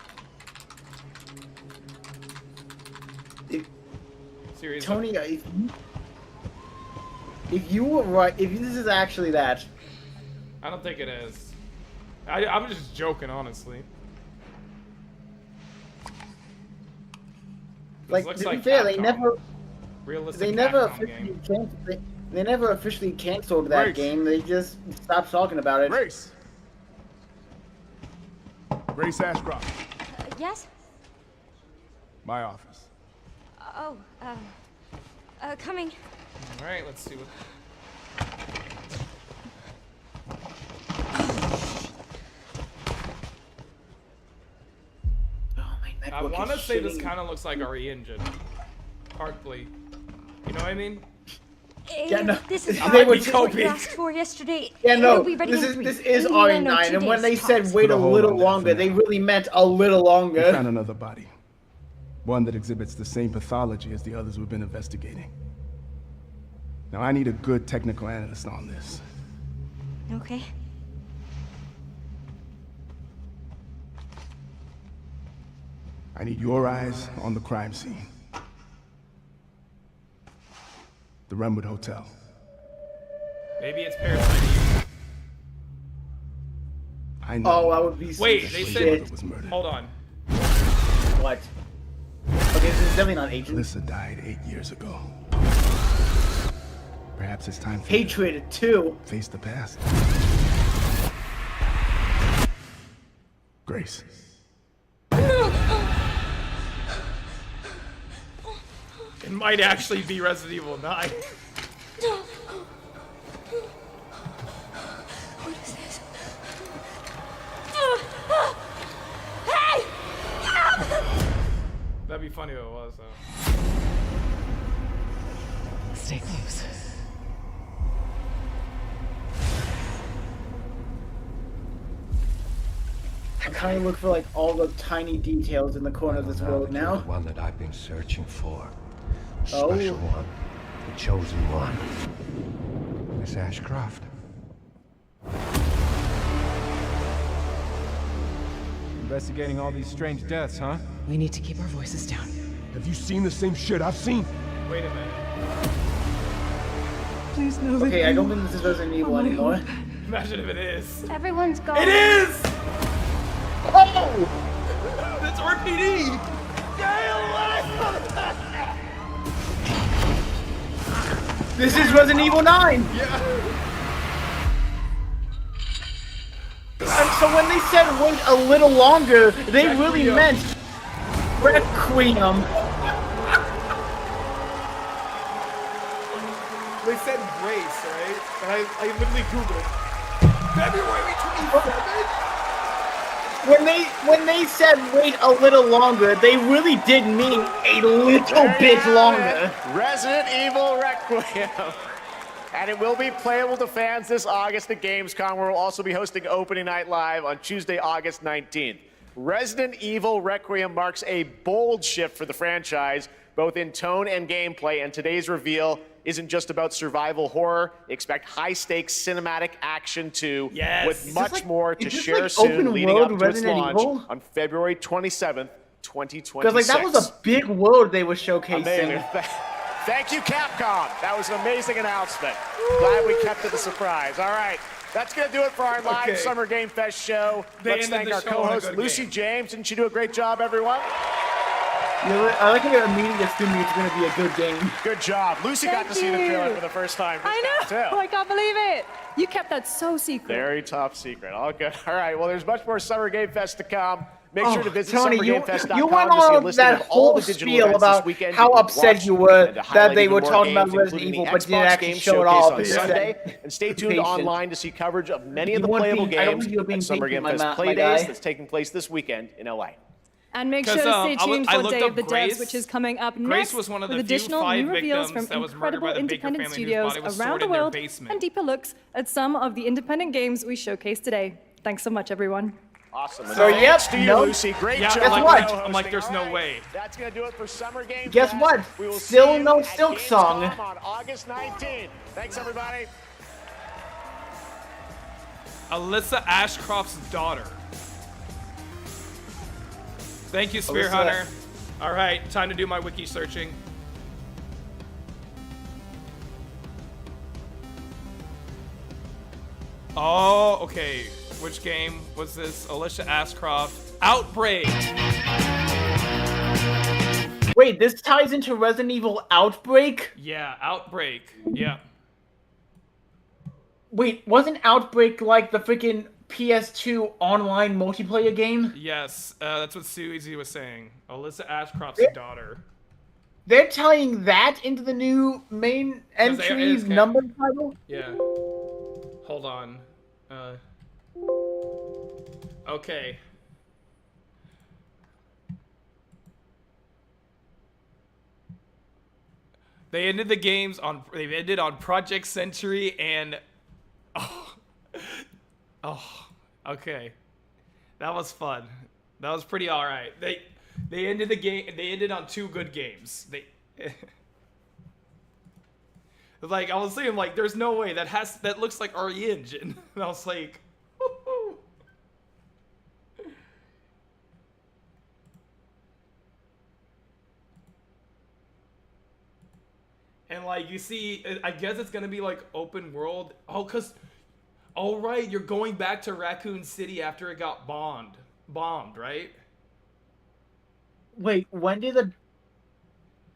Seriously? Tony, if you were right, if this is actually that. I don't think it is. I'm just joking, honestly. Like, looks to be like fair, they Capcom. never, Realistic they never Capcom officially game. canceled. They never officially canceled that Grace. game. They just stopped talking about it. Grace. Grace Ashcroft. Yes? My office. Oh, coming. All right, let's see what. I want to say this kind of looks like RE Engine. Partly. You know what I mean? Yeah, no. This is I might be what you coping. asked for yesterday. Yeah, no. It'll be ready This in is 3. this is In RE9, 2 and when they days said tops. wait a Put a hold little on that longer, for they now. really meant a little We longer. found another body. One that exhibits the same pathology as the others we've been investigating. Now, I need a good technical analyst on this. Okay. I need your eyes on the crime scene. The Renwood Hotel. Maybe it's Parasite. I know. Oh, I would be. Wait, some they shit. said. Hold on. What? Okay, this is definitely not Agent. Alyssa died 8 years ago. Perhaps it's time for Hatred too. you to face the past. Grace. No! might actually be Resident Evil 9. What is this? Hey! That'd be funny if it was, though. Stay close. I kind of look for like all the tiny details in the corner of this world now. The one that I've been searching for. The Oh. special one. The chosen one. Miss Ashcroft. Investigating all these strange deaths, huh? We need to keep our voices down. Have you seen the same shit I've seen? Wait a minute. Please know that Okay, I don't think this is Resident Evil anymore. Imagine if it is. Everyone's gone. It is! Oh! That's RPD! This is Resident Evil 9! Yeah. So when they said wait a little longer, they really meant Requiem. They said Grace, right? And I literally Googled February 27th? When they said wait a little longer, they really did mean a little bit longer. Resident Evil Requiem. And it will be playable to fans this August at Gamescom, where we'll also be hosting Opening Night Live on Tuesday, August 19th. Resident Evil Requiem marks a bold shift for the franchise, both in tone and gameplay, and today's reveal isn't just about survival horror. Expect high-stakes cinematic action too, Yes. with much more to share like soon, open leading world up to its Resident launch Evil? on February 27th, 2026. Because like that was a big world they were showcasing. Amazing. Thank you, Capcom. That was an amazing announcement. Glad we kept it a surprise. All right, that's going to do it for our live Summer Game Fest show. Let's ended thank the our show on a co-host, good Lucy game. James. Didn't she do a great job, everyone? I like how you're immediately assuming it's going to be a good game. Good job. Lucy got to see the trailer for the first time. I know. Too. I can't believe it. You kept that so secret. Very top secret. All good. All right, well, there's much more Summer Game Fest to come. Make Oh, sure to visit Tony, summergamefest.com you went to see a on listing that of all whole the digital spiel events about this weekend how you can upset watch you were and to that highlight they even were more talking about games, Resident including Evil, the but didn't Xbox actually Game show it Showcase off. on It's Sunday. that- And stay tuned patient. online to see coverage of many of You the weren't playable being- I don't games think you were being at Summer patient, Game Fest my Play guy. Days that's taking place this weekend in LA. And make sure 'Cause, to stay I tuned I for looked Day up of the Grace. Devs, which is coming up Grace next was one of with the few additional 5 new reveals victims from that was murdered incredible by the Baker independent family whose studios body was around stored the in their world basement. and deeper looks at some of the independent games we showcased today. Thanks so much, everyone. Awesome. So, yep, to you, no- Lucy. Great Yeah, job. Guess like, what? I'm like, there's no way. That's going to do it for Summer Game Guess Fest. what? We will Still see you no at Silk Gamescom Song. on August 19th. Thanks, everybody. Alyssa Ashcroft's daughter. Thank you, Spear Alyssa. Hunter. All right, time to do my wiki searching. Oh, okay. Which game was this? Alicia Ashcroft. Outbreak. Wait, this ties into Resident Evil Outbreak? Yeah, Outbreak. Yeah. Wait, wasn't Outbreak like the freaking PS2 online multiplayer game? Yes, that's what Suzy was saying. Alyssa Ashcroft's Yeah. daughter. They're tying that into the new main 'Cause they- entry it's- number title? Yeah. Hold on. Okay. They ended the games on. They ended on Project Century and. Oh. Okay. That was fun. That was pretty all right. They ended the game. They ended on 2 good games. They. Like I was saying, like there's no way that looks like RE Engine, and I was like, woo-hoo. And like you see, I guess it's gonna be like open world. Oh right, you're going back to Raccoon City after it got bombed, right? Wait, when did the...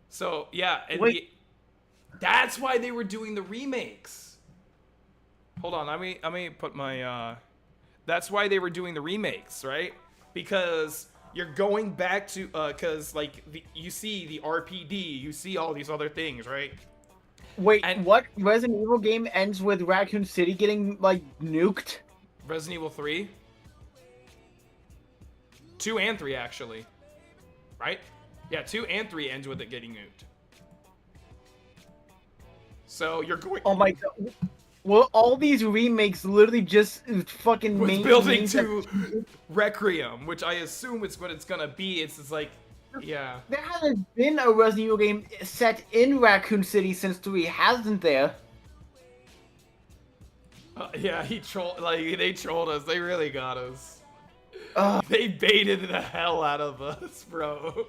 So yeah, and Wait. that's why they were doing the remakes. Hold on, let me put my. That's why they were doing the remakes, right? Because you're going back to because like you see the RPD, you see all these other things, right? Wait, what Resident Evil game ends with Raccoon City getting like nuked? Resident Evil 3, 2 and 3 actually, right? Yeah, 2 and 3 ends with it getting nuked. So you're going. Oh my god. Well, all these remakes literally just fucking was building to Requiem, which I assume it's what it's gonna be. It's like, yeah. There hasn't been a Resident Evil game set in Raccoon City since 3, hasn't there? Yeah, they trolled us. They really got us. They baited the hell out of us, bro.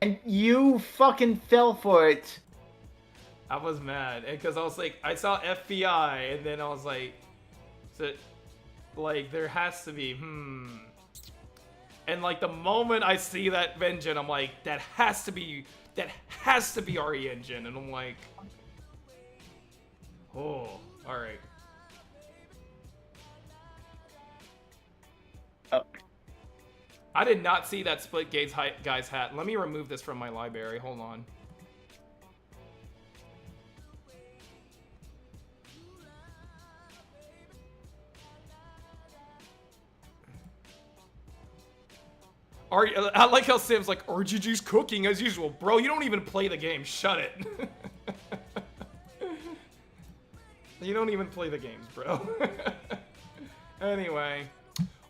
And you fucking fell for it. I was mad because I was like, I saw FBI, and then I was like, there has to be, And like the moment I see that engine, I'm like, that has to be RE Engine, and I'm like, oh, all right. Oh. I did not see that split guy's hat. Let me remove this from my library. Hold on. I like how Sam's like, RGG's cooking as usual. Bro, you don't even play the game. Shut it. You don't even play the games, bro. Anyway.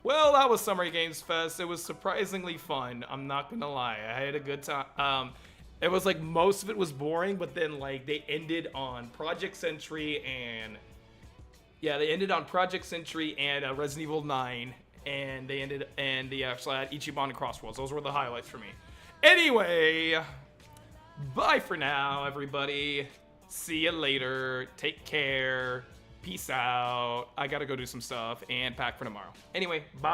Well, that was Summer Games Fest. It was surprisingly fun. I'm not gonna lie. I had a good time. It was like most of it was boring, but then like they ended on Project Sentry and... Yeah, they ended on Project Sentry and Resident Evil 9. And they ended, and they actually had Ichiban and Crossworlds. Those were the highlights for me. Anyway, bye for now, everybody. See you later. Take care. Peace out. I gotta go do some stuff and pack for tomorrow. Anyway, bye.